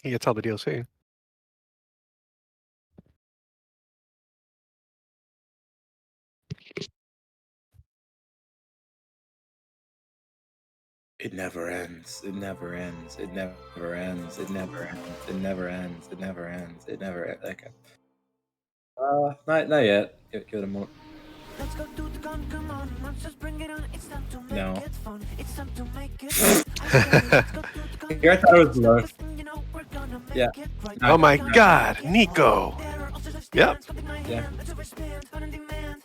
He gets all the DLC. It never ends. It never ends. It never ends. It never ends. It never ends. It never ends. It never ends. Okay. Not yet. Give it a moment. Let's go do the gun, come on, monsters bring it on. It's time to make No. it fun. It's time to make it Here, I thought it was low. Yeah. Oh my God, Nico. Yep. Yeah.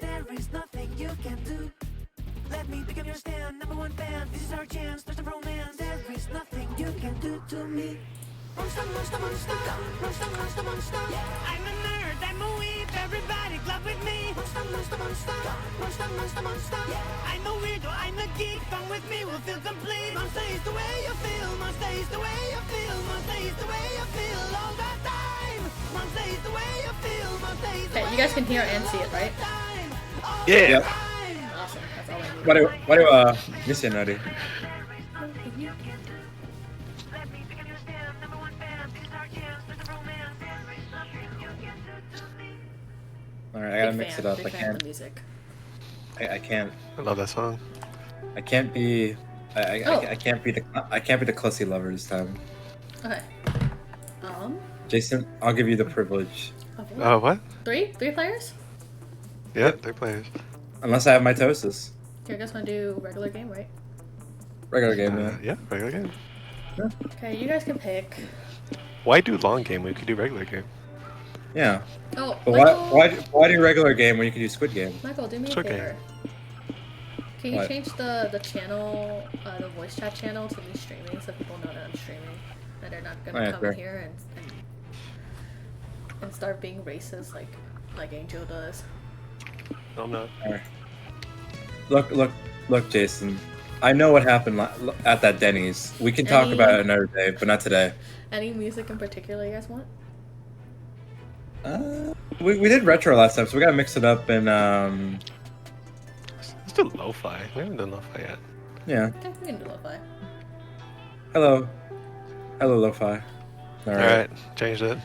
There is nothing you can do. Let me become your stand, number one fan. This is our chance, there's no romance. There is nothing you can do to me. Monster, monster, monster, monster, monster, monster. I'm a nerd, I'm a weep, everybody club with me. Monster, monster, monster, monster, monster, monster. I'm a weirdo, I'm a geek, come with me, we'll feel complete. Monster is the way you feel, monster is the way you feel, monster is the way you feel all the time. Monster is the way you feel, monster is the way. Okay, you guys can hear and see it, right? Yeah. Awesome. That's all I need. What do mission ready? Alright, I gotta Big mix fan, it up. big I fan of can't. the music. I can't. I love that song. I can't be. I can't be the. I can't be the Clussy lover this time. Okay. Jason, I'll give you the privilege. What? Three players? Yeah, they're players. Unless I have mitosis. You guys want to do regular game, right? Regular game, yeah. Yeah, regular game. Okay, you guys can pick. Why do long game when you could do regular game? Yeah. Oh, But Michael, why do regular game when you can do Squid Game? Michael, do me a Squid Game. favor. Can you What? change the channel, the voice chat channel to me streaming so people know that I'm streaming? That they're not gonna Oh, yeah, come sure. in here and start being racist like Angel does. No, I'm not. Alright. Look, Jason. I know what happened at that Denny's. We can talk about it another day, but not today. Any music in particular you guys want? We did retro last time, so we gotta mix it up and Let's do lo-fi. We haven't done lo-fi yet. yeah. Okay, we can do lo-fi. Hello, lo-fi. All Alright, change that.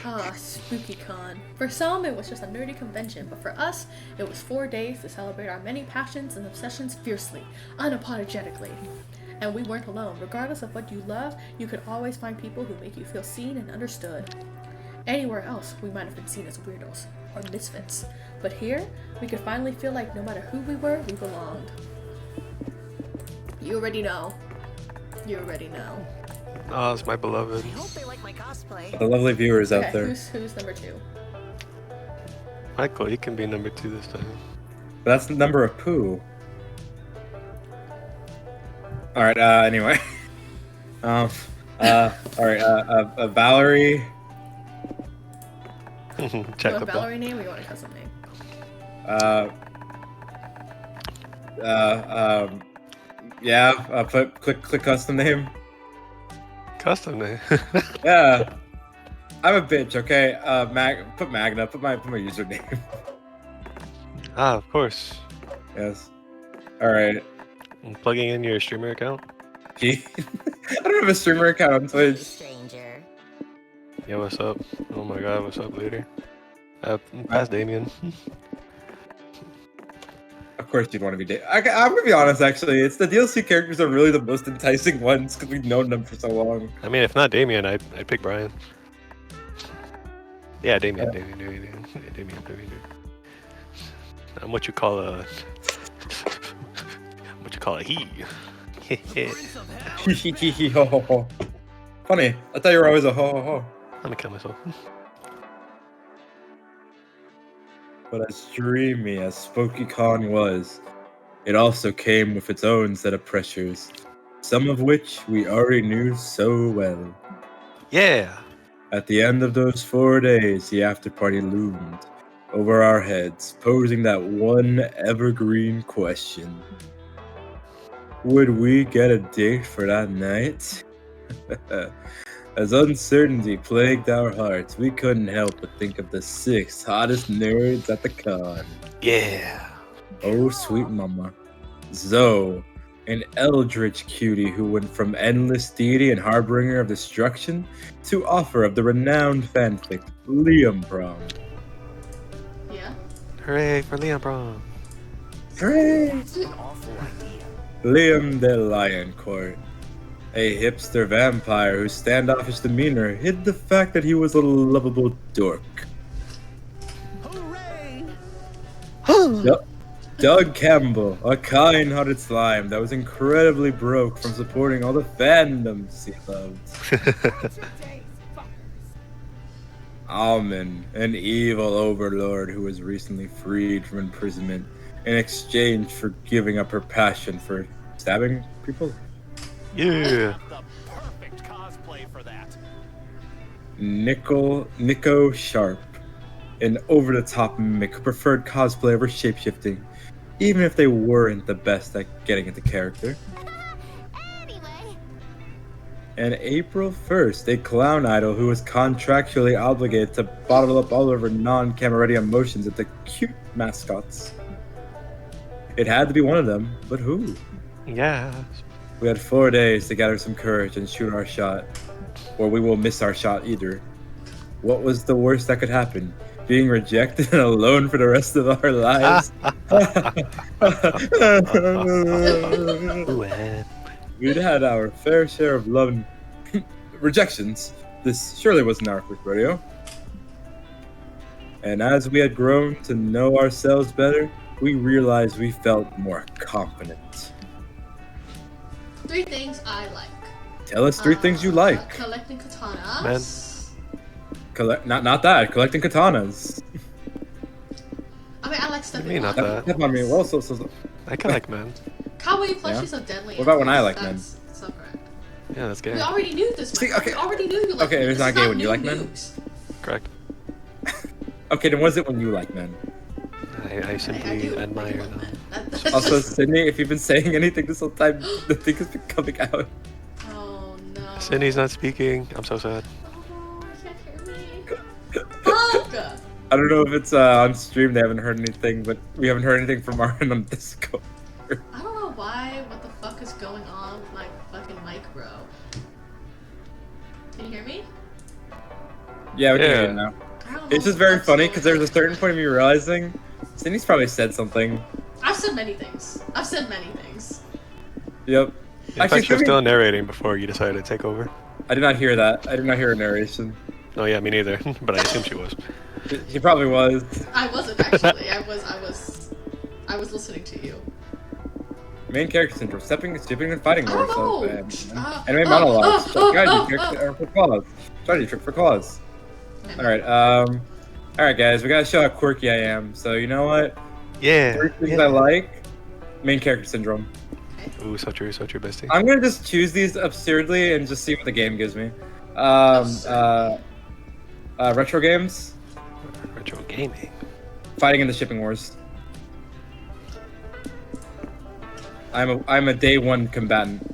Ah, SpookyCon. For some, it was just a nerdy convention, but for us, it was 4 days to celebrate our many passions and obsessions fiercely, unapologetically. And we weren't alone. Regardless of what you love, you could always find people who make you feel seen and understood. Anywhere else, we might have been seen as weirdos or misfits. But here, we could finally feel like no matter who we were, we belonged. You already know. You already know. Oh, it's my beloved. I hope they like my cosplay. The lovely viewers out Okay, there. who's number 2? Michael, you can be number 2 this time. That's the number of poo. All right. Anyway. All right. Valerie. You want Checkable. Valerie name or you want a custom name? Yeah. Click custom name. Custom name. Yeah. I'm a bitch. Okay. Put Magna. Put my username. Ah, of course. Yes. All right. I'm plugging in your streamer account. I don't have a streamer account on Twitch. Stranger. Yeah, what's up? Oh my god, what's up, later? Pass Damien. Of course, you'd want to be. I'm gonna be honest. Actually, it's the DLC characters are really the most enticing ones because we've known them for so long. I mean, if not Damien, I'd pick Brian. Yeah, Damien. I'm what you call a he. Ho ho ho. Funny. I thought you were always a ho ho ho. Let me kill myself. But as dreamy as SpookyCon was, it also came with its own set of pressures, some of which we already knew so well. Yeah. At the end of those 4 days, the after party loomed over our heads, posing that one evergreen question. Would we get a date for that night? As uncertainty plagued our hearts, we couldn't help but think of the 6 hottest nerds at the con. Yeah. Oh, sweet mama. Zoe, An eldritch cutie who went from endless deity and harbinger of destruction to author of the renowned fanfic Liam Prom. Yeah. Hooray for Leon Prom. Hooray! That's an awful idea. Liam the Lioncourt, a hipster vampire whose standoffish demeanor hid the fact that he was a lovable dork. Hooray! Doug Campbell, a kind-hearted slime that was incredibly broke from supporting all the fandoms he loved. Almond, an evil overlord who was recently freed from imprisonment in exchange for giving up her passion for stabbing people. Yeah. The perfect cosplay for that. Nico Sharp, an over-the-top mimic who preferred cosplay over shapeshifting, even if they weren't the best at getting into character. Anyway, And April 1st, a clown idol who was contractually obligated to bottle up all of her non-camera ready emotions into cute mascots. It had to be one of them, but who? Yeah. We had 4 days to gather some courage and shoot our shot, or we will miss our shot either. What was the worst that could happen? Being rejected and alone for the rest of our lives? We'd had our fair share of love and rejections. This surely wasn't our first rodeo. And as we had grown to know ourselves better, we realized we felt more confident. 3 things I like. Tell us 3 things you like. Collecting katanas. Not that. Collecting katanas. I mean, I like stepping Me, not on. that. Step on me. Well, I can like men. Kawaii plushies are deadly. What about when I influence. like men? That's so correct. Yeah, that's gay. We already knew this, See, Mike. okay. We already knew you like Okay, men. it's This not is gay when you new like men? news. Correct. Okay, then was it when you like men? I simply do admire like them. men. That's Also, just- Sydney, if you've been saying anything this whole time, the thing has been coming out. Oh no. Sydney's not speaking. I'm so sad. Oh, you can't hear me. Fuck! I don't know if it's on stream they haven't heard anything, but we haven't heard anything from our end on Discord. I don't know why. What the fuck is going on with my fucking mic, bro? Can you hear me? Yeah, we can Yeah. hear you now. I don't know It's just what very the funny fuck's because there's a going certain point of me realizing Sydney's probably said something. on. I've said many things. I've said many things. Yep. In Actually, fact, she was Sydney- still narrating before you decided to take over. I did not hear that. I did not hear a narration. Oh yeah, me neither. But I assume she was. He probably was. I wasn't actually. I was listening to you. Main character syndrome. Stepping and fighting I don't moves. know. Anime monologues. Strategy trick for claws. Strategy trick for claws. Alright guys, we gotta show how quirky I am. So you know what? 3 Yeah. things I like. Main character syndrome. Ooh, so true, bestie. I'm gonna just choose these absurdly and just see what the game gives me. Retro games. Retro gaming. Fighting in the shipping wars. I'm a day 1 combatant.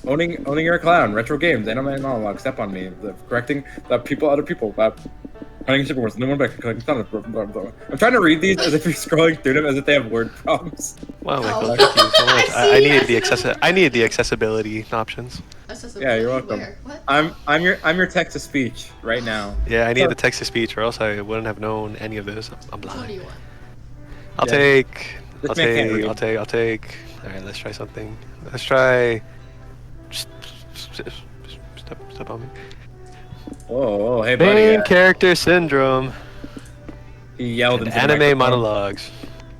Owning you're a clown. Retro games. Anime monologue. Step on me. Correcting other people. Fighting in shipping wars. No one back. Collecting thunder. I'm trying to read these as if you're scrolling through them as if they have word prompts. Wow, Oh. Michael, thank you so much. I I see, needed I the see. I needed the accessibility options. Yeah, you're welcome. Where? What? I'm your text to speech right now. Yeah, I needed the text to speech, or else I wouldn't have known any of this. I'm Which one do you blind. want? I'll Yeah. take. This I'll man can't take. read. I'll take. All right, let's try something. Let's try. Step on me. Oh, hey buddy. Main character syndrome. He yelled And into the anime microphone. monologues.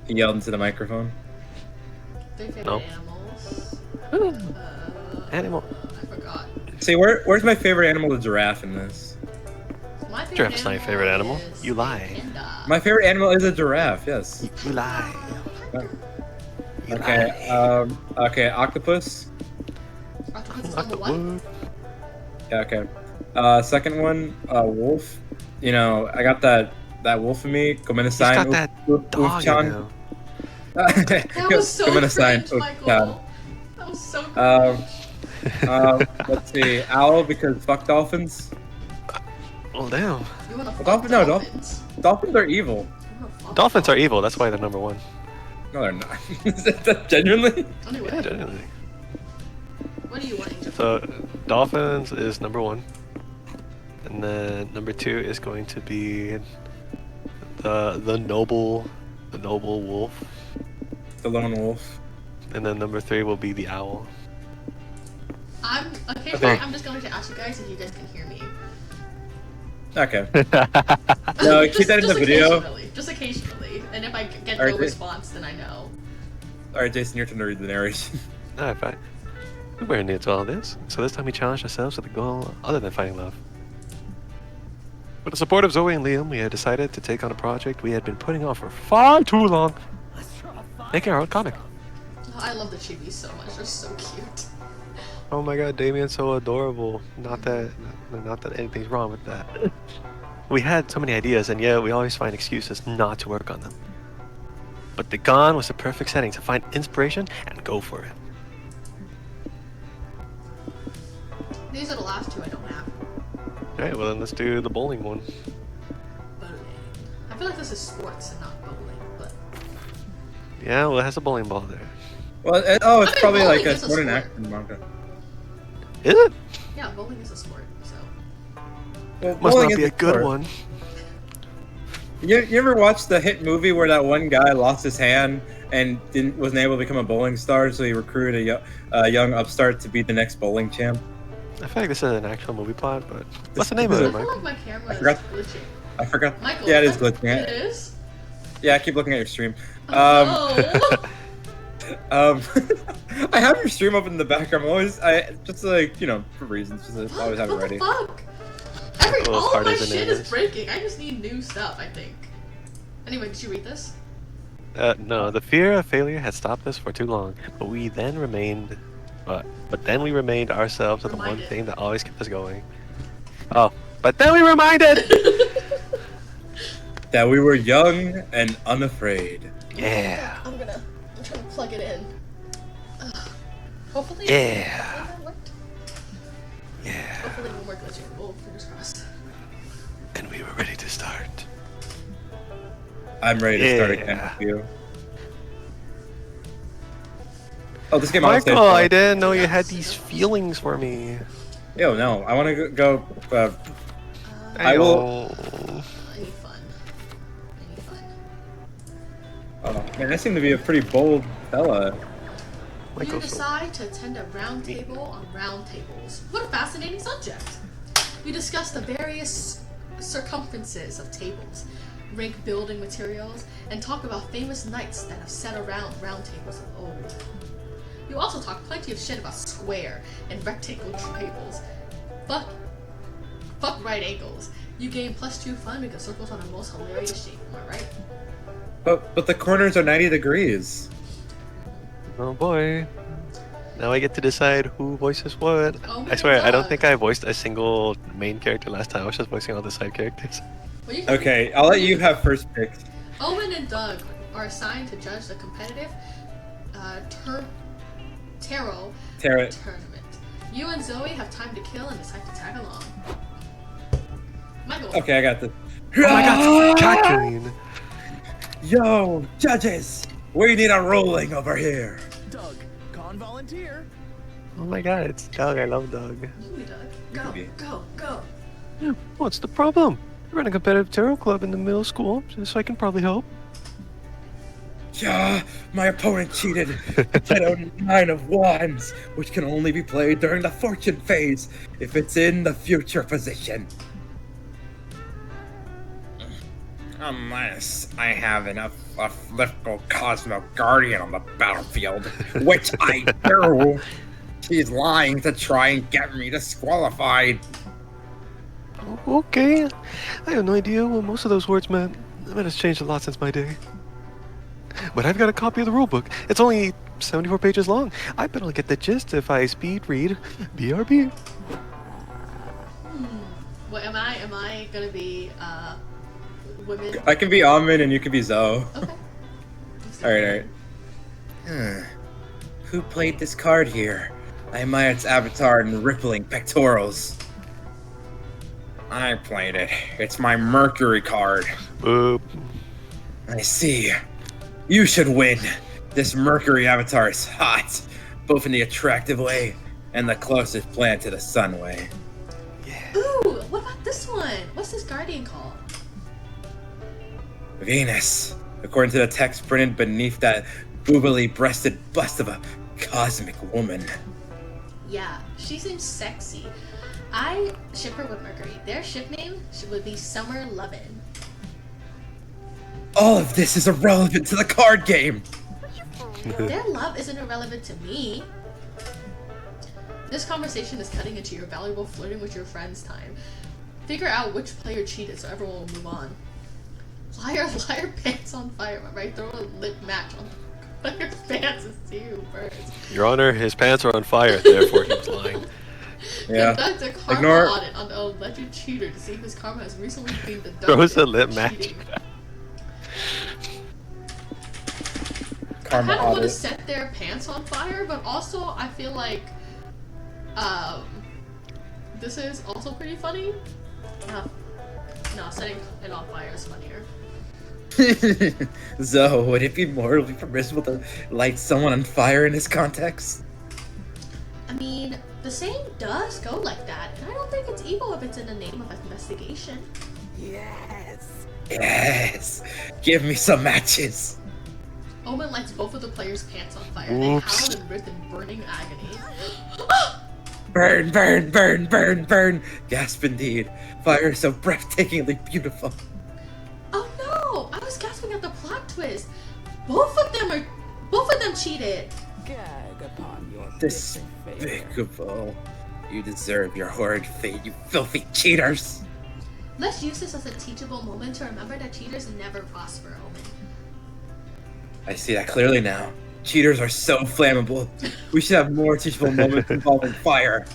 He yelled into the microphone. 3 favorite No. animals. Animal. I forgot. See, where's my favorite animal? The giraffe in this. My favorite Giraffe's not your favorite animal. is You lie. panda. My favorite animal is a giraffe. Yes. You lie. You Okay. lie. Okay. Octopus. Octopus is number 1. Yeah. Okay. Second one. Wolf. You know, I got that wolf in me. He's Gomenasai. got that dog in him. That was so cringe, Michael. That was so cringe. Let's see. Owl because fuck dolphins. Well, damn. You wanna fuck Dolphin- no, dolphins? Dolphins are evil. You wanna fuck Dolphins are evil. That's why they're number 1. No, they're not. Is that genuinely? Anyway, Yeah, genuinely. what do you want, Angel? So, dolphins is number 1. And then number 2 is going to be the noble wolf. The lone wolf. And then number 3 will be the owl. Occasionally, I'm just going to ask you guys if you guys can hear me. Okay. No, keep that in the video. Just occasionally. And if I get Alright, no response, then I know. Alright, Jason, your turn to read the narration. Alright, fine. We weren't new to all this, so this time we challenged ourselves with a goal other than finding love. With the support of Zoe and Liam, we had decided to take on a project we had been putting off for far too long. Making our own comic. Oh, I love the chibis so much. They're so cute. Oh my god, Damien's so adorable. Not that anything's wrong with that. We had so many ideas, and yeah, we always find excuses not to work on them. But the Gone was the perfect setting to find inspiration and go for it. These are the last two I don't have. Alright, well then let's do the bowling one. Bowling. I feel like this is sports and not bowling, but... Yeah, well it has a bowling ball there. Well, it's I mean, probably like bowling a is a sport and sport. action manga. Is it? Yeah, bowling is a sport, so... Well, Must bowling not be is a good sport. one. You ever watched the hit movie where that one guy lost his hand and wasn't able to become a bowling star, so he recruited a young upstart to be the next bowling champ? I feel like this is an actual movie plot, but what's the name of I it, feel Mike? like my camera is forgot. glitching. I forgot. Michael, Yeah, it is glitching. It is? Yeah, I keep looking at your stream. Oh, I have your stream up in the background. Just like, you know, for reasons. Just always have it what ready. the fuck? Well, as All of hard my as it shit is. is breaking. I just need new stuff, I think. Anyway, did you read this? No, the fear of failure had stopped us for too long, but we then remained, but then we remained ourselves with the one Reminded. thing that always kept us going. Oh, but then we reminded! That we were young and unafraid. Yeah. I'm trying to plug it in. Hopefully. Yeah. Hopefully that worked. Yeah. Hopefully it won't work glitching. Oh, fingers crossed. And we were ready to start. I'm ready to start again Yeah. with you. Oh, this game on stage. Michael, I didn't know you had these feelings for me. Yo, no, I want to go. I will. I need fun. I need fun. Oh man, I seem to be a pretty bold fella. You Michael's so... decide to attend a round table on round tables. What a fascinating subject! You discuss the various circumferences of tables, rank building materials, and talk about famous knights that have sat around round tables of old. You also talk plenty of shit about square and rectangle tables. Fuck right angles. You gain +2 fun because circles are the most hilarious shape, am I right? But the corners are 90 degrees. Oh boy. Now I get to decide who voices what. Oh my I swear, I don't God. think I voiced a single main character last time. I was just voicing all the side characters. Well, you can- Okay, I'll let you have first pick. Owen and Doug are assigned to judge the competitive tarot Tara, tournament. You and Zoe have time to kill and decide to tag along. Michael. okay, I got this. Oh my god, Kathleen! Yo, judges, we need a ruling over here. Doug, con volunteer. Oh my god, it's Doug. I love Doug. You be Doug. You Go, can be. go. Yeah, what's the problem? I run a competitive tarot club in the middle school, so I can probably help. Yeah, my opponent cheated. Tarot 9 of Wands, which can only be played during the fortune phase if it's in the future position. Unless I have enough political Cosmo Guardian on the battlefield, which I do. She's lying to try and get me disqualified. Okay, I have no idea what most of those words meant. That has changed a lot since my day. But I've got a copy of the rulebook. It's only 74 pages long. I bet I'll get the gist if I speed read BRB. What am I? Am I gonna be women? I can be Amin and you can be Zoe. Okay. Alright. Who played this card here? I admire its avatar and rippling pectorals. I played it. It's my Mercury card. Boop. I see. You should win. This Mercury avatar is hot, both in the attractive way and the closest planet to the sun way. Ooh, what about this one? What's this guardian called? Venus, according to the text printed beneath that boobily breasted bust of a cosmic woman. Yeah, she seems sexy. I ship her with Mercury. Their ship name would be Summer Lovin'. All of this is irrelevant to the card game. Their love isn't irrelevant to me. This conversation is cutting into your valuable flirting with your friends time. Figure out which player cheated so everyone will move on. Liar, pants on fire. Right? Throw a lit match on player's pants and see who burns. Your Honor, his pants are on fire, therefore he was lying. Yeah. Conduct a karma Ignore- audit on the alleged cheater to see if his karma has recently been deducted. Throws a for lit match. cheating. I Karma kind of want to audit. set their pants on fire, but also I feel like this is also pretty funny. No, setting it on fire is funnier. So, would it be morally permissible to light someone on fire in this context? I mean, the saying does go like that, and I don't think it's evil if it's in the name of investigation. Yes! Give me some matches! Omen lights both of the players' pants on fire. Oops. They howl and writhe in burning agony. Burn, burn, burn, burn, burn! Gasp indeed. Fire is so breathtakingly beautiful. Oh no! I was gasping at the plot twist. Both of them cheated. Gag upon your Despicable. You deserve your horrid fate, you filthy cheaters! Let's use this as a teachable moment to remember that cheaters never prosper, Omen. I see that clearly now. Cheaters are so flammable. We should have more teachable moments involving fire.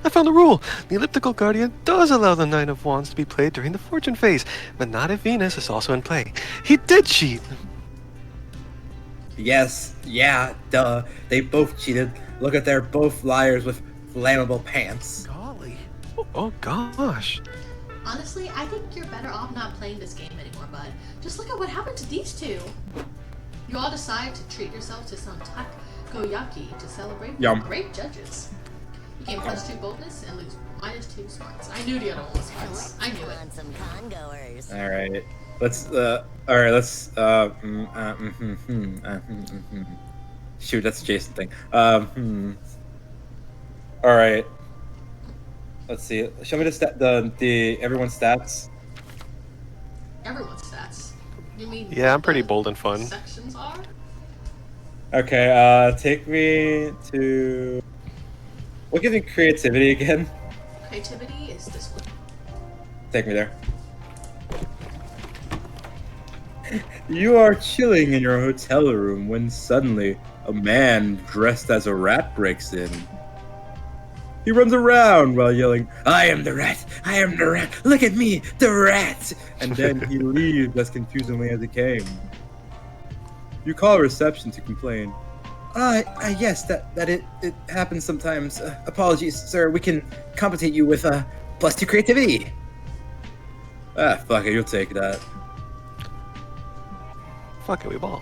I found a rule. The elliptical guardian does allow the Nine of Wands to be played during the fortune phase, but not if Venus is also in play. He did cheat. Yes, yeah, duh. They both cheated. Look at they're both liars with flammable pants. Golly. Oh gosh. Honestly, I think you're better off not playing this game anymore, bud. Just look at what happened to these two. You all decide to treat yourself to some takoyaki to celebrate Yum. great judges. You gain +2 boldness and lose -2 smarts. I knew the other one was smarts. I knew it. On some congoers. Alright. Let's shoot, that's a Jason thing. Alright. Let's see. Show me the everyone's stats. Everyone's stats. You mean Yeah, I'm what pretty the bold and fun. Sections are? Okay, take me to what gives me creativity again? Creativity is this one. Take me there. You are chilling in your hotel room when suddenly a man dressed as a rat breaks in. He runs around while yelling, "I am the rat! I am the rat! Look at me, the rat!" And then he leaves as confusingly as he came. You call reception to complain. Yes, that it happens sometimes. Apologies, sir. We can compensate you with +2 creativity. Ah, fuck it, you'll take that. Fuck it, we ball.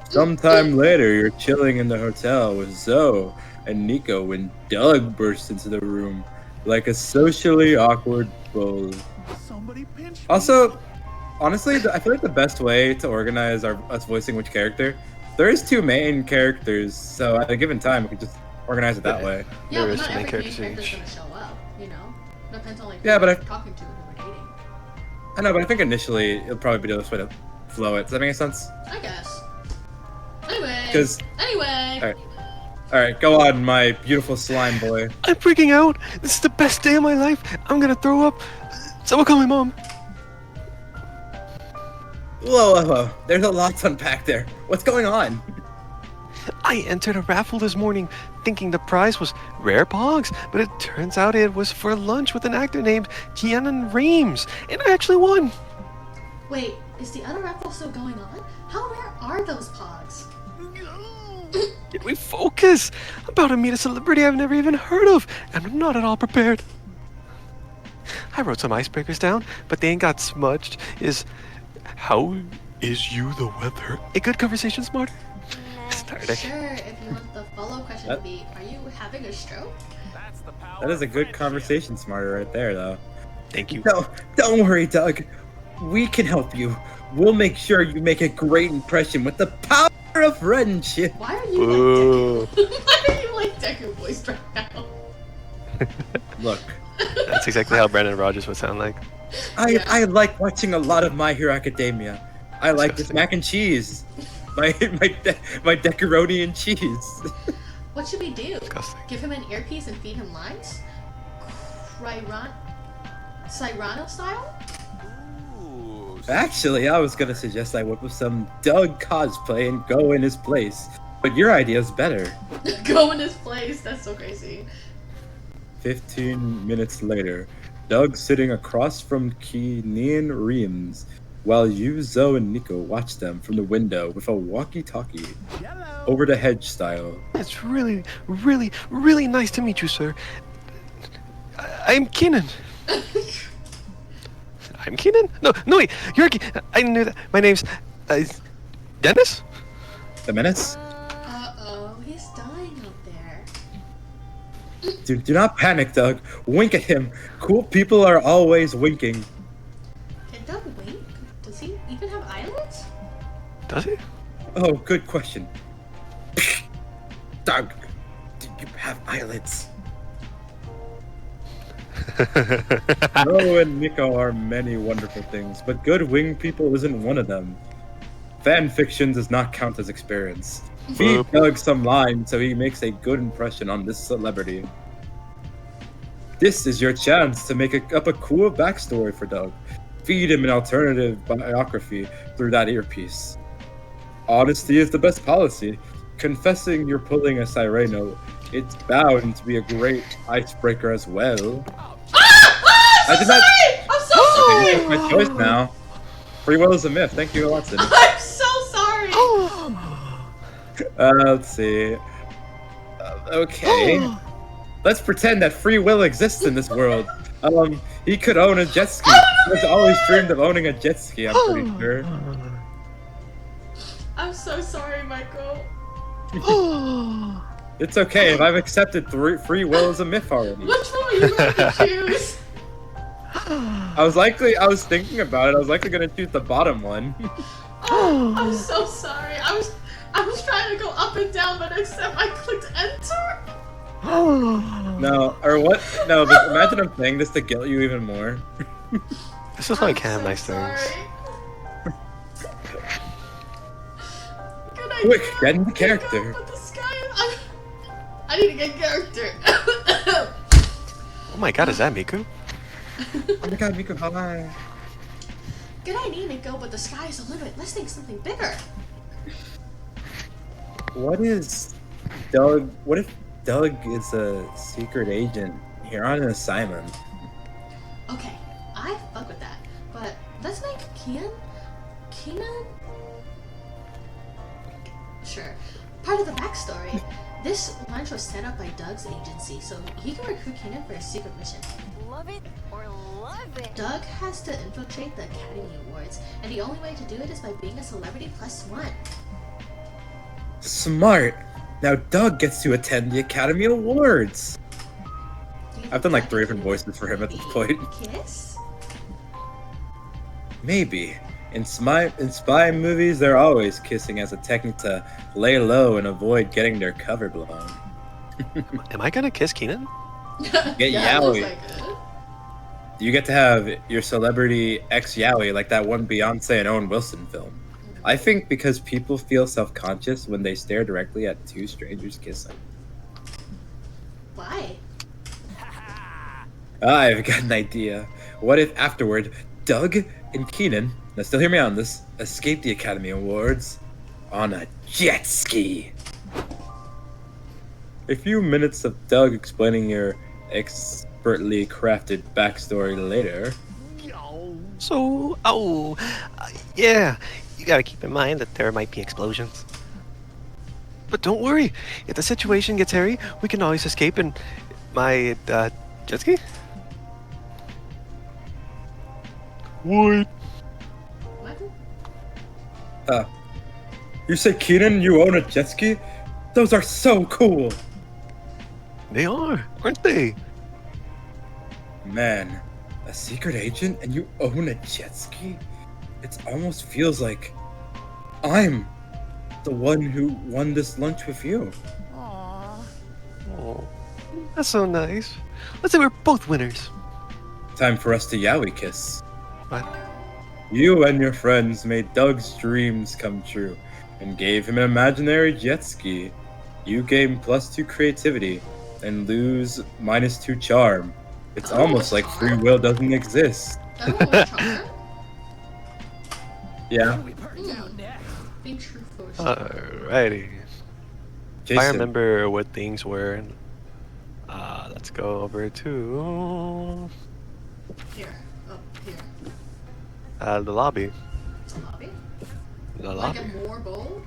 Sometime later, you're chilling in the hotel with Zoe and Nico when Doug bursts into the room like a socially awkward bull. Also, honestly, I feel like the best way to organize us voicing which character, there is 2 main characters, so at a given time, we can just organize it that way. Yeah, There but is not some main every main characters character's each. gonna show up, you know? Depends on like Yeah, who but you're talking to and who we're dating. I know, but I think initially it'll probably be the best way to flow it. Does that make sense? I guess. Anyway. 'Cause- Anyway. Alright, go on, my beautiful slime boy. I'm freaking out. This is the best day of my life. I'm gonna throw up. Someone call my mom. Whoa. There's a lot to unpack there. What's going on? I entered a raffle this morning thinking the prize was rare pogs, but it turns out it was for lunch with an actor named Keanu Reeves, and I actually won. Wait, is the other raffle still going on? How rare are those pogs? Yet we focus. I'm about to meet a celebrity I've never even heard of, and I'm not at all prepared. I wrote some icebreakers down, but they ain't got smudged. How Is you the weather? A good conversation starter. Starter. Sure, if you want the follow question to be, are you having a stroke? That is a good conversation starter right there, though. Thank you. No, don't worry, Doug. We can help you. We'll make sure you make a great impression with the power of friendship. Why are you Ooh. like Deku? Why are you like Deku voiced right now? Look, That's exactly how Brandon Rogers would sound like. I like watching a lot of My Hero Academia. I like this Disgusting. mac and cheese. My decaroni and cheese. What should we do? Disgusting. Give him an earpiece and feed him lines? Cyrano style? Actually, I was gonna suggest I whip up some Doug cosplay and go in his place. But your idea's better. Go in his place. That's so crazy. 15 minutes later, Doug sitting across from Kenan Reams, while Yu, Zoe, and Nico watch them from the window with a walkie-talkie, over the hedge style. It's really, really, really nice to meet you, sir. I'm Keenan. I'm Keenan? No, wait. You're. I knew that. My name's Dennis. The menace? Uh-oh, he's dying up there. Do not panic, Doug. Wink at him. Cool people are always winking. Can Doug wink? Does he even have eyelids? Does he? Oh, good question. Doug, do you have eyelids? Ro and Nico are many wonderful things, but good winged people isn't one of them. Fan fiction does not count as experience. Feed Doug some lines so he makes a good impression on this celebrity. This is your chance to make up a cool backstory for Doug. Feed him an alternative biography through that earpiece. Honesty is the best policy. Confessing you're pulling a Cyrano, it's bound to be a great icebreaker as well. I'm so sorry! I'm so sorry! Okay, my choice now. Free will is a myth. Thank you, Watson. I'm so sorry! Let's see. Okay. Let's pretend that free will exists in this world. He could own a jet ski. He's always dreamed of owning a jet ski, I'm pretty sure. I'm so sorry, Michael. It's okay if I've accepted free will as a myth already. Which one were you going to choose? I was thinking about it. I was likely gonna choose the bottom one. Oh, I'm so sorry. I was trying to go up and down, but except I clicked enter. No, or what? No, but imagine I'm saying this to guilt you even more. This is why I I'm can't have so nice things. sorry. Good idea. Quick, get in the character. But the sky is... I need to get character. Oh my god, is that Miku? Oh my god, Miku, hi. Good idea, Nico, but the sky is the limit. Let's think something bigger. What is Doug? What if Doug is a secret agent here on an assignment? Okay, I fuck with that. But let's make Kenan? Sure. Part of the backstory. This launch was set up by Doug's agency, so he can recruit Kenan for a secret mission. Love it or love it. Doug has to infiltrate the Academy Awards, and the only way to do it is by being a celebrity +1. Smart. Now Doug gets to attend the Academy Awards. I've done like 3 different voices for him at this point. Kiss? Maybe. In spy movies, they're always kissing as a technique to lay low and avoid getting their cover blown. Am I gonna kiss Keenan? Get Yeah, it looks yaoi. like it. You get to have your celebrity ex yaoi like that one Beyonce and Owen Wilson film. I think because people feel self-conscious when they stare directly at 2 strangers kissing. Why? I've got an idea. What if afterward, Doug and Kenan, now still hear me on this, escape the Academy Awards on a jet ski? A few minutes of Doug explaining your expertly crafted backstory later. So, yeah, you gotta keep in mind that there might be explosions. But don't worry, if the situation gets hairy, we can always escape in my, jet ski? What? Michael? You say, Keenan, you own a jet ski? Those are so cool! They are, aren't they? Man, a secret agent and you own a jet ski? It almost feels like I'm the one who won this lunch with you. Aww. Oh, that's so nice. Let's say we're both winners. Time for us to yaoi kiss. What? You and your friends made Doug's dreams come true and gave him an imaginary jet ski. You gain +2 creativity and lose -2 charm. It's Oh, almost like charm? free will doesn't exist. Oh, charm. Yeah, Being truthful. Alrighty. If I Jason. remember what things were. Let's go over to Here. Oh, here. the lobby. It's a lobby. The Like lobby. a more bold.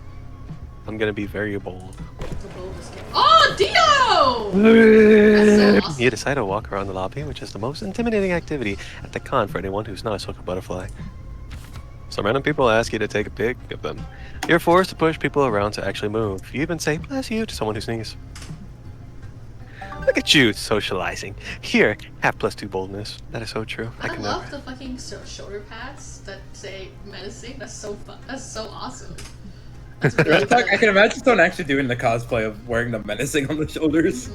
I'm gonna be very bold. The boldest game. Oh, Dio! That's so awesome. You decide to walk around the lobby, which is the most intimidating activity at the con for anyone who's not a social butterfly. Some random people ask you to take a pic of them. You're forced to push people around to actually move. You even say "bless you" to someone who sneezes. Look at you socializing. Here, have +2 boldness. That is so true. I can love never. the fucking shoulder pads that say menacing. That's so fun. That's so awesome. That's really Real talk, cool. I can imagine someone actually doing the cosplay of wearing the menacing on the shoulders.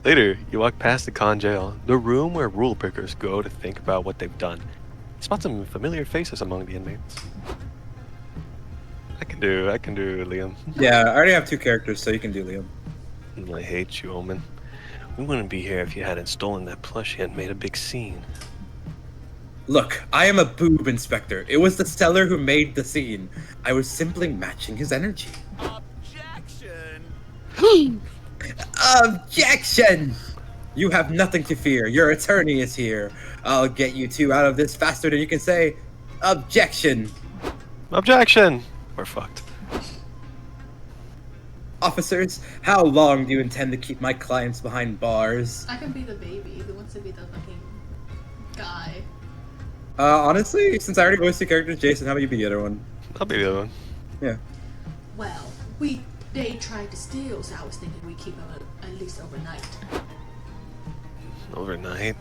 Later, you walk past the con jail, the room where rule breakers go to think about what they've done. You spot some familiar faces among the inmates. I can do Liam. Yeah, I already have 2 characters, so you can do Liam. I hate you, Omen. We wouldn't be here if you hadn't stolen that plushie and made a big scene. Look, I am a boob inspector. It was the seller who made the scene. I was simply matching his energy. Objection! You have nothing to fear. Your attorney is here. I'll get you 2 out of this faster than you can say objection. Objection! We're fucked. Officers, how long do you intend to keep my clients behind bars? I can be the baby who wants to be the fucking guy. Honestly, since I already voiced the character Jason, how about you be the other one? I'll be the other one. Yeah. Well, they tried to steal, so I was thinking we keep them at least overnight. Overnight.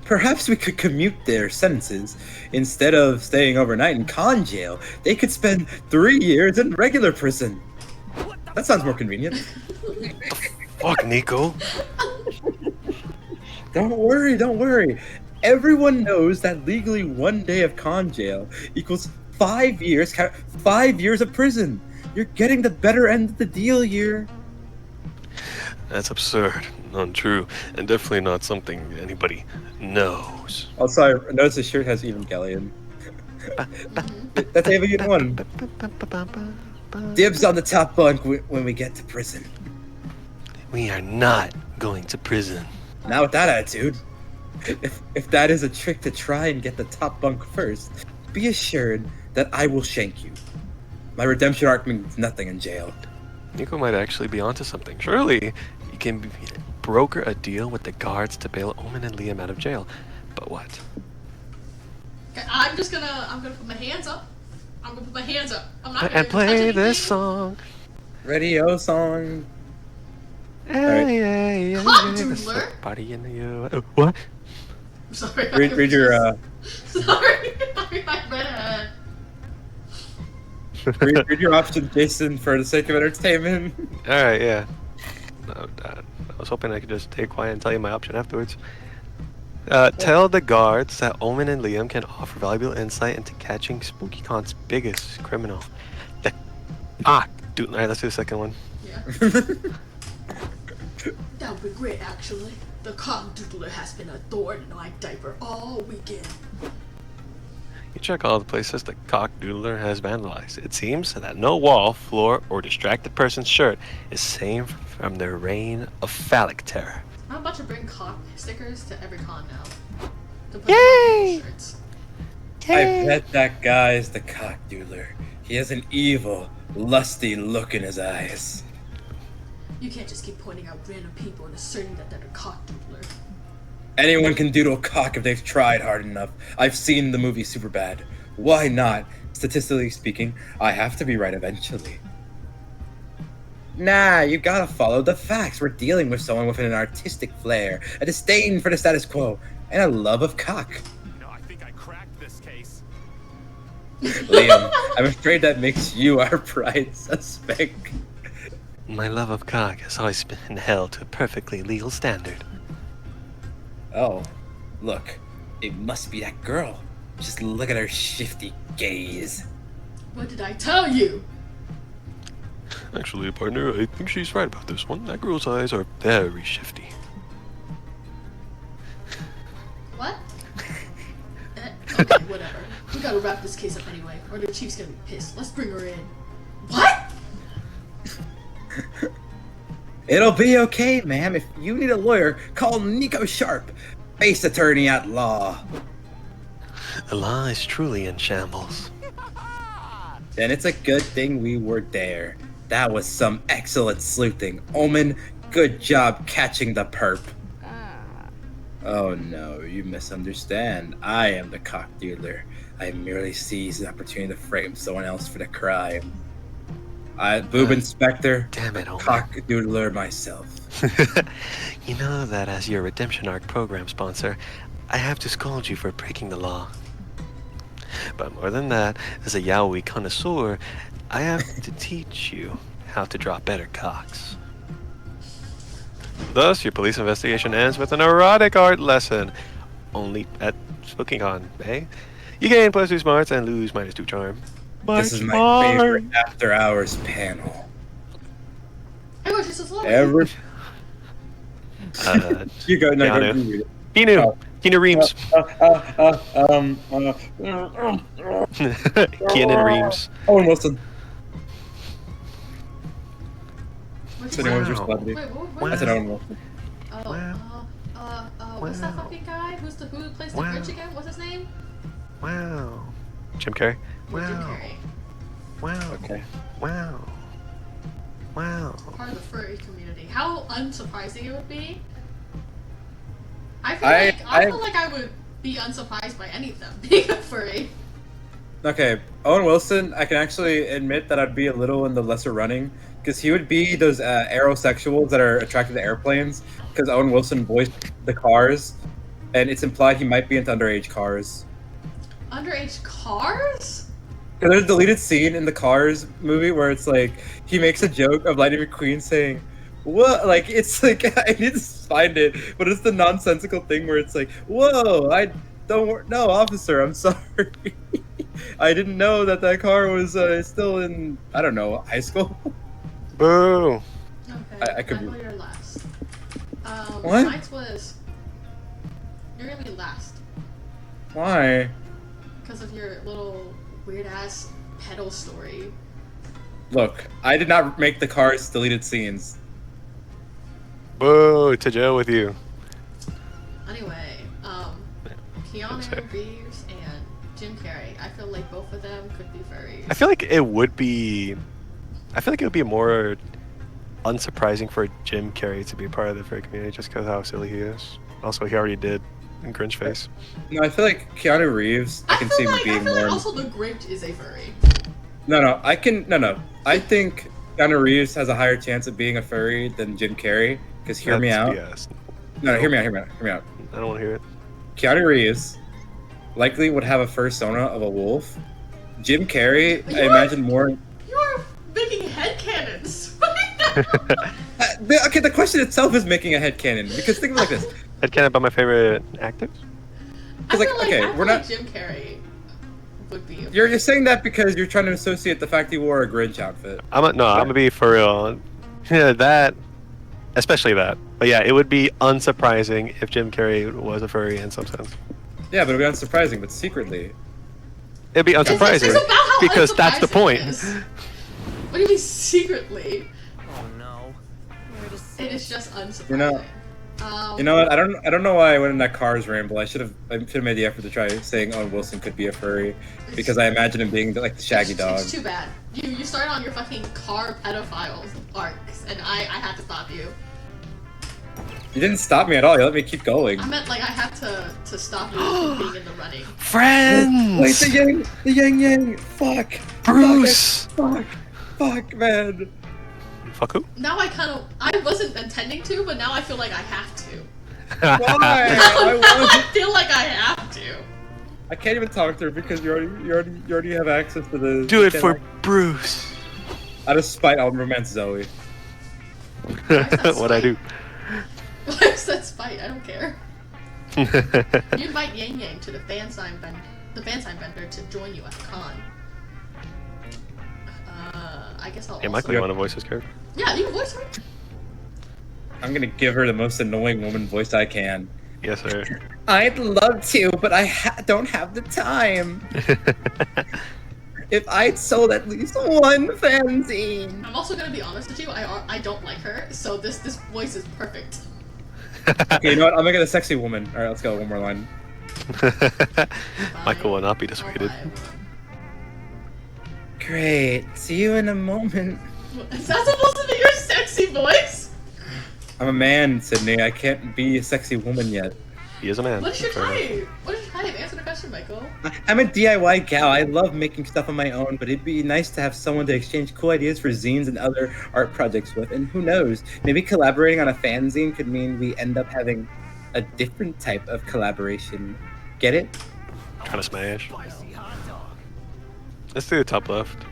Perhaps we could commute their sentences. Instead of staying overnight in con jail, they could spend 3 years in regular prison. That sounds more convenient. Fuck, Nico. Don't worry. Everyone knows that legally 1 day of con jail equals 5 years, 5 years of prison. You're getting the better end of the deal here. That's absurd, untrue, and definitely not something anybody knows. Also, I noticed his shirt has Evangelion. That's Evangelion 1. Dibs on the top bunk when we get to prison. We are not going to prison. Now with that attitude, if that is a trick to try and get the top bunk first, be assured that I will shank you. My redemption arc means nothing in jail. Nico might actually be onto something. Surely, you can broker a deal with the guards to bail Omen and Liam out of jail. But what? Okay, I'm gonna put my hands up. I'm gonna put my hands up. I'm not gonna And play touch this anything. song. Radio song. Hey, Hot this doodler. Party in the U. What? I'm sorry. Read your Sorry, I read ahead. read your options, Jason, for the sake of entertainment. All right, yeah. No, I was hoping I could just stay quiet and tell you my option afterwards. Tell the guards that Omen and Liam can offer valuable insight into catching SpookyCon's biggest criminal. Dude, all right, let's do the second one. Yeah. That would be great, actually. The cock-doodler has been a thorn in my diaper all weekend. You check all the places the cock-doodler has vandalized. It seems that no wall, floor, or distracted person's shirt is safe from the reign of phallic terror. I'm about to bring cock stickers to every con now. To put Yay! them on shirts. I bet that guy is the cock-doodler. He has an evil, lusty look in his eyes. You can't just keep pointing out random people and asserting that they're the cock-doodler. Anyone can doodle cock if they've tried hard enough. I've seen the movie Superbad. Why not? Statistically speaking, I have to be right eventually. Nah, you gotta follow the facts. We're dealing with someone with an artistic flair, a disdain for the status quo, and a love of cock. You know, I think I cracked this case. Liam, I'm afraid that makes you our pride suspect. My love of cock has always been held to a perfectly legal standard. Oh, look, it must be that girl. Just look at her shifty gaze. What did I tell you? Actually, partner, I think she's right about this one. That girl's eyes are very shifty. What? Okay, whatever. We gotta wrap this case up anyway, or the chief's gonna be pissed. Let's bring her in. What? It'll be okay, ma'am. If you need a lawyer, call Nico Sharp, base attorney at law. The law is truly in shambles. Then it's a good thing we were there. That was some excellent sleuthing. Omen, good job catching the perp. Oh no, you misunderstand. I am the cock dealer. I merely seized an opportunity to frame someone else for the crime. Boob Inspector, Damn it, Omen. cock doodler myself. You know that as your Redemption Arc program sponsor, I have to scold you for breaking the law. But more than that, as a yaoi connoisseur, I have to teach you how to draw better cocks. Thus, your police investigation ends with an erotic art lesson. Only at SpookyCon, eh? You gain +2 smarts and lose -2 charm. This is my favorite after hours panel. I wish this was lovely. Ever? You go, no, Keanu. go read it. Keanu! Oh. Keanu Reeves. Keanu Reeves. Owen Wilson. What's So his anyone's name? Wow. responsibility. Wait, what? Wow. That's an Owen Wilson. Oh, Wow. what's that Wow. fucking guy? Who plays the Wow. Grinch again? What's his name? Wow. Jim Carrey. Jim Wow. Carrey. Wow. Okay. Wow. Wow. Part of the furry community. How unsurprising it would be. I feel like I would be unsurprised by any of them being a furry. Okay, Owen Wilson, I can actually admit that I'd be a little in the lesser running, because he would be those aerosexuals that are attracted to airplanes, because Owen Wilson voiced the Cars, and it's implied he might be into underage cars. Underage cars? There's a deleted scene in the Cars movie where it's like, he makes a joke of Lightning McQueen saying, what? Like, it's like, I need to find it, but it's the nonsensical thing where it's like, whoa, I don't, no, officer, I'm sorry. I didn't know that car was still in, I don't know, high school. Boo! Okay, I could know be- you're last. What? Mine was... You're gonna be last. Why? Because of your little weird-ass pedal story. Look, I did not make the Cars deleted scenes. Boo! To jail with you. Anyway, Keanu Reeves and Jim Carrey. I feel like both of them could be furries. I feel like it would be. I feel like it would be more unsurprising for Jim Carrey to be a part of the furry community just because how silly he is. Also, he already did in Grinch Face. No, I feel like Keanu Reeves, I can see him being I feel more. like also the Grinch is a furry. No, I think Keanu Reeves has a higher chance of being a furry than Jim Carrey. Because hear me out. Yes. No, hear me out. I don't want to hear it. Keanu Reeves likely would have a fursona of a wolf. Jim Carrey, I imagine more. You're making headcanons. Okay, the question itself is making a headcanon. Because think of it like this. Headcanon about my favorite actors? I like, feel okay, I feel we're like not- Jim Carrey would be. You're saying that because you're trying to associate the fact he wore a Grinch outfit. I'm gonna be for real. Yeah, that, especially that. But yeah, it would be unsurprising if Jim Carrey was a furry in some sense. Yeah, but it'd be unsurprising, but secretly. It'd be unsurprising It's about how because that's the unsurprising point. it is. What do you mean secretly? Oh no. It is just unsurprising. You know- You know what? I don't know why I went in that Cars ramble. I should have made the effort to try saying Owen Wilson could be a furry because I imagine him being like the Shaggy dog. It's too bad. You started on your fucking car pedophiles arcs, and I had to stop you. You didn't stop me at all. You let me keep going. I meant like I had to stop you from being in the running. Friends! Wait, the yang. Fuck. Bruce! Fuck, man. Fuck who? Now I wasn't intending to, but now I feel like I have to. Why? I feel like I have to. I can't even talk to her because you already have access to the. Do it for Bruce. Out of spite, I'll romance Zoe. What'd I do? Why is that spite? I don't care. You invite Yang Yang to the fan sign vendor to join you at the con. I guess I'll. Hey, Michael, you want to voice this character? Yeah, you can voice her. I'm gonna give her the most annoying woman voice I can. Yes, sir. I'd love to, but I don't have the time. If I'd sold at least one fanzine. I'm also gonna be honest with you. I don't like her, so this voice is perfect. Okay, you know what? I'll make it a sexy woman. All right, let's go. One more line. Michael will not be I'll dissuaded. buy one. Great. See you in a moment. Is that supposed to be your sexy voice? I'm a man, Sydney. I can't be a sexy woman yet. He is a man. What is your Fair enough. type? What is your type? Answer the question, Michael. I'm a DIY gal. I love making stuff on my own, but it'd be nice to have someone to exchange cool ideas for zines and other art projects with. And who knows, maybe collaborating on a fanzine could mean we end up having a different type of collaboration. Get it? Trying to smash. Let's do the top left.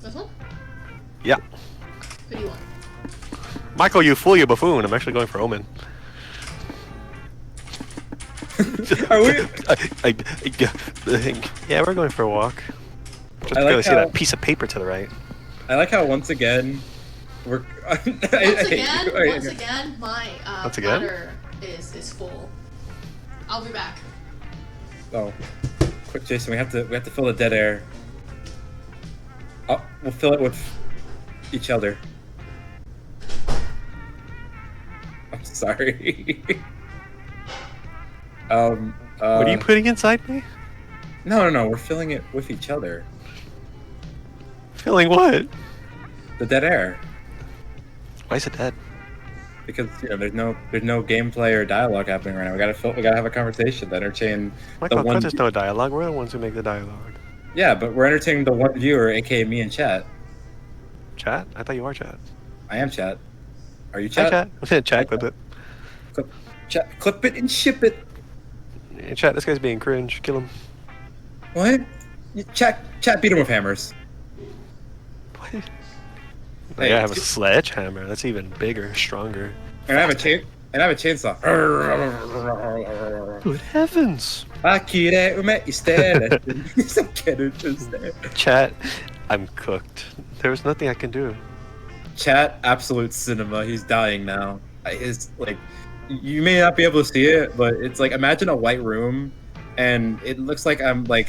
This one? Yeah. Who do you want? Michael, you fool, you buffoon. I'm actually going for Omen. Are we? Yeah, we're going for a walk. Just I to like go see how- that piece of paper to the right. I like how once again we're. Once again, my Once again? bladder is full. I'll be back. Oh, quick, Jason. We have to fill the dead air. Oh, we'll fill it with each other. I'm sorry. What are you putting inside me? No. We're filling it with each other. Filling what? The dead air. Why is it dead? Because there's no gameplay or dialogue happening right now. We gotta have a conversation to entertain Michael, the of one. course there's no dialogue. We're the ones who make the dialogue. Yeah, but we're entertaining the one viewer, aka me and chat. Chat? I thought you are chat. I am chat. Are you Hi, chat? chat. Chat, clip it. Clip it and ship it. Hey, chat, this guy's being cringe. Kill him. What? Chat beat him with hammers. What? Hey, Yeah, I have a sledgehammer. That's even bigger, stronger. And I have a chainsaw. Good heavens! Chat, I'm cooked. There was nothing I can do. Chat, absolute cinema. He's dying now. His like, you may not be able to see it, but it's like imagine a white room, and it looks like I'm the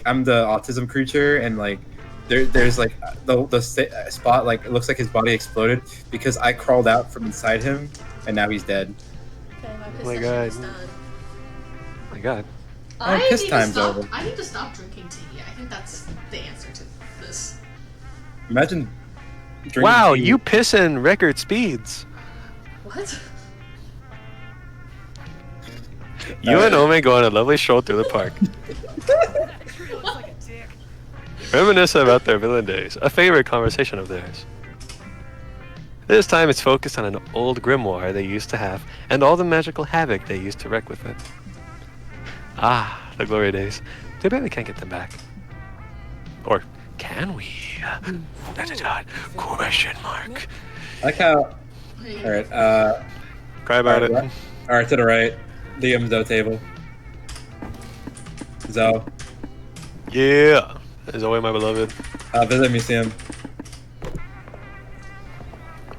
autism creature, and like there's like the spot like it looks like his body exploded because I crawled out from inside him, and now he's dead. Okay, my piss Oh my session God. is done. Oh my god. I piss need to time's stop. over. I need to stop drinking tea. I think that's the answer to this. Imagine. drinking Wow, tea. you piss in record speeds. What? You and Ome go on a lovely stroll through the park. Reminisce about their villain days, a favorite conversation of theirs. This time it's focused on an old grimoire they used to have, and all the magical havoc they used to wreak with it. Ah, the glory days. Too bad we can't get them back. Or can we? Question mark. I like how. All right. Cry about it. All right, to the right. Liam's Zoe table. Zoe. Yeah. Zoe, my beloved. Visit museum.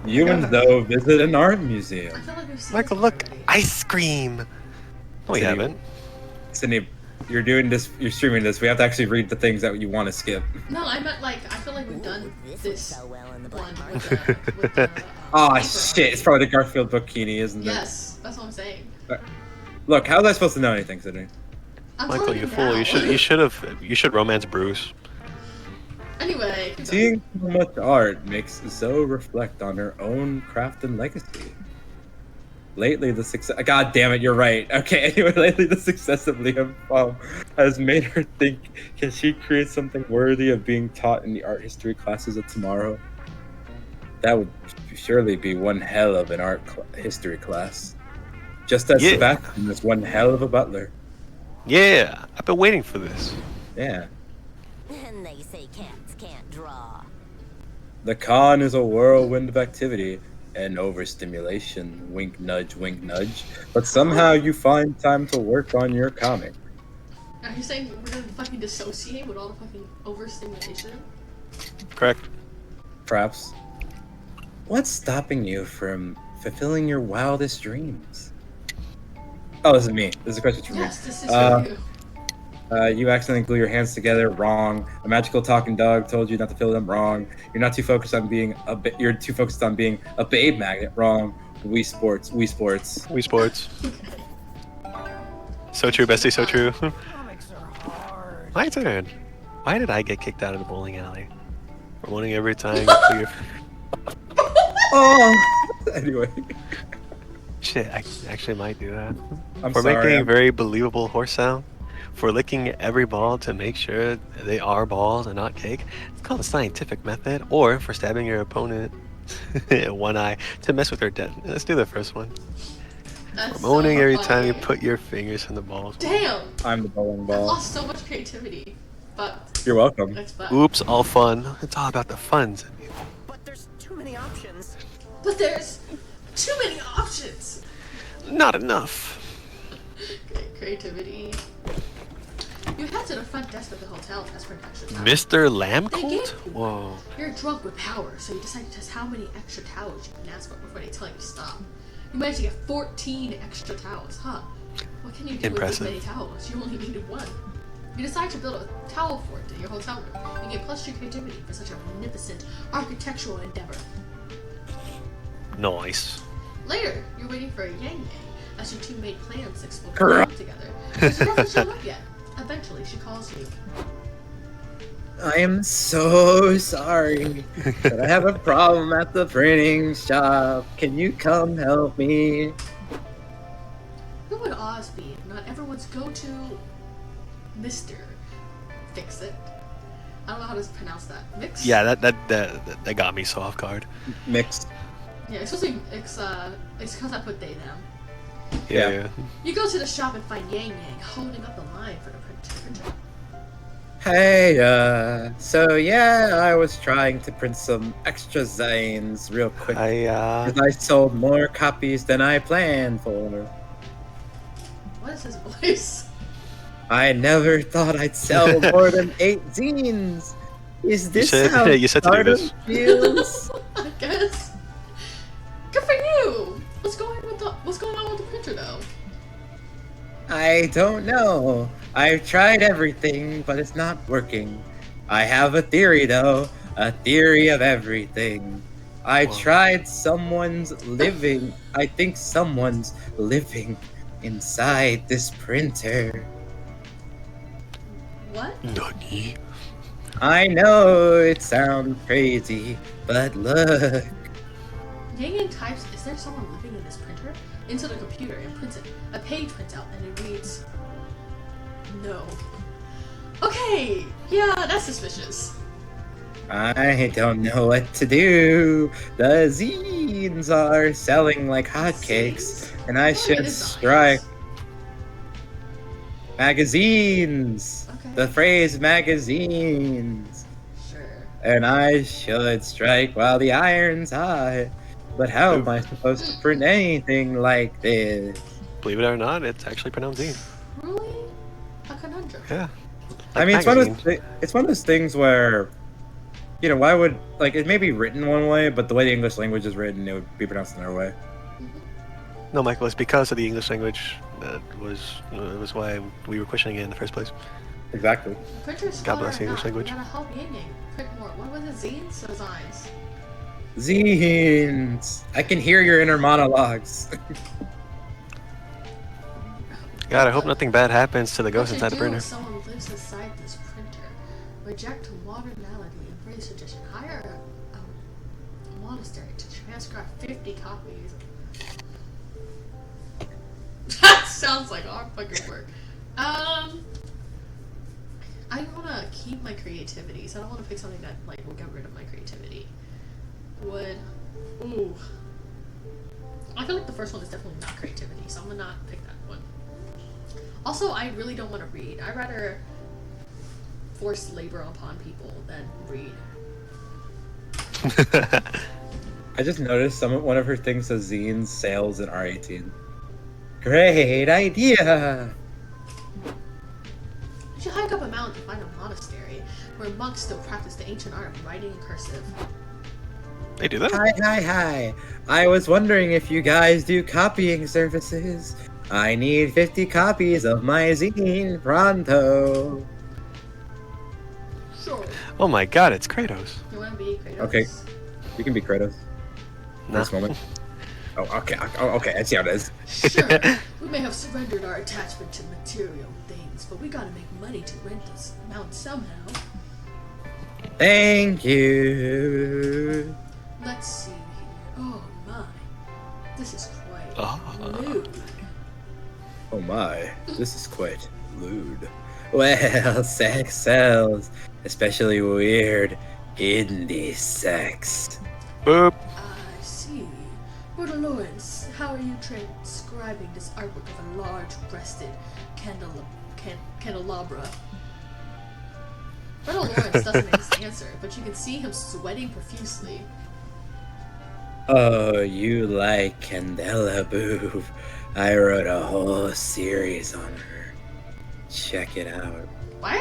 You and Zoe visit an art I museum. feel like we've seen Michael, this look. already. Ice cream. No, we Sydney. haven't. Sydney, you're doing this. You're streaming this. We have to actually read the things that you want to skip. No, I meant like I feel like we've done This would this sell well in the one black with market. the Oh paper. shit! It's probably the Garfield bikini, isn't it? Yes, that's what I'm saying. Look, how was I supposed to know anything, Sydney? I'm Michael, telling you now. fool. You should romance Bruce. Anyway, keep going. Seeing so much art makes Zoe reflect on her own craft and legacy. Lately, the success. God damn it, you're right. Okay, anyway, lately the success of Liam has made her think, can she create something worthy of being taught in the art history classes of tomorrow? That would surely be one hell of an history class. Just as Yeah, Sebastian is one hell of a butler. yeah. I've been waiting for this. Yeah. And they say cats can't draw. The con is a whirlwind of activity and overstimulation. Wink, nudge. But somehow you find time to work on your comic. Are you saying we're gonna fucking dissociate with all the fucking overstimulation? Correct. Perhaps. What's stopping you from fulfilling your wildest dreams? Oh, this is me. This is a question for me. Yes, this is for you. You accidentally glue your hands together. Wrong. A magical talking dog told you not to feel them. Wrong. You're not too focused on being You're too focused on being a babe magnet. Wrong. Wii Sports. Wii Sports. So true, bestie. So true. Comics are hard. My turn. Why did I get kicked out of the bowling alley? For winning every time. You put your... Oh. Anyway. Shit, I actually might do that. I'm For sorry. making a very believable horse sound. For licking every ball to make sure they are balls and not cake. It's called the scientific method. Or for stabbing your opponent in one eye to mess with their dead. Let's do the first one. That's For moaning so every time you funny. put your fingers in the balls. Damn! I'm the bowling I've ball. lost so much creativity. But You're welcome. it's fun. Oops, all fun. It's all about the fun. But there's too many options. But there's too many options. Not enough. Great creativity. You head to the front desk of the hotel to ask for an extra towel. Mr. Lamb They Colt? gave- Whoa. You're drunk with power, so you decide to test how many extra towels you can ask for before they tell you to stop. You managed to get 14 extra towels, huh? What can you do Impressive. with this many towels? You only needed one. You decide to build a towel fort in your hotel room and get +2 creativity for such a magnificent architectural endeavor. Nice. Later, you're waiting for a Yang Yang as you two made plans to explore the world together. But she hasn't shown up yet. Eventually, she calls you. I am so sorry, but I have a problem at the printing shop. Can you come help me? Who would Oz be if not everyone's go-to Mr. Fix It? I don't know how to pronounce that. Mix? Yeah, that got me so off guard. Mixed. Yeah, it's supposed to be, it's because I put they them. Yeah. You go to the shop and find Yang Yang holding up the line for the printer. Hey, so yeah, I was trying to print some extra zines real quick. Because I sold more copies than I planned for. What is his voice? I never thought I'd sell more than 8 zines. Is this said- how you said to do this. stardom feels? I guess. Good for you! What's going on with the printer though? I don't know. I've tried everything, but it's not working. I have a theory, though. A theory of everything. I Whoa. tried someone's living. I think someone's living inside this printer. What? Nani? I know it sounds crazy, but look. Yang Yang types, "Is there someone living in this printer?" into the computer and prints it. A page prints out and it reads, "No." Okay, yeah, that's suspicious. I don't know what to do. The zines are selling like hotcakes, and I What are should designs? strike. Magazines! Okay. The phrase magazines. Sure. And I should strike while the iron's hot. But how am I supposed to print anything like this? Believe it or not, it's actually pronounced zine. Really? A conundrum. Yeah. I mean, it's one of those things where, you know, why would, like, it may be written one way, but the way the English language is written, it would be pronounced another way. No, Michael, it's because of the English language that was why we were questioning it in the first place. Exactly. Printer's God bless the English language. You gotta help Yang Yang print more. What was it? Zines or designs? Zines! I can hear your inner monologues. God, I hope nothing bad happens to the ghost What inside to the do printer. if someone lives inside this printer? Reject modern melody. Embrace tradition. Hire a monastery to transcribe 50 copies. That sounds like our fucking work. I want to keep my creativity, so I don't want to pick something that like will get rid of my creativity. Would, ooh. I feel like the first one is definitely not creativity, so I'm gonna not pick that one. Also, I really don't want to read. I'd rather force labor upon people than read. I just noticed one of her things says zines, sales, and R18. Great idea! You should hike up a mountain to find a monastery where monks still practice the ancient art of writing in cursive. They do that? Hi. I was wondering if you guys do copying services. I need 50 copies of my zine pronto. Sure. Oh my god, it's Kratos. You want to be Kratos? Okay. You can be Kratos. Nah. This moment. Oh, okay. Okay, I see how it is. Sure. We may have surrendered our attachment to material things, but we gotta make money to rent this mount somehow. Thank you. Let's see here. Oh my. This is quite Ah. lewd. Oh my, this is quite lewd. Well, sex sells, especially weird indie sex. Boop. I see. Brother Lawrence, how are you transcribing this artwork of a large-breasted candelabra? Brother Lawrence doesn't answer, but you can see him sweating profusely. Oh, you like Candela Boob. I wrote a whole series on her. Check it out. Why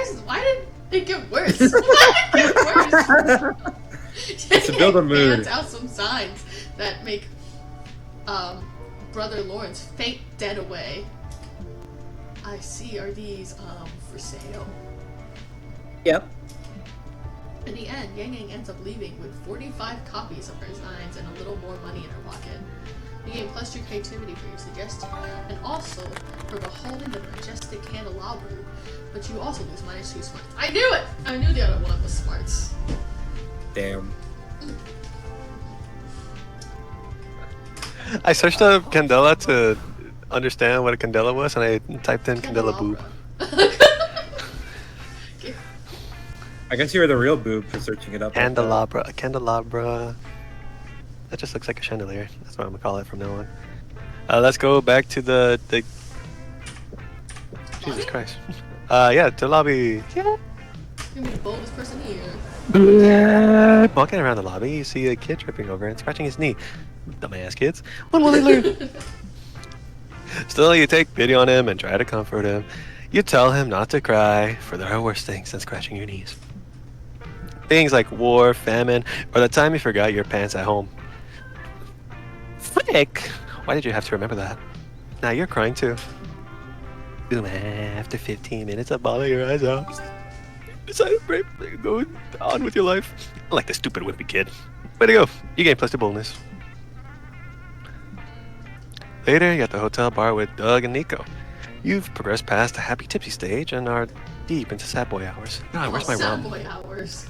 did it get worse? Why did it get worse? It's to build a mood. Hands out some signs that make Brother Lawrence faint dead away. I see. Are these for sale? Yep. In the end, Yang Yang ends up leaving with 45 copies of her designs and a little more money in her pocket. You gain +2 creativity for your suggestion, and also for beholding the majestic candelabra, but you also lose -2 smarts. I knew it! I knew the other one was smarts. Damn. I searched up Candela to understand what a Candela was, and I typed in Candela boob. I guess you were the real boob for searching it up. Candelabra. A candelabra. That just looks like a chandelier. That's what I'm gonna call it from now on. Let's go back to the Jesus Christ. Yeah, to lobby. Yeah. You're gonna be the boldest person here. Walking around the lobby, you see a kid tripping over and scratching his knee. Dumbass kids. When will they learn? Still, you take pity on him and try to comfort him. You tell him not to cry, for there are worse things than scratching your knees. Things like war, famine, or the time you forgot your pants at home. Frick! Why did you have to remember that? Now you're crying too. Boom, after 15 minutes of bawling your eyes out, you decide to bravely go on with your life. Like the stupid wimpy kid. Way to go. You gain +2 boldness. Later, you're at the hotel bar with Doug and Nico. You've progressed past the happy tipsy stage and are deep into sad boy hours. God, where's my sad rum? boy hours.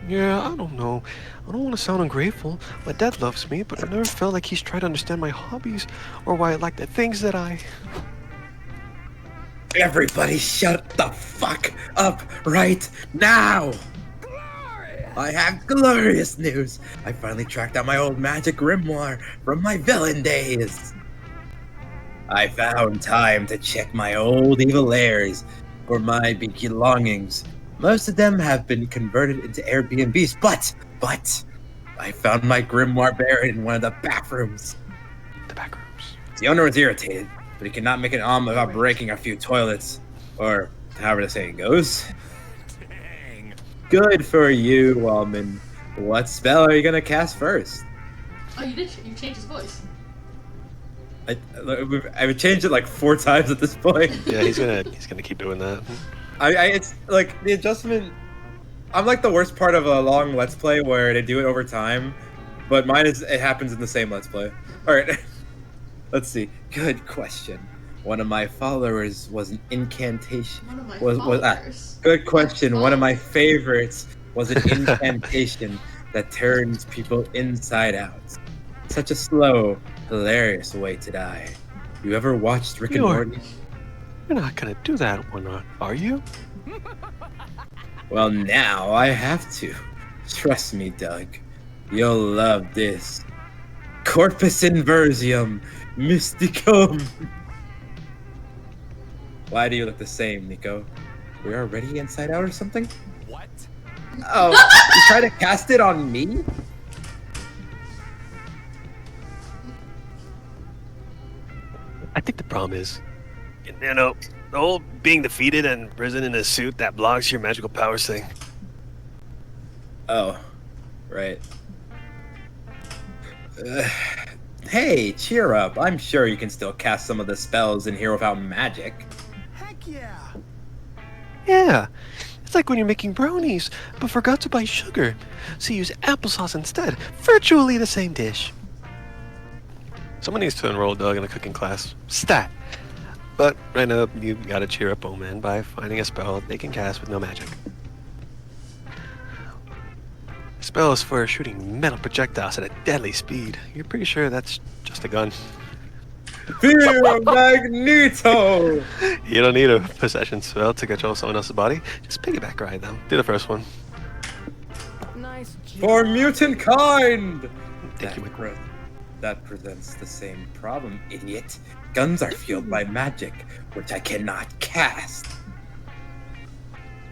Yeah, I don't know. I don't want to sound ungrateful. My dad loves me, but I never felt like he's tried to understand my hobbies or why I like the things that I... Everybody shut the fuck up right now! I have glorious news! I finally tracked down my old magic grimoire from my villain days! I found time to check my old evil lairs for my belongings. Most of them have been converted into Airbnbs, but I found my grimoire buried in one of the back rooms. The back rooms. The owner was irritated, but he could not make an omelet without breaking a few toilets. Or however the saying goes. Dang. Good for you, Wallman. What spell are you gonna cast first? Oh, you did. You changed his voice. I've changed it like 4 times at this point. Yeah, he's gonna keep doing that. It's like the adjustment. I'm like the worst part of a long Let's Play where they do it over time, but mine is it happens in the same Let's Play. All right, let's see. Good question. One of my followers was an incantation. One of my Was followers. good question. One of my favorites was an incantation that turns people inside out. Such a slow, hilarious way to die. You ever watched Rick and You're- Morty? You're not gonna do that one, are you? Well, now I have to. Trust me, Doug. You'll love this. Corpus inversium mysticum. Why do you look the same, Nico? We're already inside out or something? What? Oh, you try to cast it on me? I think the problem is, you know, the whole being defeated and prison in a suit that blocks your magical powers thing. Oh, right. Uh, hey, cheer up. I'm sure you can still cast some of the spells in here without magic. Heck yeah. Yeah, it's like when you're making brownies, but forgot to buy sugar, so you use applesauce instead. Virtually the same dish. Someone needs to enroll Doug in a cooking class. Stat. But right now, you gotta cheer up Omen by finding a spell they can cast with no magic. Spell is for shooting metal projectiles at a deadly speed. You're pretty sure that's just a gun. Fear Magneto! You don't need a possession spell to control someone else's body. Just piggyback ride them. Do the first one. Nice job. For mutant kind! Thank you, Michael. That presents the same problem, idiot. Guns are fueled by magic, which I cannot cast.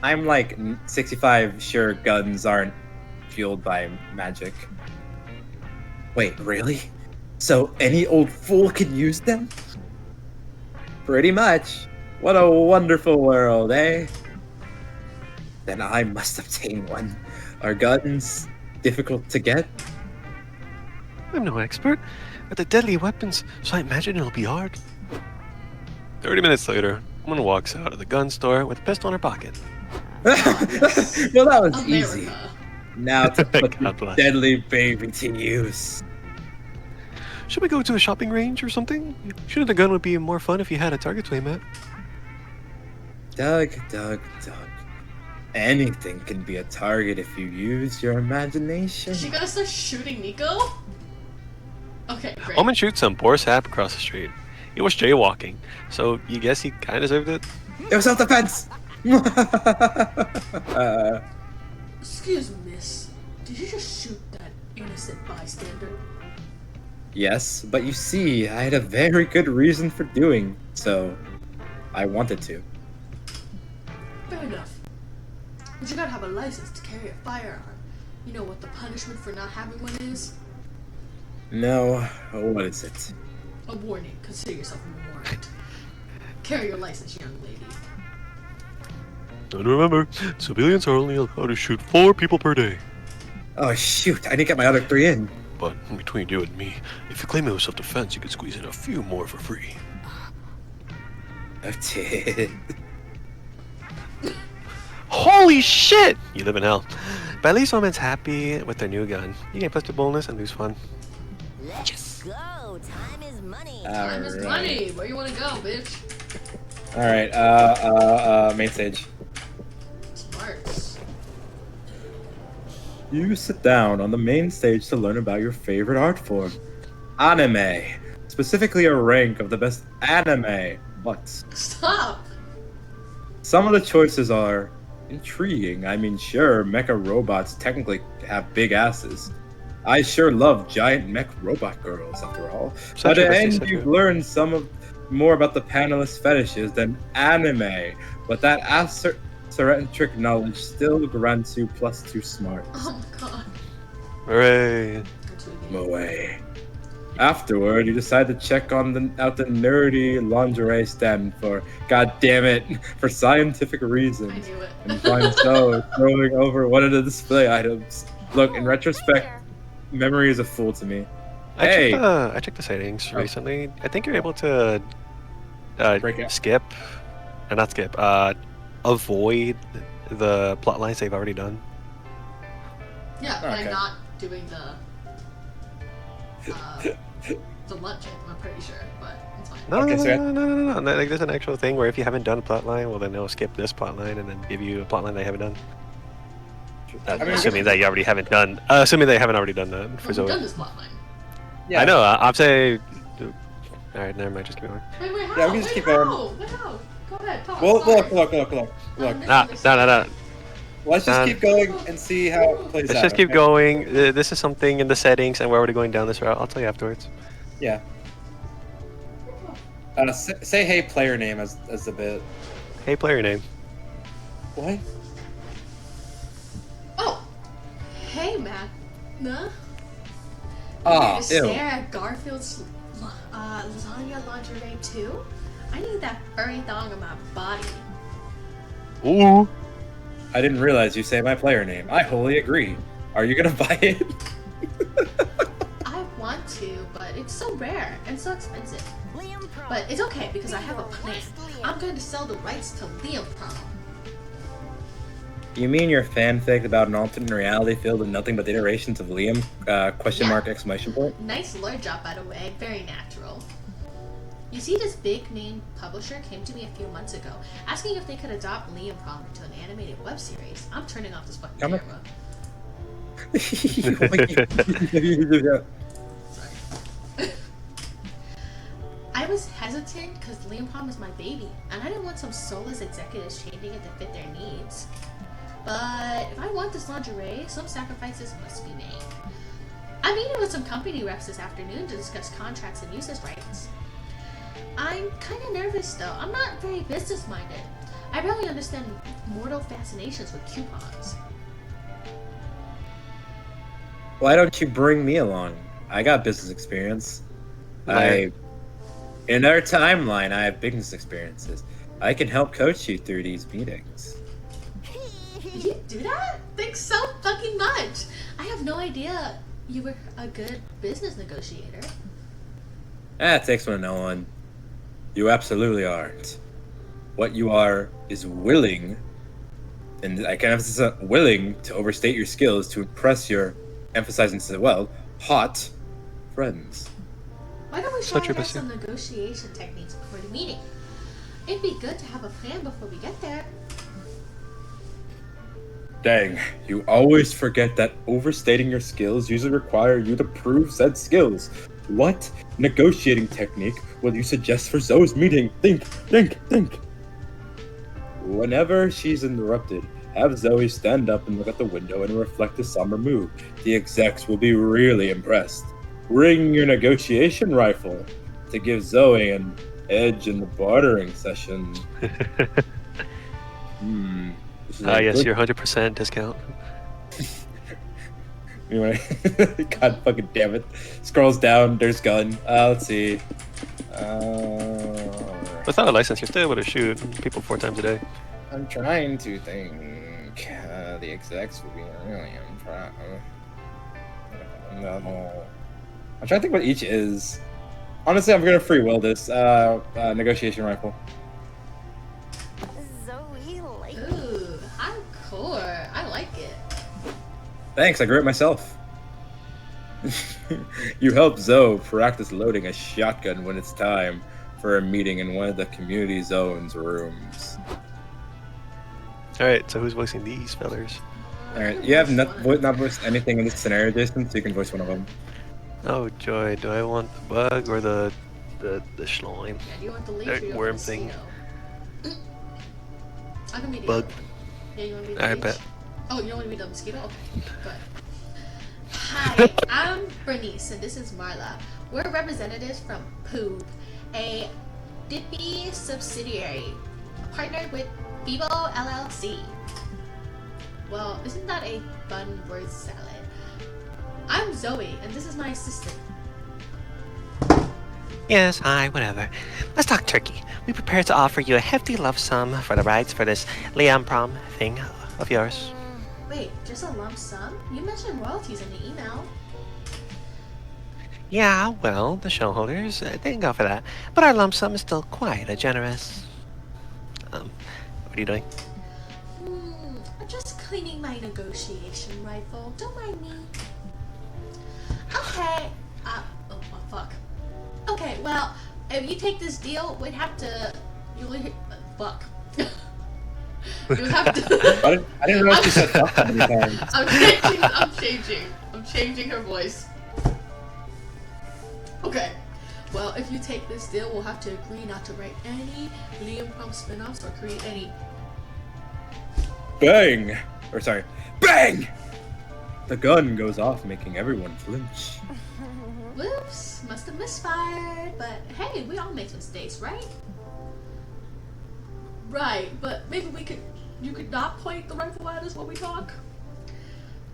I'm like 65 sure guns aren't fueled by magic. Wait, really? So any old fool can use them? Pretty much. What a wonderful world, eh? Then I must obtain one. Are guns difficult to get? I'm no expert at the deadly weapons, so I imagine it'll be hard. 30 minutes later, woman walks out of the gun store with a pistol in her pocket. Well, that was easy. America. Now to put God the bless. deadly baby to use. Should we go to a shopping range or something? Shooting the gun would be more fun if you had a target to aim at. Doug. Anything can be a target if you use your imagination. Is she gonna start shooting Nico? Okay, great. Omen shoots some poor sap across the street. He was jaywalking, so you guess he kind of deserved it? It was self-defense! Excuse me, miss. Did you just shoot that innocent bystander? Yes, but you see, I had a very good reason for doing so. I wanted to. Fair enough. But you gotta have a license to carry a firearm. You know what the punishment for not having one is? No, what is it? A warning. Consider yourself warned. Carry your license, young lady. And remember, civilians are only allowed to shoot 4 people per day. Oh shoot, I didn't get my other 3 in. But between you and me, if you claim it was self-defense, you could squeeze in a few more for free. I did. Holy shit! You live in hell. But at least Omen's happy with their new gun. You gain plus 2 bonus and lose fun. Let's go. Time is money. Time is money. Where you wanna go, bitch? Alright, main stage. Smarts. You sit down on the main stage to learn about your favorite art form. Anime. Specifically a rank of the best anime. What? Stop. Some of the choices are intriguing. I mean, sure, mecha robots technically have big asses. I sure love giant mech robot girls, after all. Such But a at the bestie, end, such you've a- learned more about the panelist fetishes than anime. But that asymmetric knowledge still grants you plus 2 smarts. Oh my god. Hooray. Away. Afterward, you decide to check out the nerdy lingerie stand for, god damn it, for scientific I reasons. knew it. And find so throwing over one of the display items. Look, in retrospect, memory is a fool to me. Hey! I checked the settings recently. I think you're able to Break it. skip, not skip, avoid the plot lines they've already done. Yeah, but Okay. I'm not doing the lunch item, I'm pretty sure, but it's fine. No, Okay, no, so no, no, no, no, no. Like, there's an actual thing where if you haven't done a plot line, well, then they'll skip this plot line and then give you a plot line they haven't done. Assuming that you already haven't done. Assuming they haven't already done that for We've done Zoe. this plotline. I know. I'm saying Alright, never mind, just keep going. Wait, how? Yeah, we can just Wait, keep going. how? Wait, how? Go ahead, talk. Well, sorry. look. Nah. Let's just keep going and see how it plays Let's out. just keep okay? going. This is something in the settings, and we're already going down this route. I'll tell you afterwards. Yeah. Say hey player name as a bit. Hey, player name. What? Oh, hey, Matt. Nah. Ah, You ew. stare at Garfield's lasagna lingerie too? I need that furry thong on my body. Ooh. I didn't realize you say my player name. I wholly agree. Are you gonna buy it? I want to, but it's so rare and so expensive. Liam Prom. But it's okay because I have a plan. I'm going to sell the rights to Liam Prom. You mean your fanfic about an alternate reality filled with nothing but iterations of Liam? Question mark exclamation point. Nice lure job, by the way. Very natural. You see, this big name publisher came to me a few months ago, asking if they could adopt Liam Prom into an animated web series. I'm turning off this fucking Come on. camera. I was hesitant because Liam Prom is my baby, and I didn't want some soulless executives changing it to fit their needs. But if I want this lingerie, some sacrifices must be made. I'm meeting with some company reps this afternoon to discuss contracts and usage rights. I'm kind of nervous though. I'm not very business-minded. I barely understand mortal fascinations with coupons. Why don't you bring me along? I got business experience. In our timeline, I have business experiences. I can help coach you through these meetings. You do that? Thanks so fucking much. I have no idea you were a good business negotiator. It takes one to know one. You absolutely aren't. What you are is willing, and I can emphasize willing to overstate your skills to impress your, emphasizing as well, hot friends. Why don't we Such try a out pussy. some negotiation techniques before the meeting? It'd be good to have a plan before we get there. Dang, you always forget that overstating your skills usually require you to prove said skills. What negotiating technique will you suggest for Zoe's meeting? Think. Whenever she's interrupted, have Zoe stand up and look at the window and reflect a somber mood. The execs will be really impressed. Bring your negotiation rifle to give Zoe an edge in the bartering session. This is a Yes, good- your 100% discount. Anyway, God fucking damn it. Scrolls down, there's gun. Let's see. Without a license, you're still able to shoot people 4 times a day. I'm trying to think. The execs will be really impressed. No. I'm trying to think what each is. Honestly, I'm gonna free will this negotiation rifle. Zoe, like Ooh, hardcore. I like it. Thanks, I grew it myself. You help Zoe practice loading a shotgun when it's time for a meeting in one of the community zone's rooms. Alright, so who's voicing these fellers? Alright, you have not voiced anything in this scenario, Jason, so you can voice one of them. Oh joy, do I want the bug or the slime? Yeah, do you want the leaf That or do you worm want the thing. mosquito? I can be the Bug. other one. Yeah, you want to be the I leech? bet. Oh, you don't want to be the mosquito? Okay, good. Hi, I'm Bernice, and this is Marla. We're representatives from Poob, a Dippy subsidiary, partnered with Vivo LLC. Well, isn't that a fun word salad? I'm Zoe, and this is my assistant. Yes, hi, whatever. Let's talk turkey. We prepare to offer you a hefty lump sum for the rights for this Liam Prom thing of yours. Wait, just a lump sum? You mentioned royalties in the email. Yeah, well, the showholders didn't go for that, but our lump sum is still quite a generous. What are you doing? Just cleaning my negotiation rifle. Don't mind me. Okay. Oh fuck. Okay, well, if you take this deal, we'd have to. Fuck. You would have to. I didn't realize you said fuck so many times. I'm changing her voice. Okay. Well, if you take this deal, we'll have to agree not to write any Liam Prom spin-offs or create any. Bang! Or sorry, bang! The gun goes off, making everyone flinch. Whoops, must have misfired. But hey, we all make mistakes, right? Right, but maybe you could not point the rifle at us while we talk?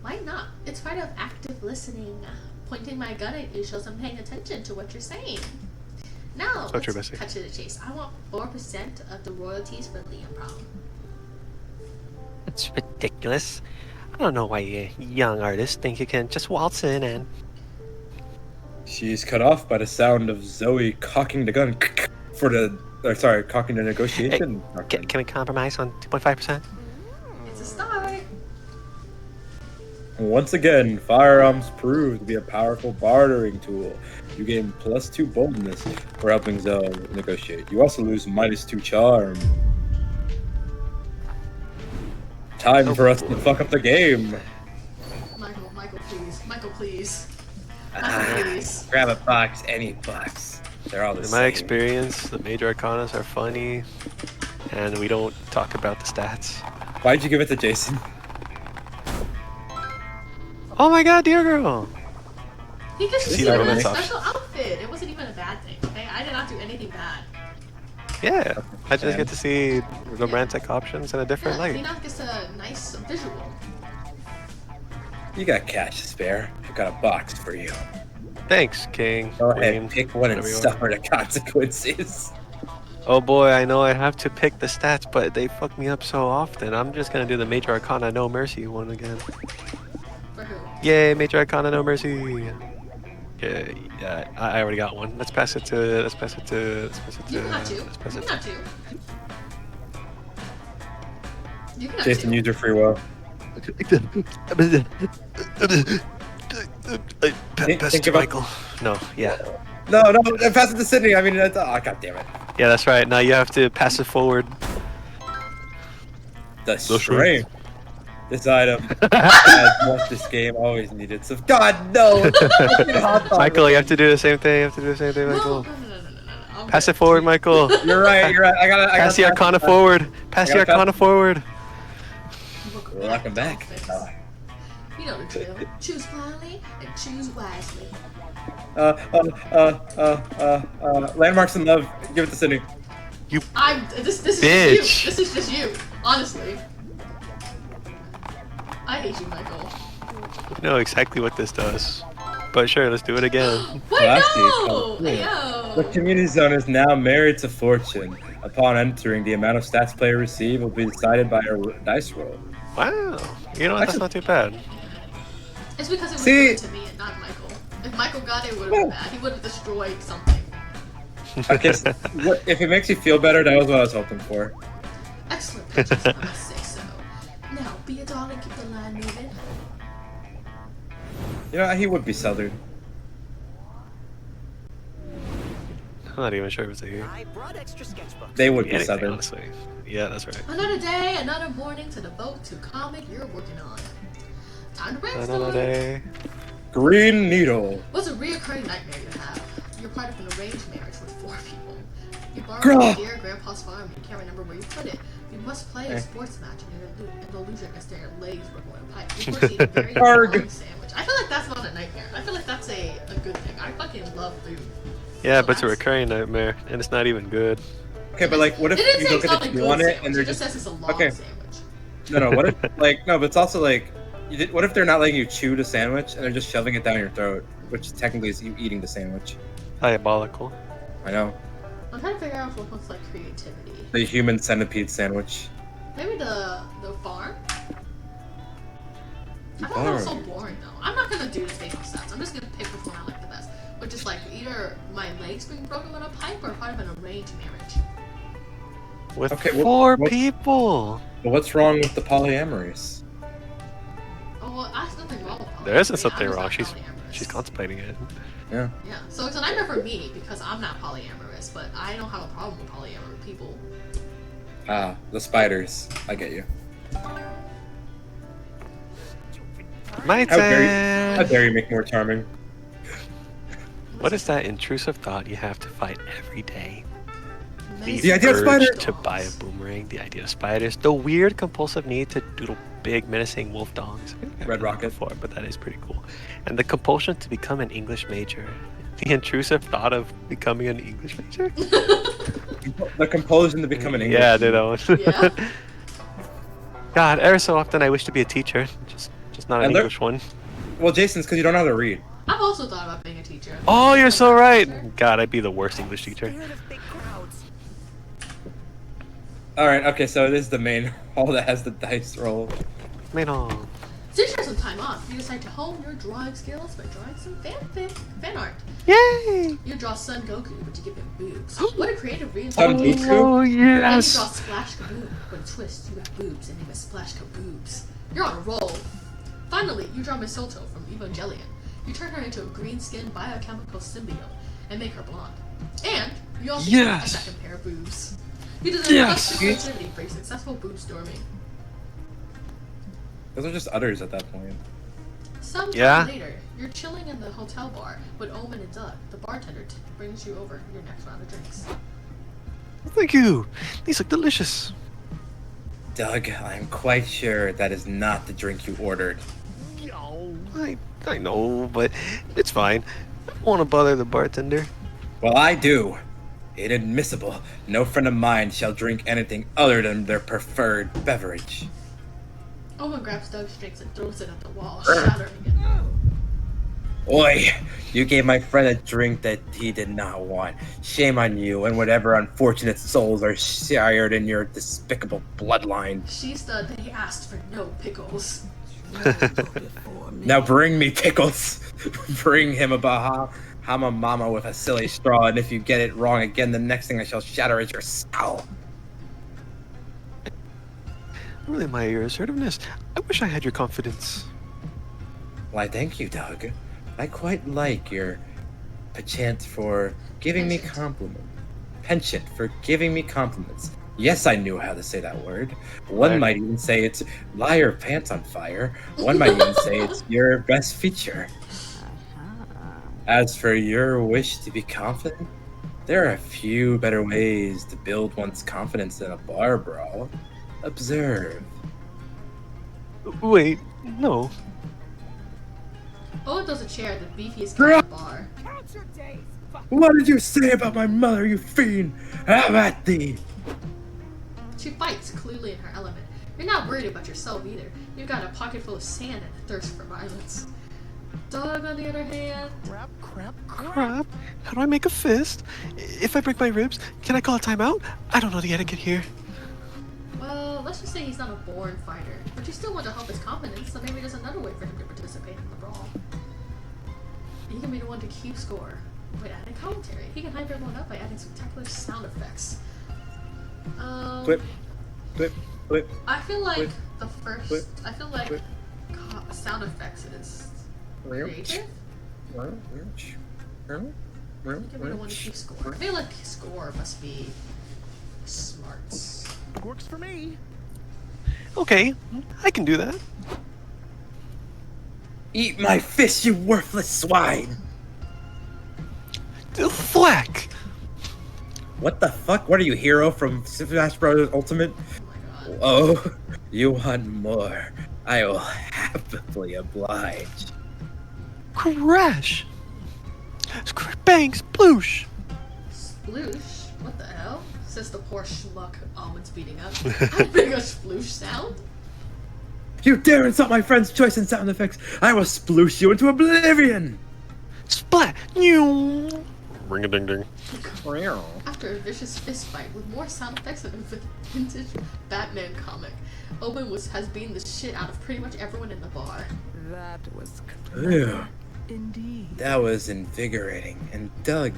Why not? It's part of active listening. Pointing my gun at you shows I'm paying attention to what you're saying. Now, So true, let's Bessie. cut to the chase. I want 4% of the royalties for Liam Prom. That's ridiculous. I don't know why you young artists think you can just waltz in and... She's cut off by the sound of Zoe cocking the gun for the. Cocking the negotiation. Can we compromise on 2.5%? It's a start. Once again, firearms prove to be a powerful bartering tool. You gain +2 boldness for helping Zoe negotiate. You also lose -2 charm. Time for us to fuck up the game. Michael, please. Michael, please. Michael, please. Grab a box, any box. They're all the In same. my experience, the major arcanas are funny, and we don't talk about the stats. Why'd you give it to Jason? Oh my god, dear girl! He could See see the a romance special outfit. It wasn't even a bad thing, okay? I did not do anything bad. Yeah, I just get to see romantic options in a different Yeah, light. Tina gets a nice visual. You got cash to spare. I got a box for you. Thanks, King. Go ahead, Queen, pick one and whatever you want. suffer the consequences. Oh boy, I know I have to pick the stats, but they fuck me up so often. I'm just gonna do the major arcana no mercy one again. For who? Yay, major arcana no mercy. Yeah, I already got one. Let's pass it to. Let's pass it to. You can have two. Let's pass You it can to. have two. You can have Jason, two. use your free will. Pass it to about- Michael. No, yeah. No, pass it to Sydney. I mean, that's, oh, god damn it. Yeah, that's right. Now you have to pass it forward. The strength. strength. This item has what this game always needed. So, God, no! Michael, you have to do the same thing. You have to do the same thing, No, Michael. no. I'm Pass good. it forward, Michael. You're right. I gotta Pass the arcana forward. Pass the I gotta arcana forward. Welcome back. You know the drill. Choose blindly and choose wisely. Landmarks in love. Give it to Sydney. This is Bitch. just you. This is just you. Honestly. I hate you, Michael. You know exactly what this does. But sure, let's do it again. Wait, Classy. no! The Yo! community zone is now married to fortune. Upon entering, the amount of stats player receive will be decided by a dice roll. Wow. You know what? That's not too bad. It's because it was See- given to me and not Michael. If Michael got it, it would have been bad. He would have destroyed something. Okay, so if it makes you feel better, that was what I was hoping for. Excellent pitches, I must say so. Now, be a doll and keep the line moving. You know, he would be Southern. I'm not even sure if it's a here. I brought extra sketchbooks. They would be Anything, Southern. honestly. Yeah, that's right. Another day, another morning to devote to comic you're working on. Time to brainstorm. Another day. Green Needle. What's a reoccurring nightmare you have? You're part of an arranged marriage with 4 people. You borrowed Grah. it near Grandpa's farm and you can't remember where you put it. You must play a sports match and you'll lose your guess their legs were going to pipe. You must eat a very Arg. long sandwich. I feel like that's not a nightmare. I feel like that's a good thing. I fucking love food. Yeah, So but it's a that's- recurring nightmare, and it's not even good. Okay, but like, what if It didn't you say look it's at not the a two good on it sandwich. and they're It just just says it's a long okay. sandwich. No, what if like no, but it's also like, what if they're not letting you chew the sandwich and they're just shoving it down your throat, which technically is you eating the sandwich. Diabolical. I know. I'm trying to figure out what looks like creativity. The human centipede sandwich. Maybe the farm? I thought that was so Farm. boring though. I'm not gonna do this based on stats. I'm just gonna pick which one I like the best. Which is like either my legs being broken on a pipe or part of an arranged marriage. With Okay, 4 what- people. But what's wrong with the polyamories? Oh well, that's nothing wrong with There isn't polyamory. something I'm just wrong. not She's polyamorous. contemplating it. Yeah. Yeah, so it's a nightmare for me because I'm not polyamorous, but I don't have a problem with polyamorous people. Ah, the spiders. I get you. My How dare you? How turn. dare you make more charming? What is that intrusive thought you have to fight every day? The idea of urge spiders! to buy a boomerang, the idea of spiders, the weird compulsive need to doodle big menacing wolf dogs. I think I've Red heard that Rocket. before, but that is pretty cool. And the compulsion to become an English major. The intrusive thought of becoming an English major? The compulsion to become an English. Yeah, they don't. Yeah. God, ever so often I wish to be a teacher, just not an And there- English one. Well, Jason's because you don't know how to read. I've also thought about being a teacher. Oh, you're so right. God, I'd be the worst English teacher. Scared of big crowds. Alright, okay, so it is the main hall that has the dice roll. Man, oh. Since you have some time off, you decide to hone your drawing skills by drawing some fan art. Yay! You draw Son Goku, but you give him boobs. What a creative Son reinvention. Goku? Oh, And you draw yes! Splash Kaboom, but a twist, you have boobs and name it Splash Kaboobs. You're on a roll. Finally, you draw Mistletoe from Evangelion. You turn her into a green-skinned biochemical symbiote and make her blonde. And you also get a Yes! second pair of boobs. You deserve Yes! plus creativity for a successful boob storming. Those are just udders at that point. Some time Yeah? later, you're chilling in the hotel bar with Omen and Doug. The bartender brings you over your next round of drinks. Thank you. These look delicious. Doug, I'm quite sure that is not the drink you ordered. I know, but it's fine. I don't want to bother the bartender. Well, I do. Inadmissible. No friend of mine shall drink anything other than their preferred beverage. Owen grabs Doug's drinks and throws it at the wall, shattering it. Oi! You gave my friend a drink that he did not want. Shame on you and whatever unfortunate souls are shired in your despicable bloodline. They asked for no pickles. Now bring me pickles. Bring him a Bahama Mama with a silly straw, and if you get it wrong again, the next thing I shall shatter is your skull. I really admire your assertiveness. I wish I had your confidence. Why, thank you, Doug. I quite like your penchant for giving me compliments. Penchant for giving me compliments. Yes, I knew how to say that word. One Right. might even say it's liar pants on fire. One might even say it's your best feature. As for your wish to be confident, there are a few better ways to build one's confidence than a bar brawl. Observe. Wait, no. Owen throws a chair at the beefiest guy at the bar. Count your days. What did you say about my mother, you fiend? Have at thee! She fights, clearly in her element. You're not worried about yourself either. You've got a pocket full of sand and a thirst for violence. Doug, on the other hand, Crap. How do I make a fist? If I break my ribs, can I call a timeout? I don't know the etiquette here. well, let's just say he's not a born fighter, but you still want to help his confidence, so maybe there's another way for him to participate in the brawl. He can be the one to keep score by adding commentary. He can hype everyone up by adding spectacular sound effects. Whip, whip, whip. I feel like Whip. the first. Whip. I feel like Whip. sound effects is creative. He can be the one to keep score. I feel like score must be smart. Works for me. Okay, I can do that. Eat my fish, you worthless swine! Thwack! What the fuck? What are you, hero from Smash Bros. Ultimate? Oh my god. Oh, you want more? I will happily oblige. Crash! Bang! Sploosh! Sploosh? What the hell? Says the poor schmuck Almond's beating up. How big a sploosh sound? You dare insult my friend's choice in sound effects! I will sploosh you into oblivion! Splat! New! Ring a ding ding. After a vicious fist fight with more sound effects than a vintage Batman comic, Owen has beaten the shit out of pretty much everyone in the bar. That was Ew, indeed. that was invigorating. And Doug,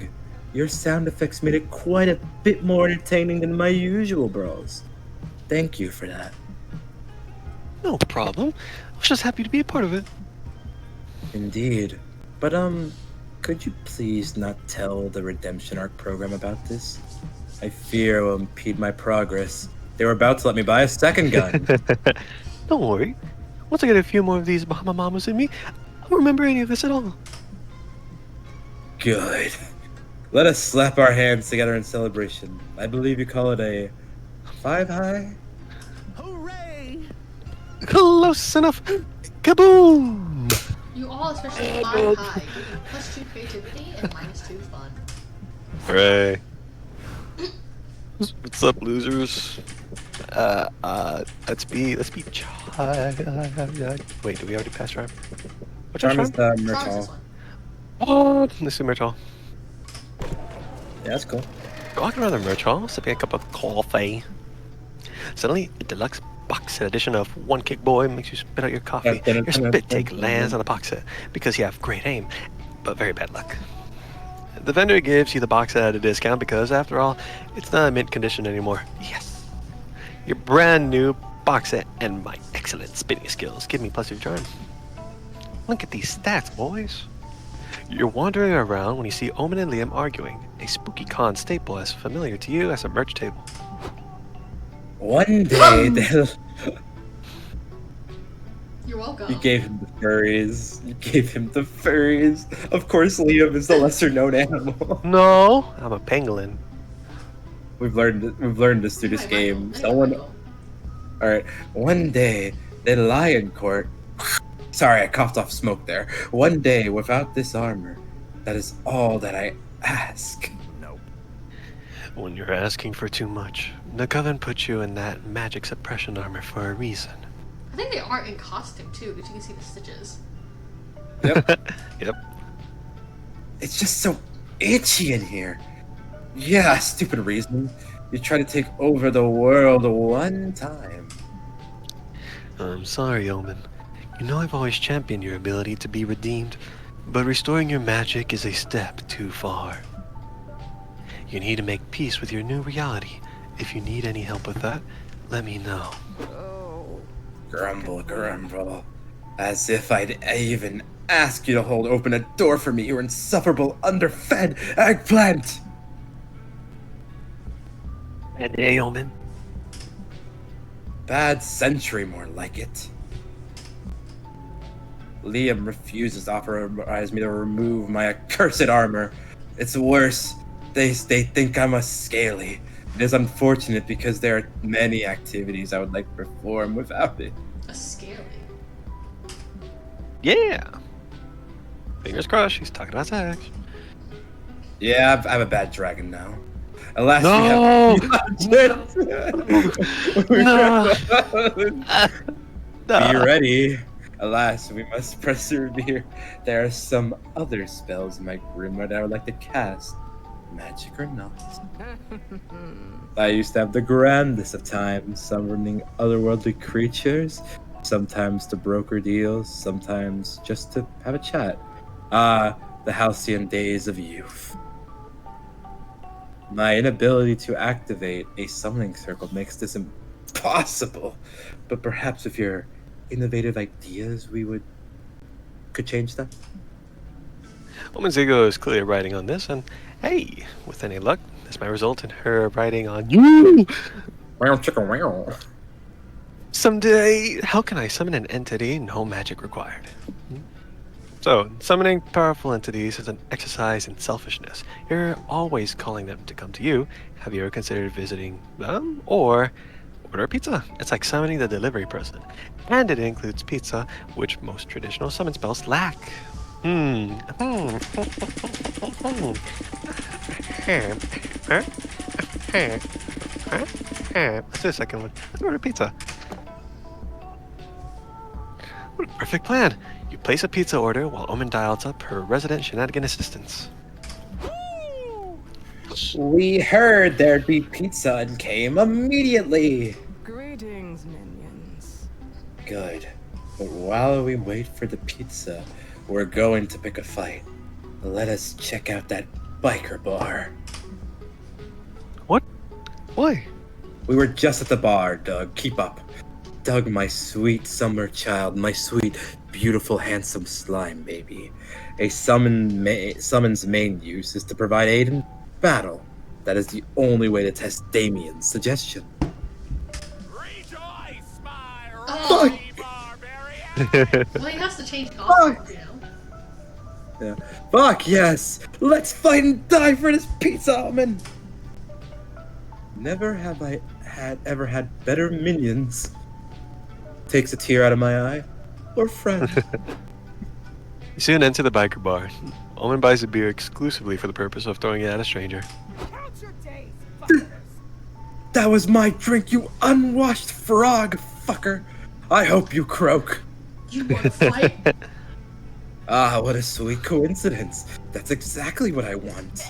your sound effects made it quite a bit more entertaining than my usual brawls. Thank you for that. No problem. I was just happy to be a part of it. Indeed. But, could you please not tell the Redemption Arc program about this? I fear it will impede my progress. They were about to let me buy a second gun. Don't worry. Once I get a few more of these Bahama Mamas in me, I won't remember any of this at all. Good. Let us slap our hands together in celebration. I believe you call it a 5 high? Hooray! Close enough. Kaboom! You all, especially 5 high, give me +2 creativity and -2 fun. Hooray. What's up, losers? Let's be wait, did we already pass Charm? What's our Charm is Charm? the Charm is Myrtle. this one. Oh, let's do Merch Hall. Yeah, that's cool. Walking around the Merch Hall, sipping a cup of coffee. Suddenly, a deluxe box set edition of One Kick Boy makes you spit out your coffee. Your spit take lands on the box set because you have great aim, but very bad luck. The vendor gives you the box set at a discount because, after all, it's not in mint condition anymore. Yes. Your brand new box set and my excellent spitting skills give me +2 charm. Look at these stats, boys. You're wandering around when you see Omen and Liam arguing, a spooky con staple as familiar to you as a merch table. One day, they'll... You're welcome. You gave him the furries. You gave him the furries. Of course, Liam is the lesser known animal. No, I'm a pangolin. We've learned this through this Anyway, game. Michael, Someone, Michael. all right. One day they lie in court. Sorry, I coughed off smoke there. One day without this armor. That is all that I ask. Nope. When you're asking for too much, the Coven put you in that magic suppression armor for a reason. I think they are in costume too, because you can see the stitches. Yep. It's just so itchy in here. Yeah, stupid reason. You try to take over the world one time. I'm sorry, Omen. You know I've always championed your ability to be redeemed, but restoring your magic is a step too far. You need to make peace with your new reality. If you need any help with that, let me know. Oh. Grumble, grumble. As if I'd even ask you to hold open a door for me, you insufferable, underfed eggplant! And hey, Omen. Bad century, more like it. Liam refuses to authorize me to remove my accursed armor. It's worse. They think I'm a scaly. It is unfortunate because there are many activities I would like to perform without it. A scaly. Yeah. Fingers crossed, she's talking about sex. Yeah, I have a bad dragon now. Alas, No! we No! have... Be ready. Alas, we must persevere. There are some other spells in my grimoire that I would like to cast. Magic or not. I used to have the grandest of times, summoning otherworldly creatures, sometimes to broker deals, sometimes just to have a chat. The halcyon days of youth. My inability to activate a summoning circle makes this impossible, but perhaps with your innovative ideas, could change that. Omen's ego is clearly riding on this, and hey, with any luck, this might result in her riding on you. Wow, chicka wow. Someday, how can I summon an entity no magic required? So, summoning powerful entities is an exercise in selfishness. You're always calling them to come to you. Have you ever considered visiting them? Or order a pizza? It's like summoning the delivery person. And it includes pizza, which most traditional summon spells lack. Let's do a second one. Let's order pizza. What a perfect plan. You place a pizza order while Omen dials up her resident shenanigan assistants. We heard there'd be pizza and came immediately. Greetings, minions. Good. But while we wait for the pizza, we're going to pick a fight. Let us check out that biker bar. What? Why? We were just at the bar, Doug. Keep up. Doug, my sweet summer child, my sweet, beautiful, handsome slime baby. A summon's main use is to provide aid in battle. That is the only way to test Damien's suggestion. Rejoice, my Oh. rowdy barbarian! Well, he has to change costume, you know. Yeah. Fuck yes! Let's fight and die for this pizza oven! Never have I ever had better minions. Takes a tear out of my eye. Or friend. You soon enter the biker bar. Omen buys a beer exclusively for the purpose of throwing it at a stranger. Count your days, fuckers. That was my drink, you unwashed frog fucker. I hope you croak. You want to fight? Ah, what a sweet coincidence. That's exactly what I want.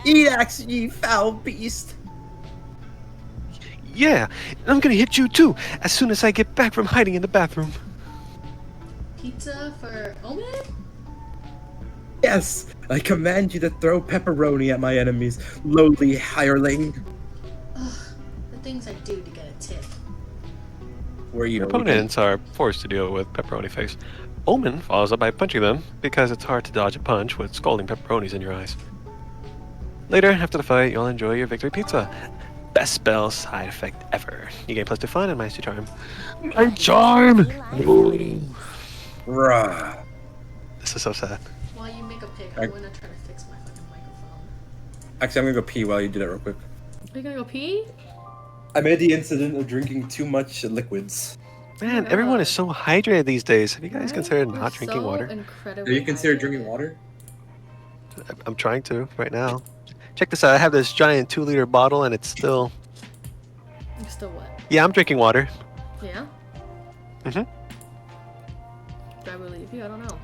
Eat axe, ye foul beast. Yeah, and I'm gonna hit you too as soon as I get back from hiding in the bathroom. Pizza for Omen? Yes, I command you to throw pepperoni at my enemies, lowly hireling. Ugh, the things I do to get a tip. Were you Your opponents are forced to deal with pepperoni face. Omen follows up by punching them because it's hard to dodge a punch with scalding pepperonis in your eyes. Later, after the fight, you'll enjoy your victory pizza. Best spell side effect ever. You gain +2 fun and -2 charm. My charm! Rah. This is so sad. While you make a pick, I- I'm gonna try to fix my fucking microphone. Actually, I'm gonna go pee while you do that real quick. Are you gonna go pee? I made the incident of drinking too much liquids. Man, God. everyone is so hydrated these days. Have you guys considered We're not drinking so water? incredibly Have you considered hydrated. drinking water? I'm trying to right now. Check this out. I have this giant 2-liter bottle and it's still... You're still wet. Yeah, I'm drinking water. Yeah? Mhm. Do I believe you? I don't know.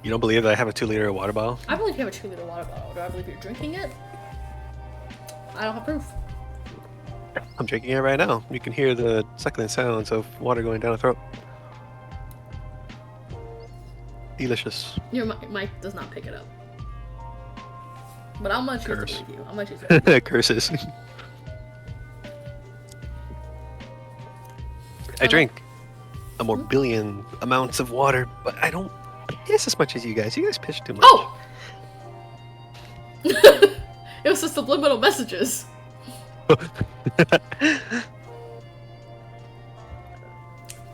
You don't believe that I have a 2-liter water bottle? I believe you have a 2-liter water bottle. Do I believe you're drinking it? I don't have proof. I'm drinking it right now. You can hear the succulent sounds of water going down the throat. Delicious. Your mic does not pick it up. But I'm gonna choose Curse. to believe you. I'm gonna choose to believe you. Curses. I drink a more billion amounts of water, but I don't piss as much as you guys. You guys piss too much. Oh! It was just subliminal messages.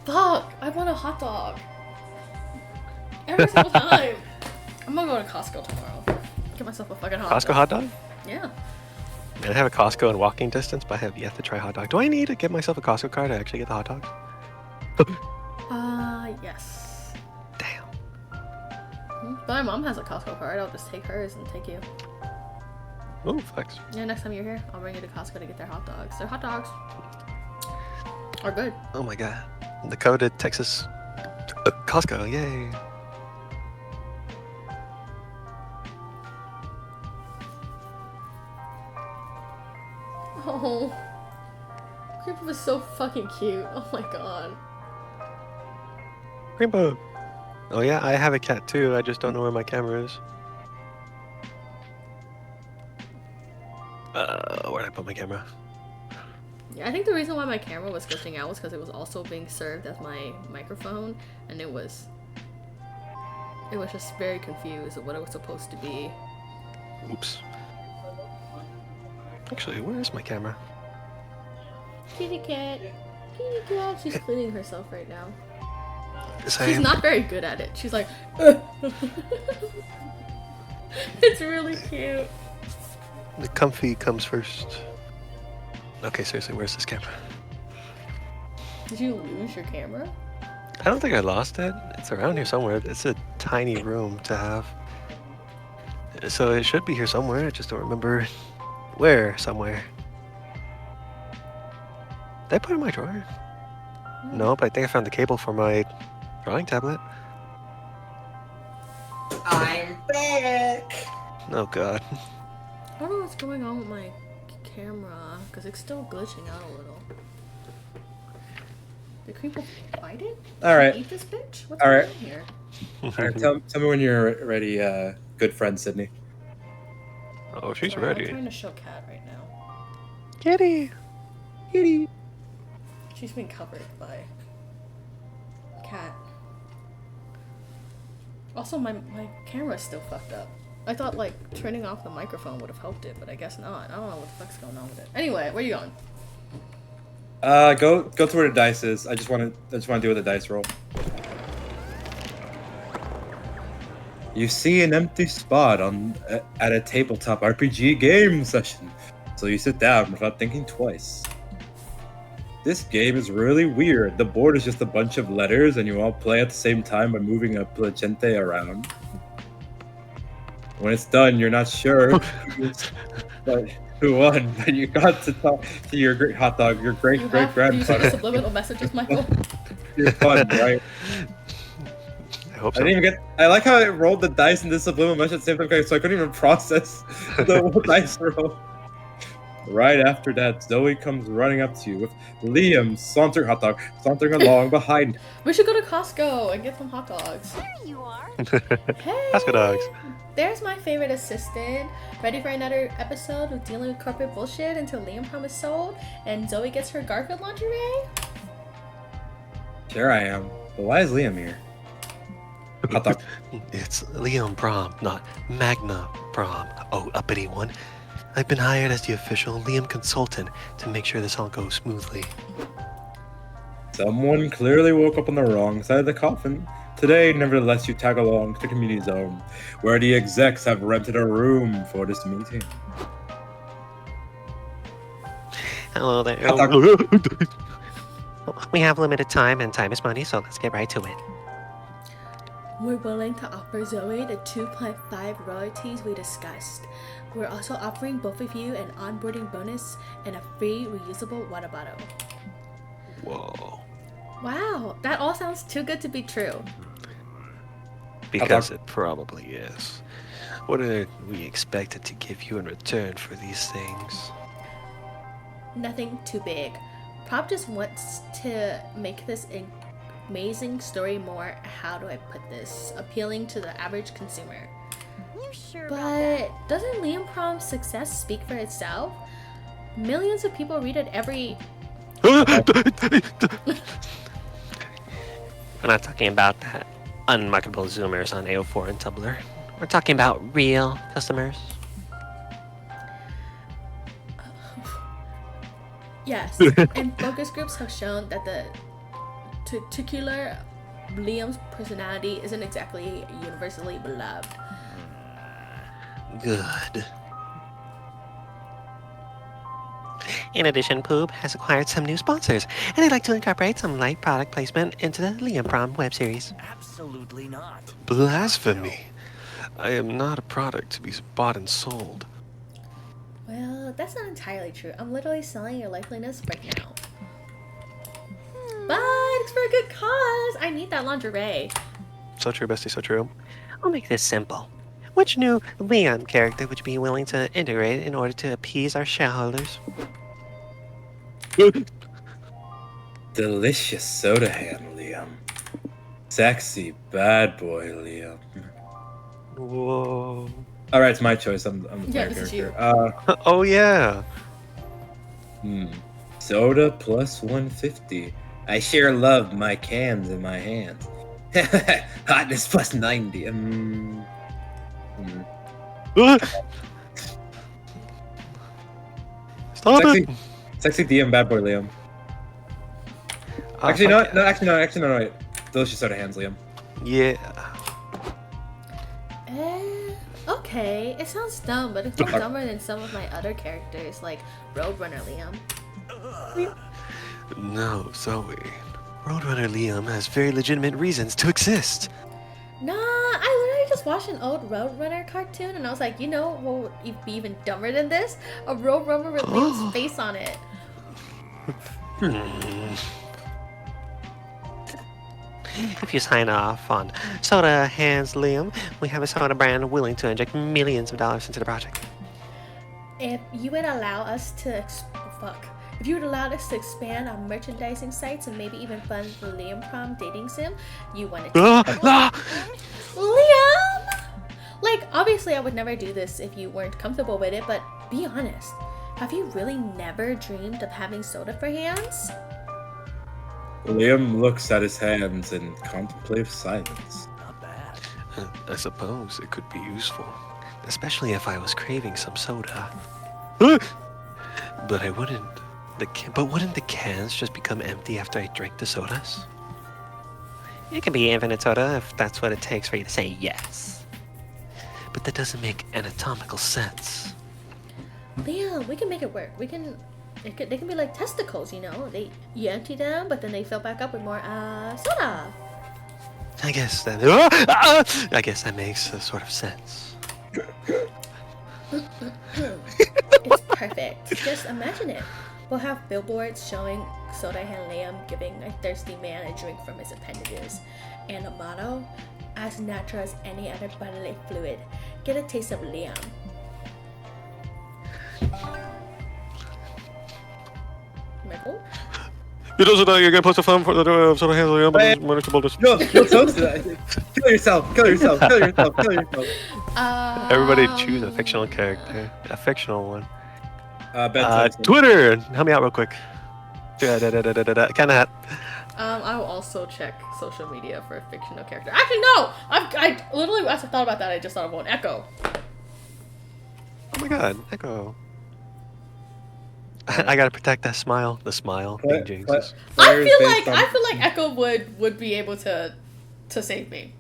Fuck! I want a hot dog. Every single time. I'm gonna go to Costco tomorrow. Get myself a fucking hot dog. Costco hot dog? Yeah. Man, I have a Costco in walking distance, but I have yet to try hot dog. Do I need to get myself a Costco card to actually get the hot dogs? Yes. Damn. But my mom has a Costco card. I'll just take hers and take you. Ooh, flex. Yeah, next time you're here, I'll bring you to Costco to get their hot dogs. Their hot dogs are good. Oh my god. The coveted Texas Costco, yay. Oh. Creeper was so fucking cute. Oh my god. Rainbow. Oh yeah, I have a cat too. I just don't know where my camera is. Where did I put my camera? Yeah, I think the reason why my camera was glitching out was because it was also being served as my microphone, and it was just very confused of what it was supposed to be. Oops. Actually, where is my camera? Kitty cat. Kitty cat. She's cleaning herself right now. Same. She's not very good at it. She's like, it's really cute. The comfy comes first. Okay, seriously, where's this camera? Did you lose your camera? I don't think I lost it. It's around here somewhere. It's a tiny room to have. So it should be here somewhere. I just don't remember where somewhere. Did I put it in my drawer? Nope, I think I found the cable for my drawing tablet. I'm back! Oh god. I don't know what's going on with my camera, because it's still glitching out a little. Did people fight it? Alright. Eat this bitch? What's Alright. going on here? Alright, tell me when you're ready, good friend Sydney. Oh, she's Sorry, I'm ready. trying to show Cat right now. Kitty! Kitty! She's been covered by Cat. Also, my camera's still fucked up. I thought, like, turning off the microphone would have helped it, but I guess not. I don't know what the fuck's going on with it. Anyway, where you going? Go to where the dice is. I just want to deal with the dice roll. You see an empty spot at a tabletop RPG game session, so you sit down without thinking twice. This game is really weird. The board is just a bunch of letters, and you all play at the same time by moving a placente around. When it's done, you're not sure who won, but you got to talk to your great hot dog, your great You have great to use the grandfather. subliminal messages, Michael. You're fun, right? I hope I so. didn't even get. I like how it rolled the dice and the subliminal message at the same time, so I couldn't even process the dice roll. Right after that, Zoe comes running up to you with Liam sauntering along behind. We should go to Costco and get some hot dogs. There you are. Hey! Costco dogs. There's my favorite assistant. Ready for another episode of dealing with corporate bullshit until Liam Prom is sold and Zoe gets her Garfield lingerie? Sure, I am. But why is Liam here? Hot dog. It's Liam Prom, not Magna Prom. Oh, uppity one. I've been hired as the official Liam consultant to make sure this all goes smoothly. Someone clearly woke up on the wrong side of the coffin. Today, nevertheless, you tag along to the community zone, where the execs have rented a room for this meeting. Hello there. Hot dog. We have limited time, and time is money, so let's get right to it. We're willing to offer Zoe the 2.5 royalties we discussed. We're also offering both of you an onboarding bonus and a free reusable water bottle. Whoa. Wow, that all sounds too good to be true. Because it probably is. What are we expected to give you in return for these things? Nothing too big. Prop just wants to make this amazing story more, how do I put this, appealing to the average consumer. You sure about that? But doesn't Liam Prom's success speak for itself? Millions of people read it every... We're not talking about that unmarketable Zoomers on AO4 and Tumblr. We're talking about real customers. Yes, and focus groups have shown that the titular Liam's personality isn't exactly universally beloved. Good. In addition, Poob has acquired some new sponsors, and they'd like to incorporate some light product placement into the Liam Prom web series. Absolutely not. Blasphemy. I am not a product to be bought and sold. Well, that's not entirely true. I'm literally selling your liveliness right now. But it's for a good cause. I need that lingerie. So true, bestie, so true. I'll make this simple. Which new Liam character would you be willing to integrate in order to appease our shareholders? Delicious soda hand, Liam. Sexy bad boy, Liam. Whoa. All right, it's my choice. I'm the Yeah, player this is character. Oh, yeah. Soda plus 150. I sure love my cans in my hands. Hotness plus 90. Stop Sexy, it. sexy DM bad boy, Liam. Ah, Actually, fuck no, wait. Delicious soda hands, Liam. Yeah. Okay, it sounds dumb, but it's no dumber than some of my other characters, like Roadrunner Liam. No, Zoe. Roadrunner Liam has very legitimate reasons to exist. Nah, I literally just watched an old Roadrunner cartoon, and I was like, you know what would be even dumber than this? A Roadrunner with Liam's face on it. If you sign off on Soda Hands Liam, we have a soda brand willing to inject millions of dollars into the project. If you would allow us to if you would allow us to expand our merchandising sites and maybe even fund the Liam Prom dating sim, you wanted to. Liam! Like, obviously I would never do this if you weren't comfortable with it, but be honest. Have you really never dreamed of having soda for hands? Liam looks at his hands in contemplative silence. Not bad. I suppose it could be useful, especially if I was craving some soda. But I wouldn't. But wouldn't the cans just become empty after I drink the sodas? It can be infinite soda if that's what it takes for you to say yes. but that doesn't make anatomical sense. Liam, we can make it work. They can be like testicles, you know? You empty them, but then they fill back up with more soda. I guess that makes a sort of sense. It's perfect. Just imagine it. We'll have billboards showing Soda Hand Liam giving a thirsty man a drink from his appendages, and a motto, as natural as any other bodily fluid. Get a taste of Liam. Michael? You don't know you're gonna post a film for the sort of handle. No, toast it. Kill yourself. Everybody choose a fictional character, a fictional one. Ben Tennyson. Twitter, help me out real quick. Kind of. I will also check social media for a fictional character. Actually, no! I literally, as I thought about that, I just thought of one. Echo. Oh my god, Echo. I gotta protect that smile. The smile. King James's. I feel like Echo would be able to save me.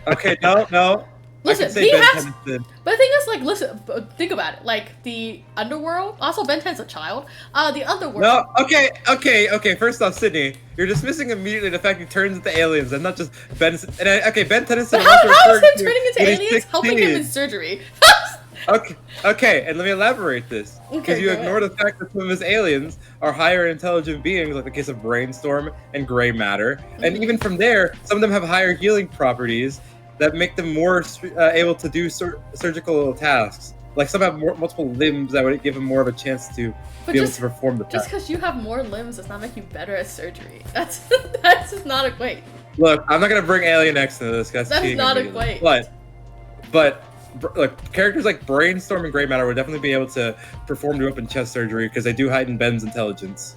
Okay, no. Listen, he has. But the thing is, like, listen, think about it. Like the underworld. Also, Ben 10's a child. The underworld. No. Okay. First off, Sydney, you're dismissing immediately the fact he turns into aliens and not just Ben. Ben Tennyson. But how is him turning into aliens helping him in surgery? Okay, and let me elaborate this. Because you ignore the fact that some of his aliens are higher intelligent beings, like the case of Brainstorm and Gray Matter. And even from there, some of them have higher healing properties that make them more able to do surgical tasks. Like some have multiple limbs that would give them more of a chance to be able to perform the task. Just because you have more limbs does not make you better at surgery. That's just not equate. Look, I'm not going to bring Alien X into this. That's not equate. But like characters like Brainstorm and Gray Matter would definitely be able to perform the open chest surgery because they do heighten Ben's intelligence.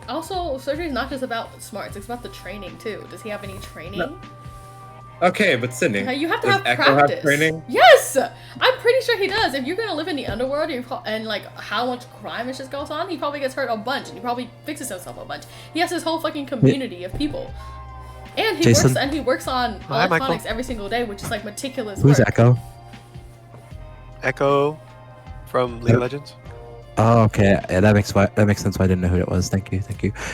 Also, surgery is not just about smarts; it's about the training too. Does he have any training? No. Okay, but Sydney, you have to have Echo practice. Have training? Yes, I'm pretty sure he does. If you're gonna live in the underworld and like how much crime and shit goes on, he probably gets hurt a bunch, and he probably fixes himself a bunch. He has his whole fucking community of people. And he works on electronics every single day, which is like meticulous Who's work. Echo? Echo from League of Legends. Oh, okay. Yeah, that makes sense why I didn't know who it was. Thank you.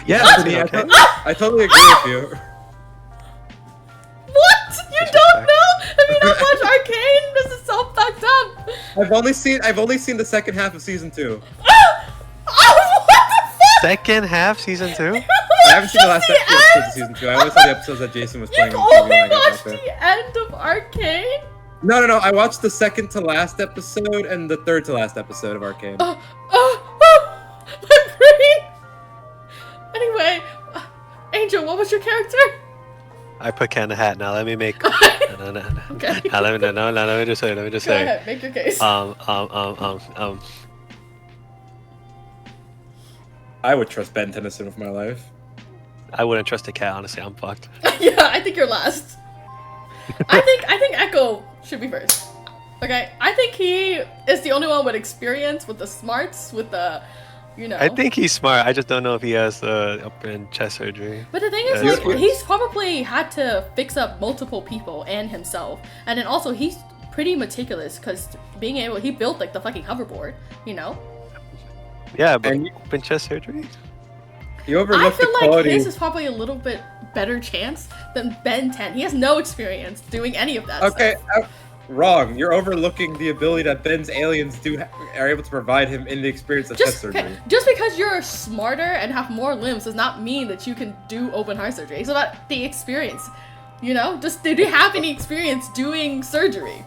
Yeah, Sydney, I totally agree with you. What? You don't know? Have you not watched Arcane? This is so fucked up. I've only seen the second half of season 2. What the fuck? Second half, season 2? I haven't seen the last episode of season 2. I only saw the episodes that Jason was playing. You've only watched the end of Arcane? No. I watched the second to last episode and the third to last episode of Arcane. My brain. Anyway, Angel, what was your character? I put Ken in the hat. Now let me make. No. Okay. Now, let me just say. Go ahead, make your case. I would trust Ben Tennyson with my life. I wouldn't trust a cat. Honestly, I'm fucked. Yeah, I think you're last. I think Echo should be first. Okay, I think he is the only one with experience, with the smarts, with the, you know. I think he's smart. I just don't know if he has the open chest surgery. But the thing is, like, he's probably had to fix up multiple people and himself, and then also he's pretty meticulous because he built like the fucking hoverboard, you know. Yeah, but open chest surgery. You overlook I feel the quality. like his is probably a little bit better chance than Ben 10. He has no experience doing any of that. Okay. Stuff. Wrong. You're overlooking the ability that Ben's aliens are able to provide him in the experience of chest surgery. Just because you're smarter and have more limbs does not mean that you can do open heart surgery. It's about the experience. You know? Just did you have any experience doing surgery?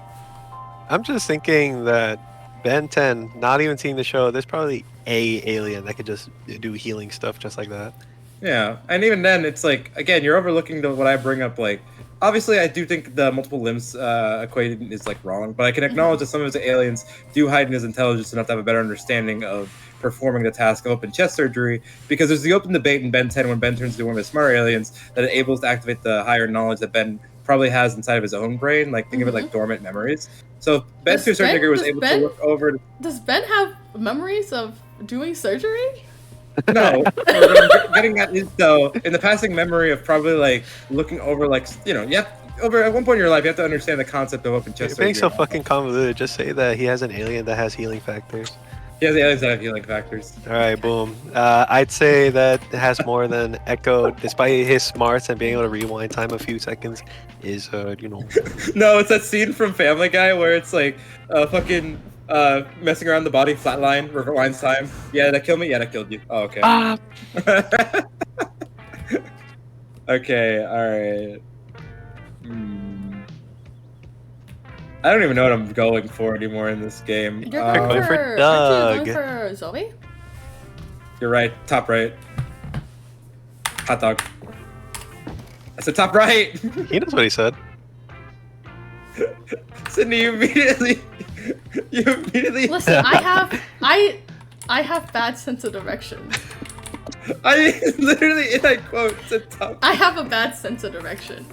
I'm just thinking that Ben 10, not even seeing the show, there's probably a alien that could just do healing stuff just like that. Yeah, and even then, it's like, again, you're overlooking what I bring up, like, obviously, I do think the multiple limbs equation is like wrong, but I can acknowledge that some of his aliens do heighten his intelligence enough to have a better understanding of performing the task of open chest surgery, because there's the open debate in Ben 10 when Ben turns into one of his smarter aliens that enables to activate the higher knowledge that Ben probably has inside of his own brain, like think of it like dormant memories. So Ben, to a certain degree, was able to look over. Does Ben have memories of doing surgery? No, what I'm getting at is though in the passing memory of probably like looking over like over at one point in your life, you have to understand the concept of open chest You're being so surgery. fucking convoluted. Just say that he has an alien that has healing factors. He has aliens that have healing factors. All right, boom. I'd say that it has more than Echo, despite his smarts and being able to rewind time a few seconds, is you know. No, it's that scene from Family Guy where it's like fucking messing around the body, flatline, rewinds time. Yeah, that killed me. Yeah, that killed you. Oh, okay. Ah. Okay, all right. I don't even know what I'm going for anymore in this game. You're going going for for Doug. Aren't you going for Zoe? You're right. Top right. Hot dog. I said top right. He knows what he said. Sydney, you immediately. Listen, I have bad sense of direction. I literally in that quote said top. I have a bad sense of direction.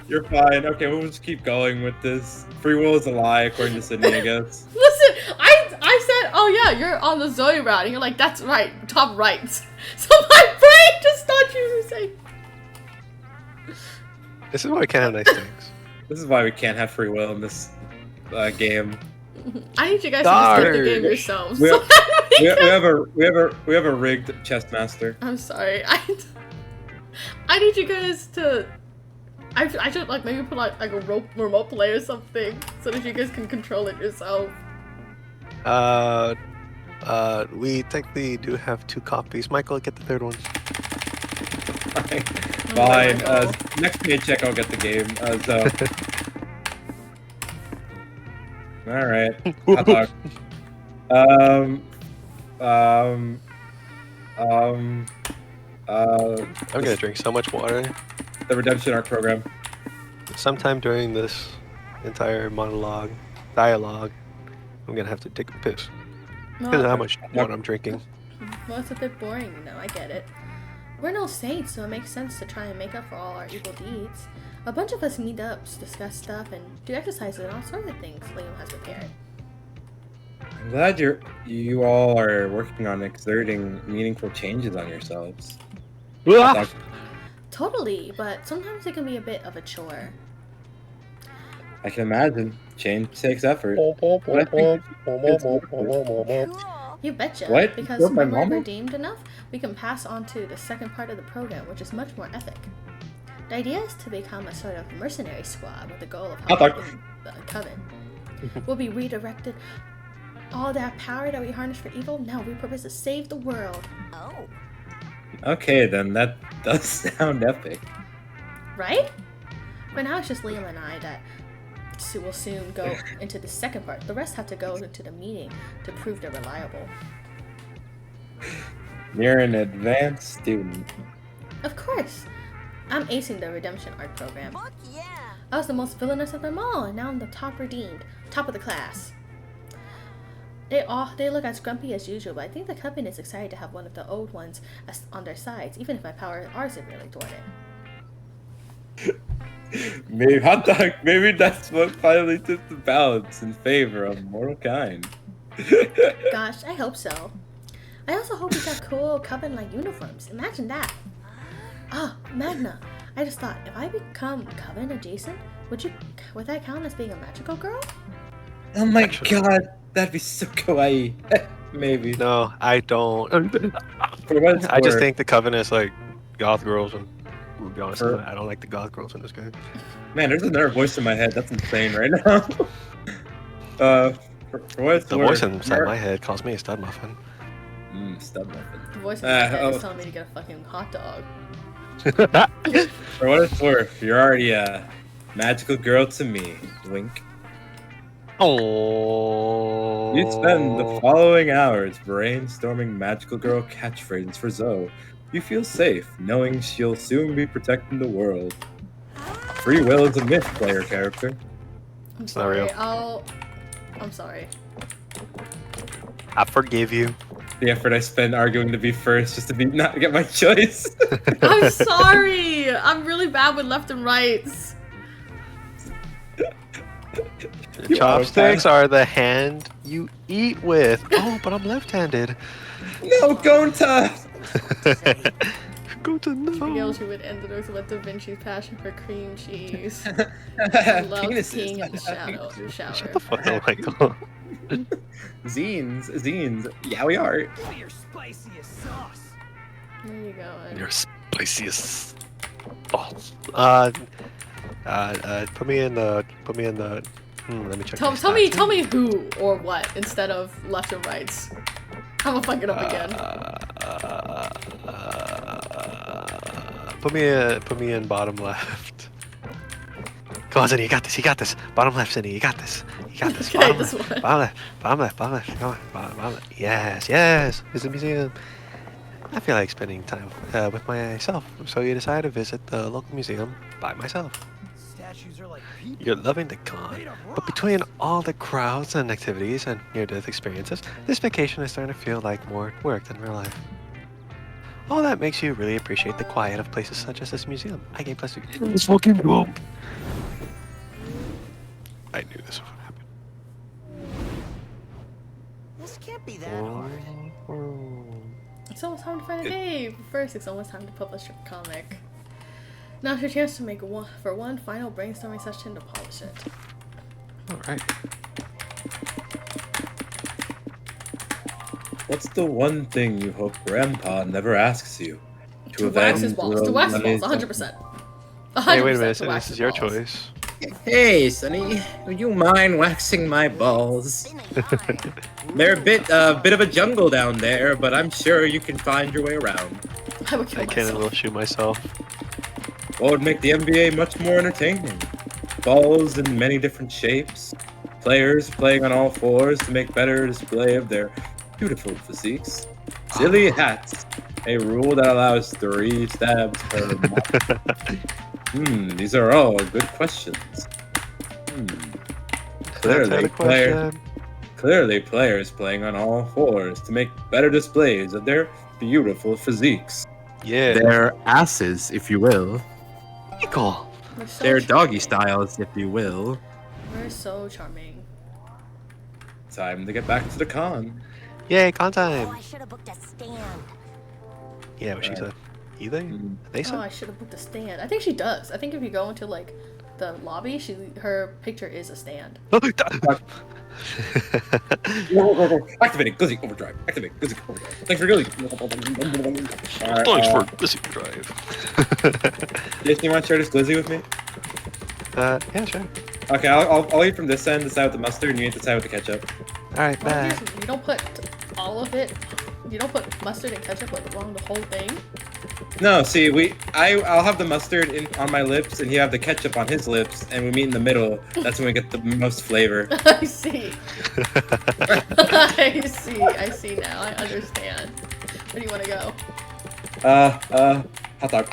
You're fine. Okay, we'll just keep going with this. Free will is a lie, according to Sydney, I guess. Listen, I said, oh yeah, you're on the Zoe route, and you're like, that's right, top right. So my brain just thought you were saying. This is why we can't have nice things. This is why we can't have free will in this game. I need you guys to just get the game Darn. yourselves. We so have, that we we have can- a rigged chess master. I'm sorry. I need you guys to. I should like maybe put like a remote play or something so that you guys can control it yourself. We technically do have 2 copies. Michael, get the 3rd one. Fine. Michael. Next paycheck, I'll get the game. All right. Hot dog. I'm gonna drink so much water. The redemption arc program. Sometime during this entire dialogue, I'm gonna have to take a piss. Because of how much water I'm drinking. Well, it's a bit boring, you know, I get it. We're no saints, so it makes sense to try and make up for all our evil deeds. A bunch of us meet up to discuss stuff and do exercises and all sorts of things Liam has prepared. I'm glad you all are working on exerting meaningful changes on yourselves. Hot dog. Totally, but sometimes it can be a bit of a chore. I can imagine. Change takes effort. But I think it's worth it. Cool. You betcha. What? Because You're my when we're mama? redeemed enough, we can pass on to the second part of the program, which is much more epic. The idea is to become a sort of mercenary squad with the goal of Hot dog. helping the coven. We'll be redirected. All that power that we harness for evil, now repurposed to save the world. Oh. Okay, then that does sound epic. Right? For now, it's just Liam and I that will soon go into the second part. The rest have to go into the meeting to prove they're reliable. You're an advanced student. Of course! I'm acing the redemption arc program. Fuck yeah. I was the most villainous of them all, and now I'm the top redeemed, top of the class. They look as grumpy as usual, but I think the company is excited to have one of the old ones on their sides, even if my power are severely thwarted. Maybe hot dog. Maybe that's what finally tipped the balance in favor of mortal kind. Gosh, I hope so. I also hope we got cool coven-like uniforms. Imagine that. Ah, Magna. I just thought, if I become coven adjacent, would that count as being a magical girl? Oh my Actually- god, that'd be so kawaii. Maybe. No, I don't. For what it's I just worth. think the Coven is like goth girls, and to be honest, For- I don't like the goth girls in this game. Man, there's another voice in my head. That's insane right now. For what it's The worth, voice inside my head calls me a stud muffin. Stud muffin. The voice in my head oh. is telling me to get a fucking hot dog. For what it's worth, you're already a magical girl to me. Wink. Oh. You spend the following hours brainstorming magical girl catchphrases for Zoe. You feel safe, knowing she'll soon be protecting the world. Free will is a myth, player character. I'm not sorry. real. I'm sorry. I forgive you. The effort I spend arguing to be first just to not get my choice. I'm sorry. I'm really bad with left and rights. You Chopsticks are the hand you eat with. Oh, but I'm left-handed. No, Gonta! Go to no. Videos we would end it with Da Vinci's passion for cream cheese. Loves Penises. peeing in the shower. Shut the fuck up, Michael. Zines. Yeah, we are. Your spiciest sauce. There you go. Your spiciest. Oh. Put me in the. Let me check. my Tell me stats. who or what instead of left and rights. I'm gonna fuck it up again. Put me in bottom left. Come on, Zinni, you got this. You got this. Bottom left, Zinni, you got this. You got this. Okay, Bottom this left. one. Bottom left. Bottom left. Bottom left. Come on. Bottom left. Yes. It's a museum. I feel like spending time with myself, so you decide to visit the local museum by myself. Statues are like people. You're loving the con, but between all the crowds and activities and near-death experiences, this vacation is starting to feel like more work than real life. All that makes you really appreciate the quiet of places such as this museum. I gave plus Let's fucking go. I knew this would happen. This can't be that hard. It's almost time to find a day. But first, it's almost time to publish your comic. Now's your chance to make one final brainstorming session to polish it. All right. What's the one thing you hope Grandpa never asks you? To wax his balls. To wax his balls, 100%. 100%. Hey, wait a minute. to wax This is his your balls. choice. Hey, Sonny, would you mind waxing my balls? They're a bit of a jungle down there, but I'm sure you can find your way around. I would kill I can and will myself. shoot myself. What would make the NBA much more entertaining? Balls in many different shapes, players playing on all fours to make better display of their beautiful physiques, silly hats, a rule that allows 3 stabs per match. These are all good questions. Clearly, players playing on all fours to make better displays of their beautiful physiques. Yeah. Their asses, if you will. Eagle. We're so Their doggy charming. styles, if you will. We're so charming. Time to get back to the con. Yay, con Oh, time. I should have booked a stand. Yeah, what she said. Either? They Oh, said? I should have booked a stand. I think she does. I think if you go into like the lobby, her picture is a stand. Activating Glizzy Overdrive. Activate Glizzy Overdrive. Thanks for Glizzy. Thanks for Glizzy Drive. Jason, you want to share this Glizzy with me? Yeah, sure. Okay, I'll eat from this end, this side with the mustard, and you eat this side with the ketchup. Alright, Well, bye. you don't put all of it. You don't put mustard and ketchup along the whole thing. No, see, I'll have the mustard on my lips, and you have the ketchup on his lips, and we meet in the middle. That's when we get the most flavor. I see. I see now. I understand. Where do you want to go? Hot dog.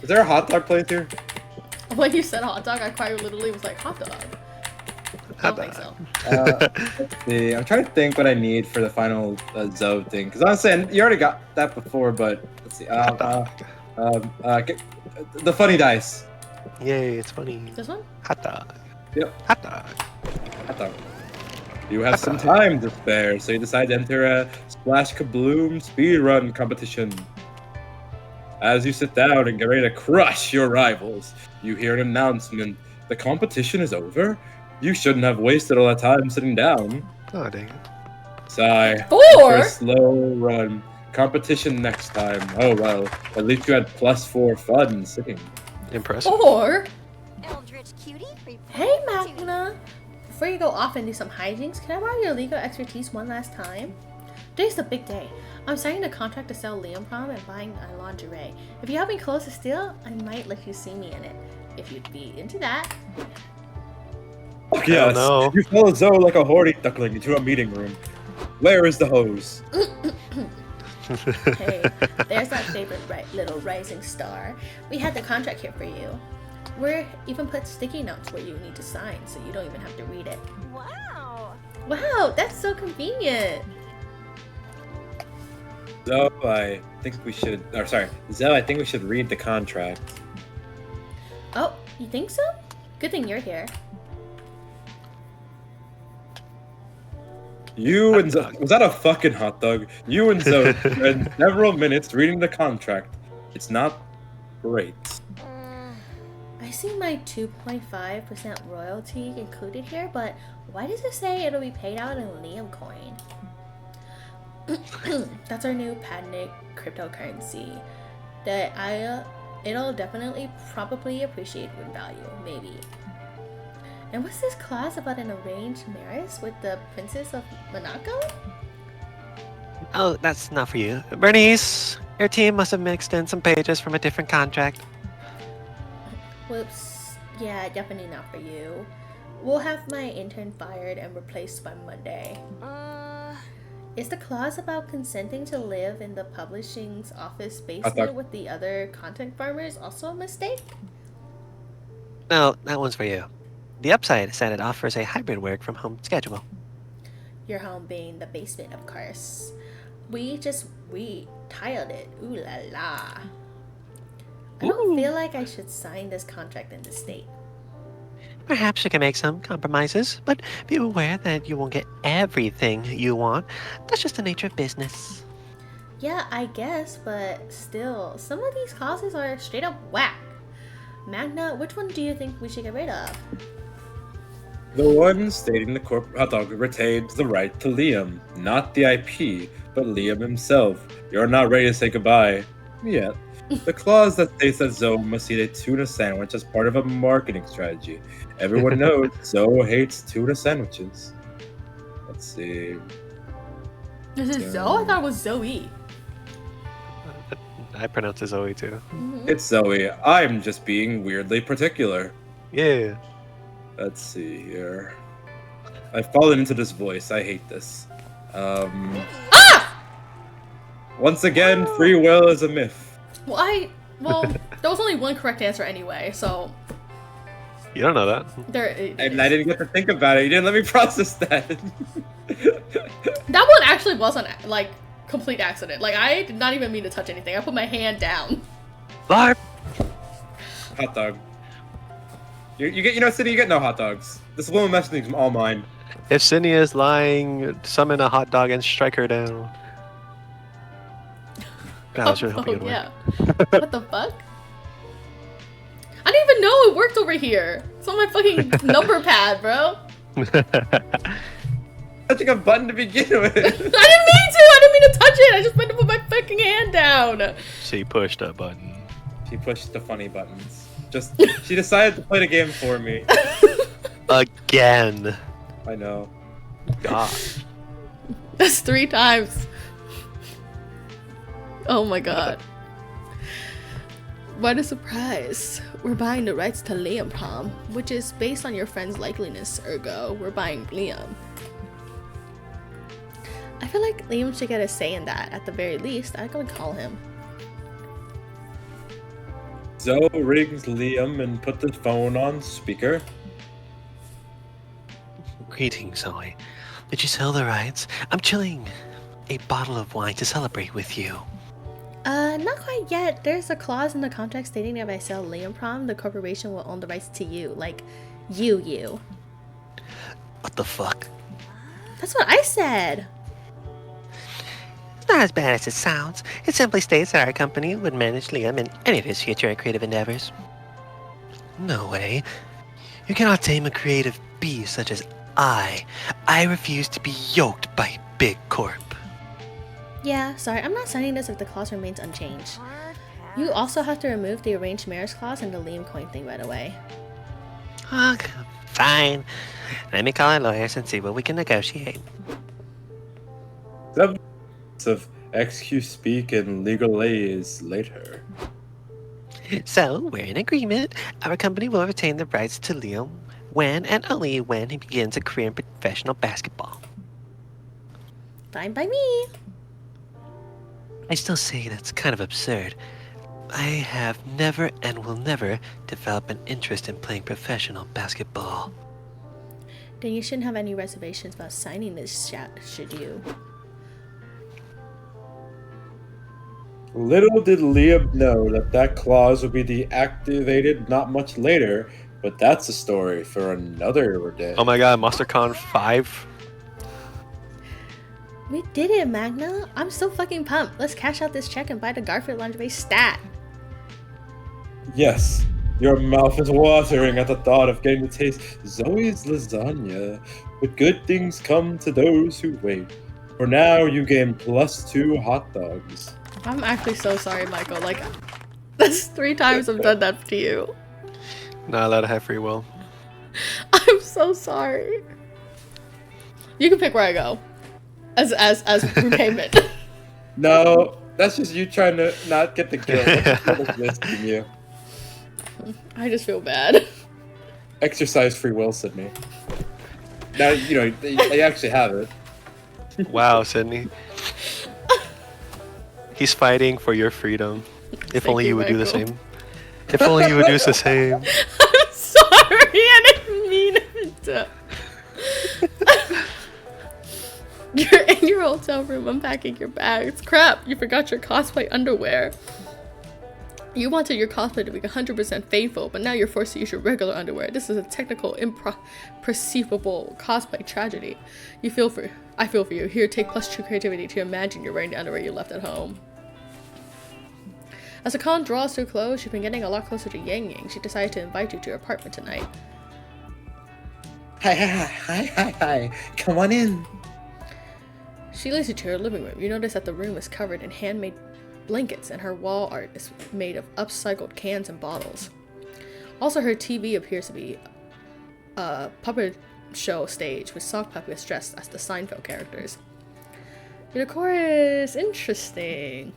Is there a hot dog place here? When you said hot dog, I quite literally was like, hot dog. I don't think so. Let's see. I'm trying to think what I need for the final Zoe thing, because honestly, you already got that before. But let's see. The funny dice. Yay, it's funny. This one? Hot dog. Yep. Hot dog. Hot dog. You have some time to spare, so you decide to enter a Splash Kabloom speedrun competition. As you sit down and get ready to crush your rivals, you hear an announcement. The competition is over? You shouldn't have wasted all that time sitting down. Oh, dang it. Sigh. Four? For a slow run. Competition next time. Oh well, at least you had +4 fun sitting. Impressive. Or, Eldritch cutie. hey Magna! Before you go off and do some hijinks, can I borrow your legal expertise one last time? Today's the big day. I'm signing a contract to sell Liam Prom and buying a lingerie. If you have any clothes to steal, I might let you see me in it. If you'd be into that. Yes, no. you follow Zoe like a horny duckling into a meeting room. Where is the hose? Hey, there's that favorite little rising star. We had the contract here for you. We're even put sticky notes where you need to sign, so you don't even have to read it. Wow. Wow, that's so convenient. Zoe, I think we should read the contract. Oh, you think so? Good thing you're here. You Hot and dog. was that a fucking hot dog? You and Zoe spent several minutes reading the contract. It's not great. I see my 2.5% royalty included here, but why does it say it'll be paid out in Liam coin? That's our new patented cryptocurrency that it'll definitely probably appreciate with value, maybe. And what's this clause about an arranged marriage with the Princess of Monaco? Oh, that's not for you. Bernice, your team must have mixed in some pages from a different contract. Whoops. Yeah, definitely not for you. We'll have my intern fired and replaced by Monday. Is the clause about consenting to live in the publishing's office basement with the other content farmers also a mistake? No, that one's for you. The upside is that it offers a hybrid work from home schedule. Your home being the basement, of course. We tiled it. Ooh la la. I don't feel like I should sign this contract in this state. Perhaps you can make some compromises, but be aware that you won't get everything you want. That's just the nature of business. Yeah, I guess, but still, some of these clauses are straight up whack. Magna, which one do you think we should get rid of? The one stating the corporate hot dog retains the right to Liam, not the IP, but Liam himself. You're not ready to say goodbye yet. The clause that states that Zoe must eat a tuna sandwich as part of a marketing strategy. Everyone knows Zoe hates tuna sandwiches. Let's see. Is it Zoe? I thought it was Zoe. I pronounce it Zoe too. It's Zoe. I'm just being weirdly particular. Yeah. Let's see here. I've fallen into this voice. I hate this. Once again, free will is a myth. Well, there was only one correct answer anyway, so You don't know that. And I didn't get to think about it. You didn't let me process that. That one actually wasn't like complete accident. Like I did not even mean to touch anything. I put my hand down. Larp! Hot dog. You get, Cindy, you get no hot dogs. This little message is all mine. If Sydney is lying, summon a hot dog and strike her down. God, I was really hoping it would Yeah. What the fuck? I didn't even know it worked over here. It's on my fucking number pad, bro. Touching a button to begin with. I didn't mean to! I didn't mean to touch it! I just meant to put my fucking hand down. She pushed that button. She pushed the funny buttons. She decided to play the game for me. Again. I know. God. That's 3 times. Oh my god. What a surprise. We're buying the rights to Liam Prom, which is based on your friend's likeliness, ergo, we're buying Liam. I feel like Liam should get a say in that. At the very least, I could call him. Zoe rings Liam and put the phone on speaker. Greetings, Zoe. Did you sell the rights? I'm chilling a bottle of wine to celebrate with you. Not quite yet. There's a clause in the contract stating that if I sell Liam Prom, the corporation will own the rights to you. Like, you. What the fuck? That's what I said. It's not as bad as it sounds. It simply states that our company would manage Liam in any of his future creative endeavors. No way. You cannot tame a creative beast such as I. I refuse to be yoked by a big corp. Yeah, sorry, I'm not signing this if the clause remains unchanged. You also have to remove the arranged marriage clause and the Liam coin thing right away. Okay, fine. Let me call our lawyers and see what we can negotiate. Subjects of XQ speak and legalese later. So, we're in agreement. Our company will retain the rights to Liam when and only when he begins a career in professional basketball. Fine by me. I still say that's kind of absurd. I have never and will never develop an interest in playing professional basketball. Then you shouldn't have any reservations about signing this, should you? Little did Liam know that clause would be deactivated not much later, but that's a story for another day. Oh my god, MonsterCon 5? We did it, Magna. I'm so fucking pumped. Let's cash out this check and buy the Garfield lingerie stat. Yes, your mouth is watering at the thought of getting to taste Zoe's lasagna. But good things come to those who wait. For now, you gain +2 hot dogs. I'm actually so sorry, Michael. Like, that's 3 times I've done that to you. Not allowed to have free will. I'm so sorry. You can pick where I go. As repayment. No, that's just you trying to not get the guilt. That's existing you. I just feel bad. Exercise free will, Sydney. Now, you know, they actually have it. Wow, Sydney. He's fighting for your freedom. If Thank only you, you would do the Michael. same. If only you would do the same. I'm sorry, I didn't mean it to. You're in your hotel room unpacking your bags. Crap, you forgot your cosplay underwear. You wanted your cosplay to be 100% faithful, but now you're forced to use your regular underwear. This is a technical, imperceivable cosplay tragedy. I feel for you. Here, take +2 creativity to imagine you're wearing the underwear you left at home. As the con draws to a close, you've been getting a lot closer to Yang Yang. She decided to invite you to her apartment tonight. Hi. Come on in. She leads you to her living room. You notice that the room is covered in handmade blankets and her wall art is made of upcycled cans and bottles. Also, her TV appears to be a puppet show stage with sock puppets dressed as the Seinfeld characters. Your decor is interesting.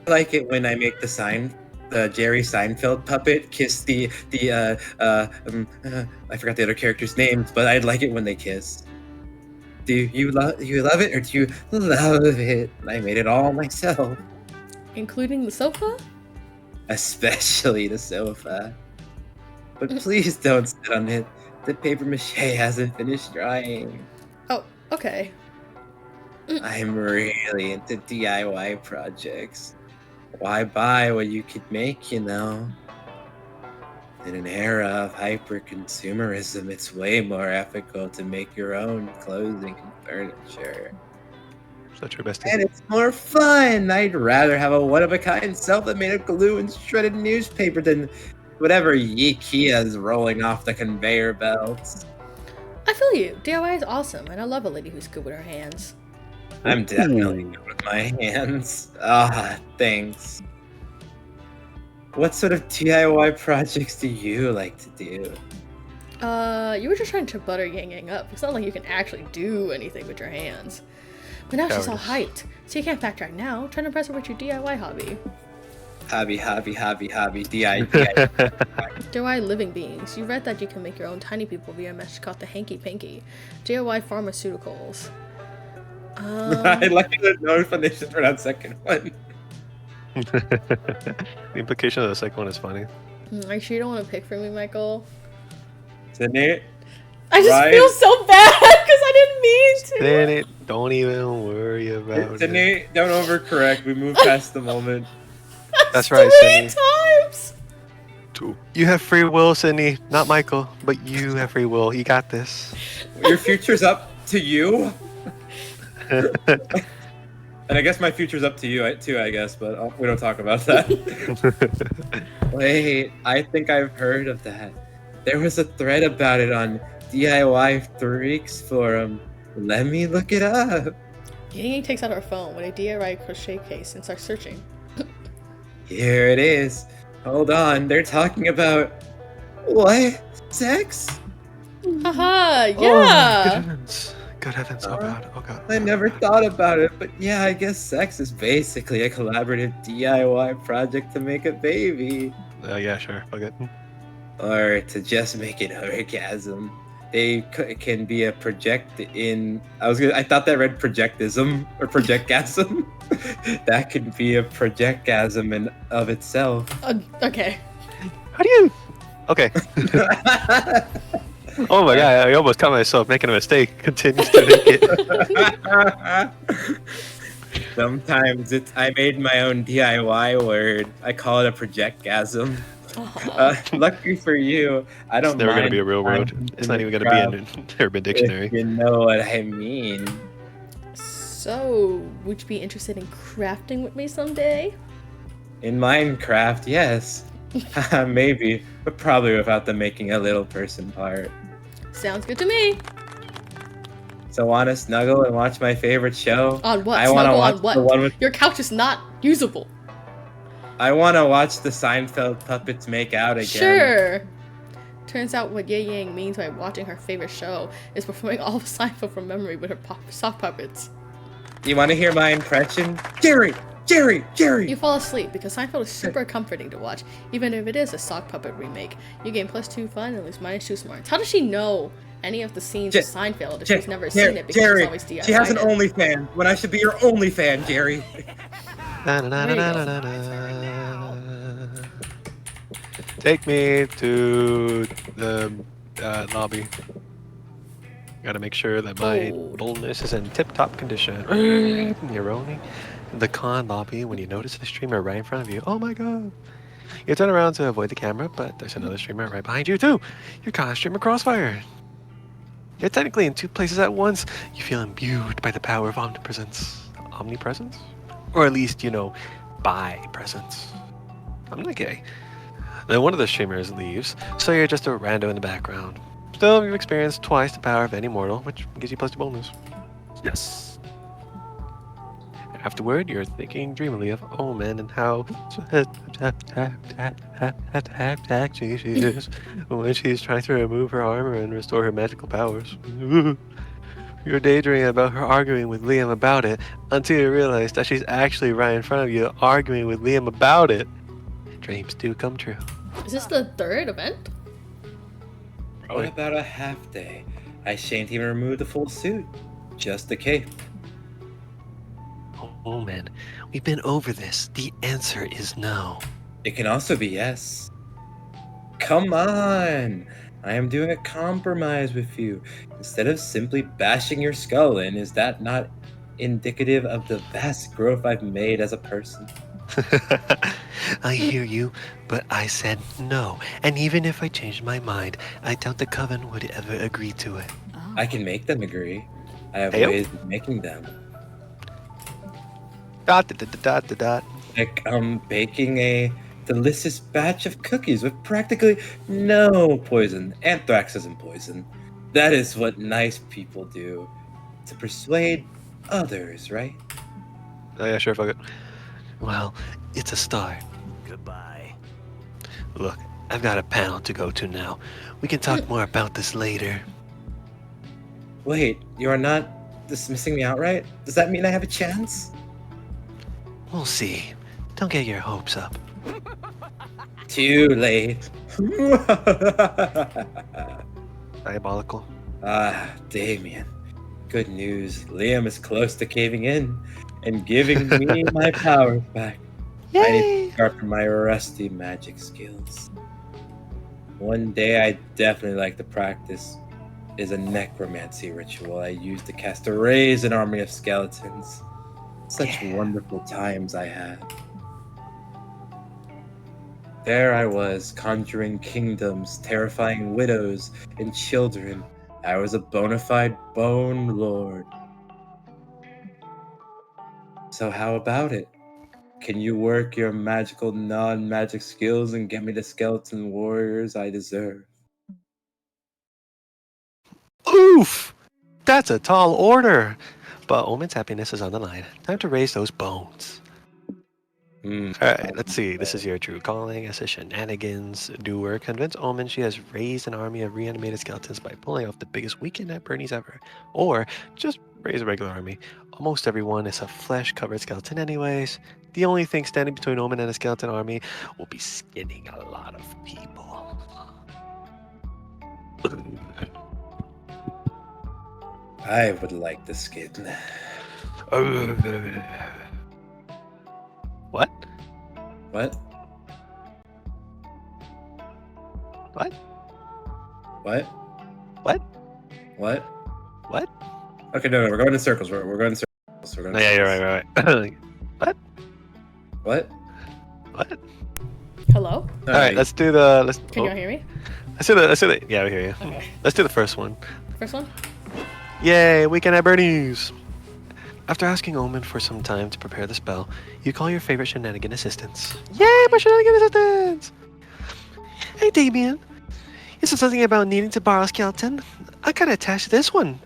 I like it when I make the Jerry Seinfeld puppet kiss I forgot the other characters' names, but I'd like it when they kiss. Do you love it or do you love it? I made it all myself. Including the sofa? Especially the sofa. But please don't sit on it. The paper mache hasn't finished drying. Oh, okay. I'm really into DIY projects. Why buy what you could make, you know? In an era of hyper-consumerism, it's way more ethical to make your own clothing and furniture. Such your best. And it's more fun! I'd rather have a one-of-a-kind self that made of glue and shredded newspaper than whatever Ikia's rolling off the conveyor belts. I feel you. DIY is awesome, and I love a lady who's good with her hands. I'm definitely good with my hands. Ah, thanks. What sort of DIY projects do you like to do? You were just trying to butter Yang Yang up. It's not like you can actually do anything with your hands. But now she's all hyped, so you can't backtrack now. Try to impress her with your DIY hobby. Hobby, DIY. DIY living beings. You read that you can make your own tiny people via a mesh called the Hanky Panky. DIY pharmaceuticals. I like the no explanation for that second one. The implication of the second one is funny. Are you sure you don't want to pick for me, Michael? Sydney? I just Right? feel so bad because I didn't mean to. Then it, don't even worry about it. Sydney, don't overcorrect. We moved past the moment. That's right, 3 Sydney. times. You have free will, Sydney. Not Michael, but you have free will. You got this. Your future's up to you. And I guess my future's up to you too, I guess, but we don't talk about that. Wait, I think I've heard of that. There was a thread about it on DIY Freaks forum. Let me look it up. Yang Yang takes out her phone with a DIY crochet case and starts searching. Here it is. Hold on, they're talking about what? Sex? Haha, Oh, good yeah. heavens. Good heavens. Oh god. Oh god. I never thought about it, but yeah, I guess sex is basically a collaborative DIY project to make a baby. Yeah, sure. Fuck it. Or to just make an orgasm. They can be a project in. I thought that read projectism or projectgasm. That could be a projectgasm in of itself. Okay. How do you? Okay. Oh my god! I almost caught myself making a mistake. Continues to make it. Sometimes I made my own DIY word. I call it a projectgasm. Lucky for you, I don't. It's never gonna mind be a real word. It's not even gonna be in Urban Dictionary. If you know what I mean. So, would you be interested in crafting with me someday? In Minecraft, yes. Maybe, but probably without the making a little person part. Sounds good to me. So wanna snuggle and watch my favorite show? On what? I wanna Snuggle watch on what? the one with Your couch is not usable. I wanna watch the Seinfeld puppets make out again. Sure. Turns out what Ye Yang means by watching her favorite show is performing all of Seinfeld from memory with her sock puppets. You wanna hear my impression? Jerry! Jerry! Jerry! You fall asleep because Seinfeld is super comforting to watch, even if it is a sock puppet remake. You gain +2 fun and lose -2 smarts. How does she know any of the scenes of Seinfeld if she's never seen it because Jerry, she's always DIY'd she has an it? OnlyFan when I should be your only fan, Jerry. Take me to the lobby. Gotta make sure that my boldness is in tip-top condition. You're rolling the con lobby when you notice the streamer right in front of you. Oh my god. You turn around to avoid the camera, but there's another streamer right behind you too. You're caught in streamer crossfire. You're technically in 2 places at once. You feel imbued by the power of omnipresence. Omnipresence? Or at least, by presence. I'm not gay. Then one of the streamers leaves, so you're just a rando in the background. Still, you've experienced twice the power of any mortal, which gives you +2 bonus. Yes. Afterward, you're thinking dreamily of Omen and how she is when she's trying to remove her armor and restore her magical powers. You're daydreaming about her arguing with Liam about it until you realize that she's actually right in front of you arguing with Liam about it. Dreams do come true. Is this the 3rd event? What about a half day? I shan't even remove the full suit. Just the cape. Oh man, we've been over this. The answer is no. It can also be yes. Come on! I am doing a compromise with you. Instead of simply bashing your skull in, is that not indicative of the vast growth I've made as a person? I hear you, but I said no. And even if I changed my mind, I doubt the Coven would ever agree to it. I can make them agree. I have Heyo. ways of making them. Dot. Like baking a delicious batch of cookies with practically no poison. Anthrax isn't poison. That is what nice people do. To persuade others, right? Oh yeah, sure, fuck it. Well, it's a start. Goodbye. Look, I've got a panel to go to now. We can talk more about this later. Wait, you are not dismissing me outright? Does that mean I have a chance? We'll see. Don't get your hopes up. Too late. Diabolical. Ah, Damien. Good news. Liam is close to caving in and giving me my powers back. I need to sharpen my rusty magic skills. One day I definitely like to practice is a necromancy ritual I use to cast a raise an army of skeletons. Such wonderful times I had. There I was, conjuring kingdoms, terrifying widows and children. I was a bona fide bone lord. So how about it? Can you work your magical non-magic skills and get me the skeleton warriors I deserve? Oof! That's a tall order. But Omen's happiness is on the line. Time to raise those bones. Alright, let's see. This is your true calling. As a shenanigans doer, convince Omen she has raised an army of reanimated skeletons by pulling off the biggest weekend at Bernie's ever. Or just raise a regular army. Almost everyone is a flesh-covered skeleton anyways. The only thing standing between Omen and a skeleton army will be skinning a lot of people. I would like the skin. What? What? What? What? What? What? What? Okay, no, we're going in circles. We're going in circles. We're going Oh, in yeah, you're circles. right. What? What? What? Hello? All right, let's do the. Can y'all hear me? Let's do the. Yeah, we hear you. Okay. Let's do the first one. First one? Yay, weekend at Bernie's. After asking Omen for some time to prepare the spell, you call your favorite shenanigan assistants. Yay, my shenanigan assistants! Hey, Damien. You said something about needing to borrow a skeleton. I gotta attach this one,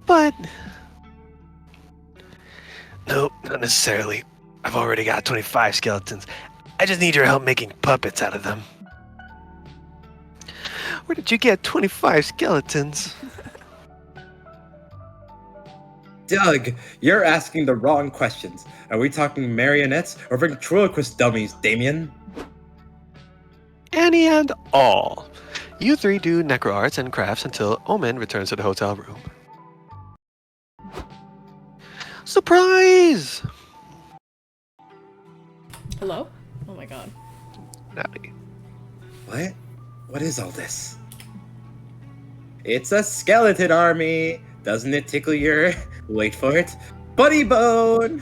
but... Nope, not necessarily. I've already got 25 skeletons. I just need your help making puppets out of them. Where did you get 25 skeletons? Doug, you're asking the wrong questions. Are we talking marionettes or ventriloquist dummies, Damien? Any and all. You three do necro arts and crafts until Omen returns to the hotel room. Surprise! Hello? Oh my god. Howdy. What? What is all this? It's a skeleton army. Doesn't it tickle your... Wait for it. Buddy bone!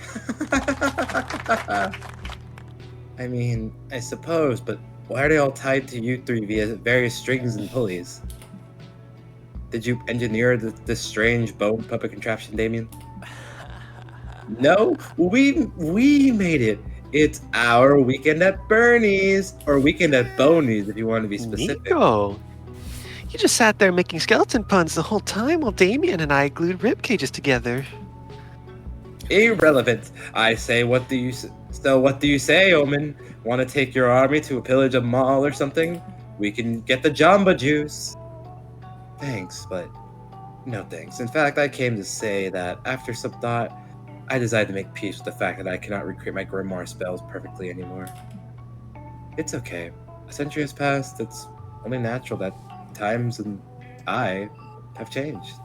I mean, I suppose, but why are they all tied to you three via various strings and pulleys? Did you engineer this strange bone puppet contraption, Damien? No, we made it. It's our weekend at Bernie's, or weekend at Boney's if you want to be specific. Nico! You just sat there making skeleton puns the whole time while Damien and I glued rib cages together. Irrelevant. I say, what do you say, Omen? Want to take your army to pillage a mall or something? We can get the Jamba Juice. Thanks, but no thanks. In fact, I came to say that after some thought, I decided to make peace with the fact that I cannot recreate my grimoire spells perfectly anymore. It's okay. A century has passed. It's only natural that times and I have changed.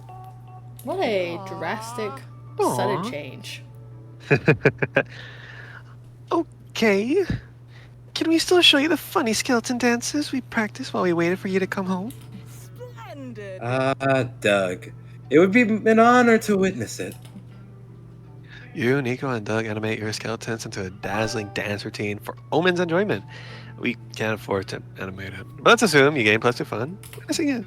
What a drastic, Aw. sudden change. Okay. Can we still show you the funny skeleton dances we practiced while we waited for you to come home? Splendid. Doug. It would be an honor to witness it. You, Nico, and Doug animate your skeletons into a dazzling dance routine for Omen's enjoyment. We can't afford to animate it, but let's assume you gain plus 2 fun. Witnessing it.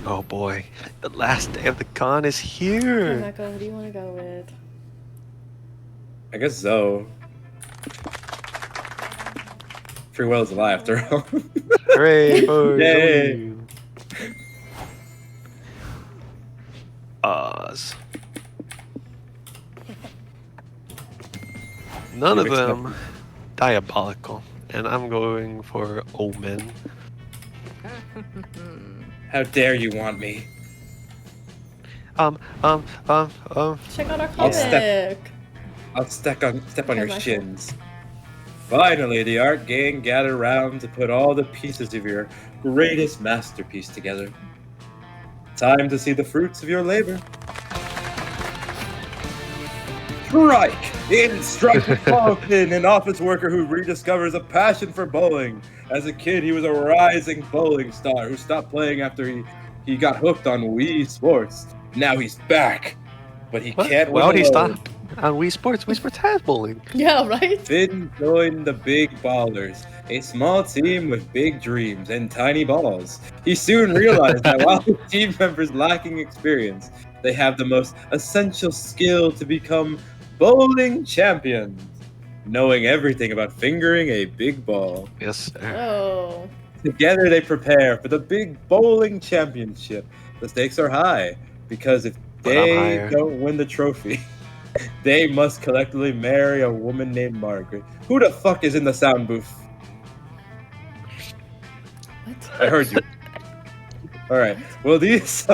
Oh boy, the last day of the con is here. Mecca, who do you want to go with? I guess Zoe. Free will is alive after all. Hooray for Yay. Zoe. Oz. None You of mixed up. them diabolical, and I'm going for Omen. How dare you want me? Check out our I'll step- comic! I'll step on Okay, your Michael. shins. Finally, the art gang gathered around to put all the pieces of your greatest masterpiece together. Time to see the fruits of your labor. Strike! Instructor Carlton, an office worker who rediscovers a passion for bowling. As a kid, he was a rising bowling star who stopped playing after he got hooked on Wii Sports. Now he's back, but he can't Why would win he alone. stop? On Wii Sports has bowling. Yeah, right? Finn joined the Big Ballers, a small team with big dreams and tiny balls. He soon realized that while the team members lacking experience, they have the most essential skill to become bowling champions, knowing everything about fingering a big ball. Yes, sir. Oh. Together they prepare for the big bowling championship. The stakes are high, because if But I'm they higher. don't win the trophy, they must collectively marry a woman named Margaret. Who the fuck is in the sound booth? What? I heard you. Alright, will these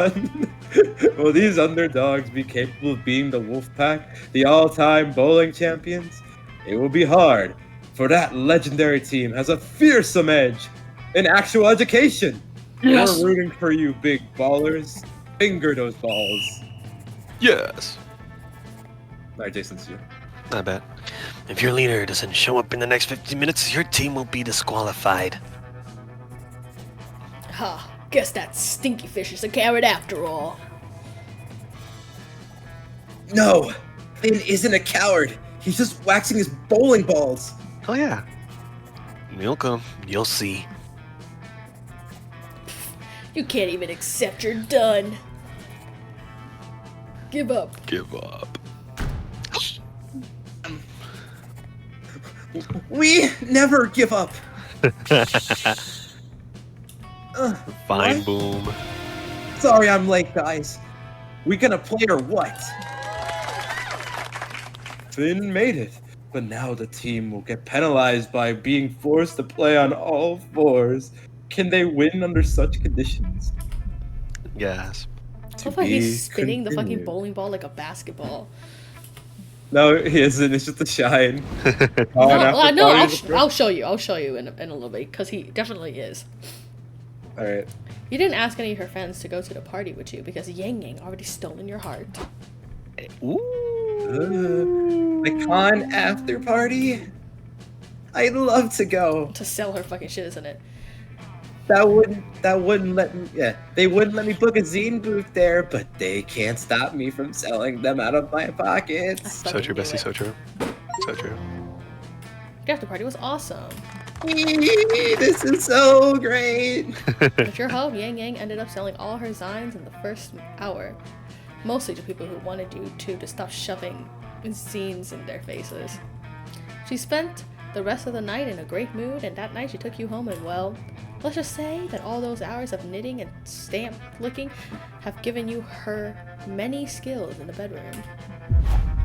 underdogs be capable of being the Wolfpack, the all-time bowling champions? It will be hard, for that legendary team has a fearsome edge in actual education. Yes. We're rooting for you, big ballers. Finger those balls. Yes. Alright, Jason, see you. I bet. If your leader doesn't show up in the next 15 minutes, your team will be disqualified. Ha, guess that stinky fish is a carrot after all. No! Finn isn't a coward. He's just waxing his bowling balls. Oh yeah. You'll come. You'll see. You can't even accept you're done. Give up. Give up. We never give up. Fine What? boom. Sorry I'm late, guys. We gonna play or what? Finn made it, but now the team will get penalized by being forced to play on all fours. Can they win under such conditions? Yes. I love how he's spinning the fucking bowling ball like a basketball. No, he isn't. It's just a shine. No, after no, party I'll show you. I'll show you in a little bit because he definitely is. All right. You didn't ask any of her friends to go to the party with you because Yang Yang already stolen your heart. The con after party. I'd love to go. To sell her fucking shit, isn't it? That wouldn't let me. Yeah, they wouldn't let me book a zine booth there, but they can't stop me from selling them out of my pockets. So true, Bessie. So true. So true. The after party was awesome. This is so great. At your home, Yang Yang ended up selling all her zines in the first hour. Mostly to people who wanted you to stop shoving zines in their faces. She spent the rest of the night in a great mood, and that night she took you home and, well, let's just say that all those hours of knitting and stamp flicking have given you her many skills in the bedroom.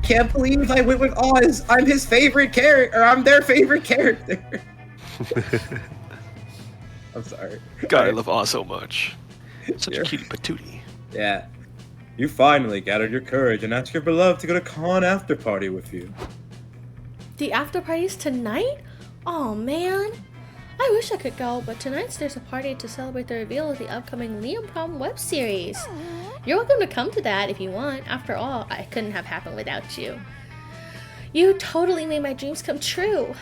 Can't believe I went with Oz. I'm his favorite character, or I'm their favorite character. I'm sorry. God, I love Oz so much. Such a cutie patootie. Yeah. You finally gathered your courage and asked your beloved to go to con after party with you. The after party's tonight? Oh man. I wish I could go, but tonight's there's a party to celebrate the reveal of the upcoming Liam Prom web series. You're welcome to come to that if you want. After all, I couldn't have happened without you. You totally made my dreams come true.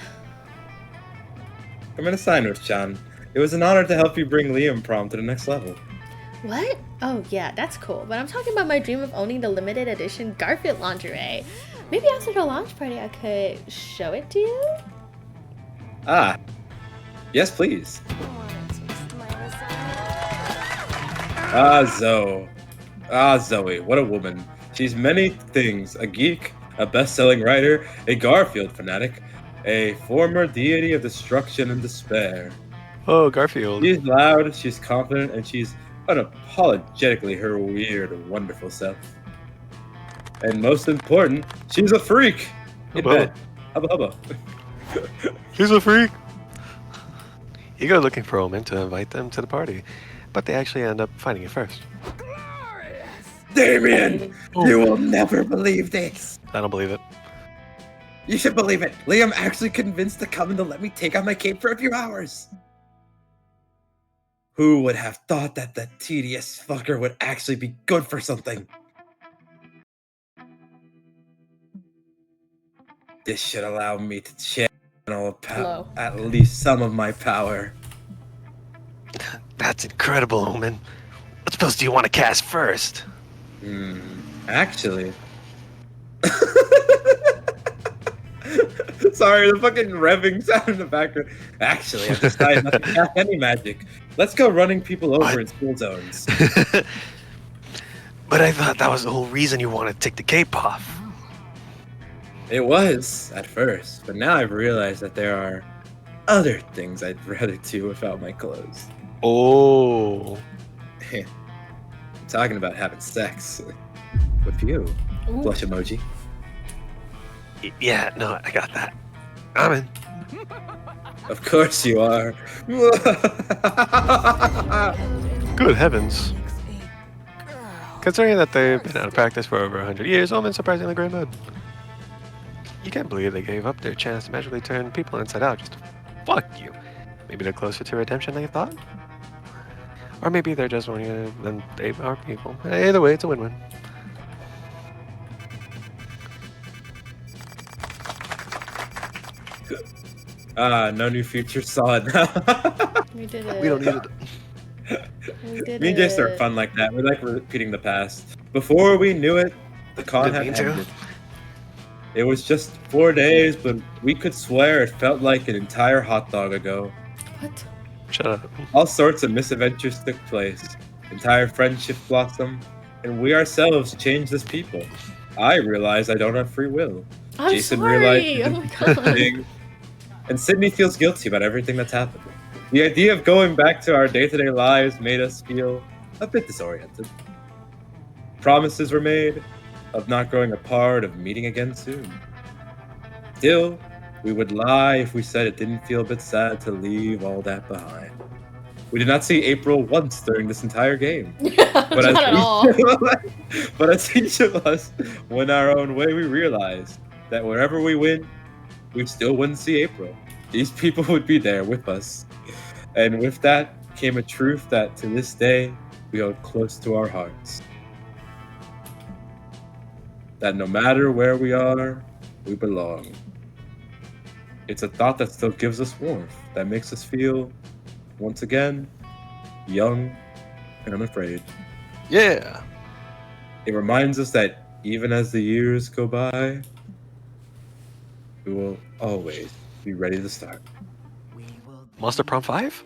I'm gonna sign with Chan. It was an honor to help you bring Liam Prom to the next level. What? Oh yeah, that's cool. But I'm talking about my dream of owning the limited edition Garfield lingerie. Maybe after the launch party I could show it to you? Ah. Yes, please. Zoe, what a woman. She's many things. A geek, a best-selling writer, a Garfield fanatic, a former deity of destruction and despair. Oh, Garfield. She's loud, she's confident, and she's unapologetically her weird, wonderful self. And most important, she's a freak! In bed. Hubba hubba. He's a freak. You go looking for Omen to invite them to the party, but they actually end up finding you first. Damien! You will never believe this! I don't believe it. You should believe it! Liam actually convinced to come and to let me take off my cape for a few hours! Who would have thought that the tedious fucker would actually be good for something? This should allow me to channel at least some of my power. That's incredible, Omen. What spells do you want to cast first? Actually... Sorry, the fucking revving sound in the background. Actually, I've decided not to cast any magic. Let's go running people over in school zones. But I thought that was the whole reason you wanted to take the cape off. It was, at first, but now I've realized that there are other things I'd rather do without my clothes. Oh. I'm talking about having sex. With you. Ooh. Blush emoji. Yeah, no, I got that. I'm in. Of course you are. Good heavens. Considering that they've been out of practice for over 100 years, Omen's surprisingly great mood. You can't believe they gave up their chance to magically turn people inside out just to fuck you. Maybe they're closer to redemption than you thought? Or maybe they're just hornier than they are people. Either way, it's a win-win. No new future saw it now. We did it. We don't need it. We did Me and Jason are fun like that. We like repeating the past. Before we knew it, the con had Didn't mean to. ended. It was just 4 days, but we could swear it felt like an entire hot dog ago. What? Shut up. All sorts of misadventures took place. Entire friendship blossomed. and we ourselves change as people. I realize I don't have free will. I'm Jason sorry. realized Oh my god. thing, and Sydney feels guilty about everything that's happened. The idea of going back to our day-to-day lives made us feel a bit disoriented. Promises were made of not growing apart, of meeting again soon. Still, we would lie if we said it didn't feel a bit sad to leave all that behind. We did not see April once during this entire game. But Not at all. but as each of us went our own way, we realized that wherever we went, we still wouldn't see April. These people would be there with us. And with that came a truth that to this day we hold close to our hearts. That no matter where we are, we belong. It's a thought that still gives us warmth, that makes us feel, once again, young and unafraid. Yeah. It reminds us that even as the years go by, we will always be ready to start. Monster Prom 5?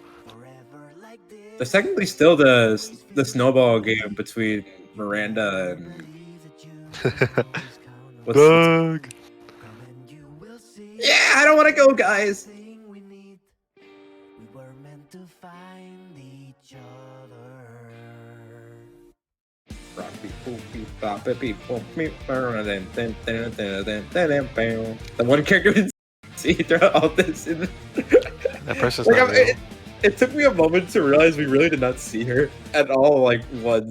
There's technically still the snowball game between Miranda and Doug. Yeah, I don't want to go, guys. The one character we didn't see throughout all this. That person's Like, not real. it took me a moment to realize we really did not see her at all. Like once.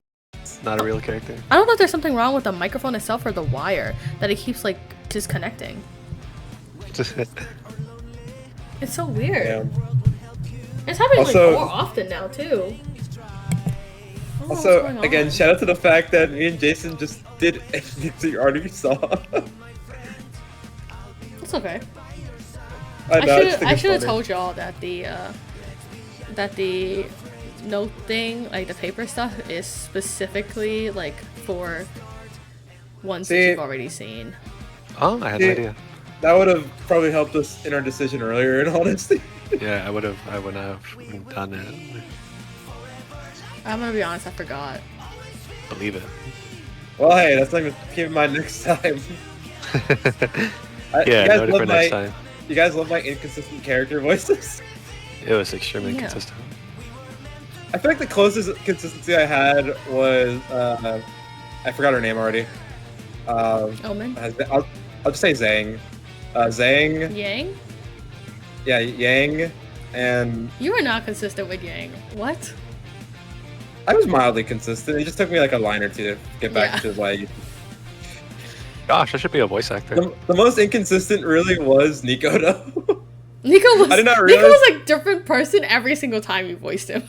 Not a real character. I don't know if there's something wrong with the microphone itself or the wire that it keeps like disconnecting. It's so weird. Yeah. It's happening Also- like more often now too. I don't know what's Also, going again, on. shout out to the fact that me and Jason just did anything you already saw. It's okay. I know, just think I it's should have funny. told y'all that the note thing, like the paper stuff, is specifically like for ones that See- you've already seen. Oh, I had no Yeah. idea. That would have probably helped us in our decision earlier, in honesty. Yeah, I wouldn't have done it. I'm gonna be honest, I forgot. Believe it. Well, hey, that's something to keep in mind next time. Yeah, note it for next time. You guys love my inconsistent character voices? It was extremely Yeah. consistent. I feel like the closest consistency I had was, I forgot her name already. Omen? I'll just say Zhang. Zhang, Yang? yeah, Yang, and You are not consistent with Yang. What? I was mildly consistent. It just took me like a line or two to get back Yeah. to what I used. Gosh, I should be a voice actor. The most inconsistent really was Nico, though. Nico was I did not Nico realize- was a different person every single time you voiced him.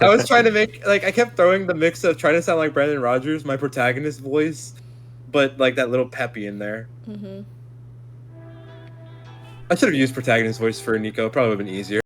I was trying to make, like, I kept throwing the mix of trying to sound like Brandon Rogers, my protagonist voice, but like that little peppy in there. Mm-hmm. I should have used protagonist voice for Nico. Probably would have been easier.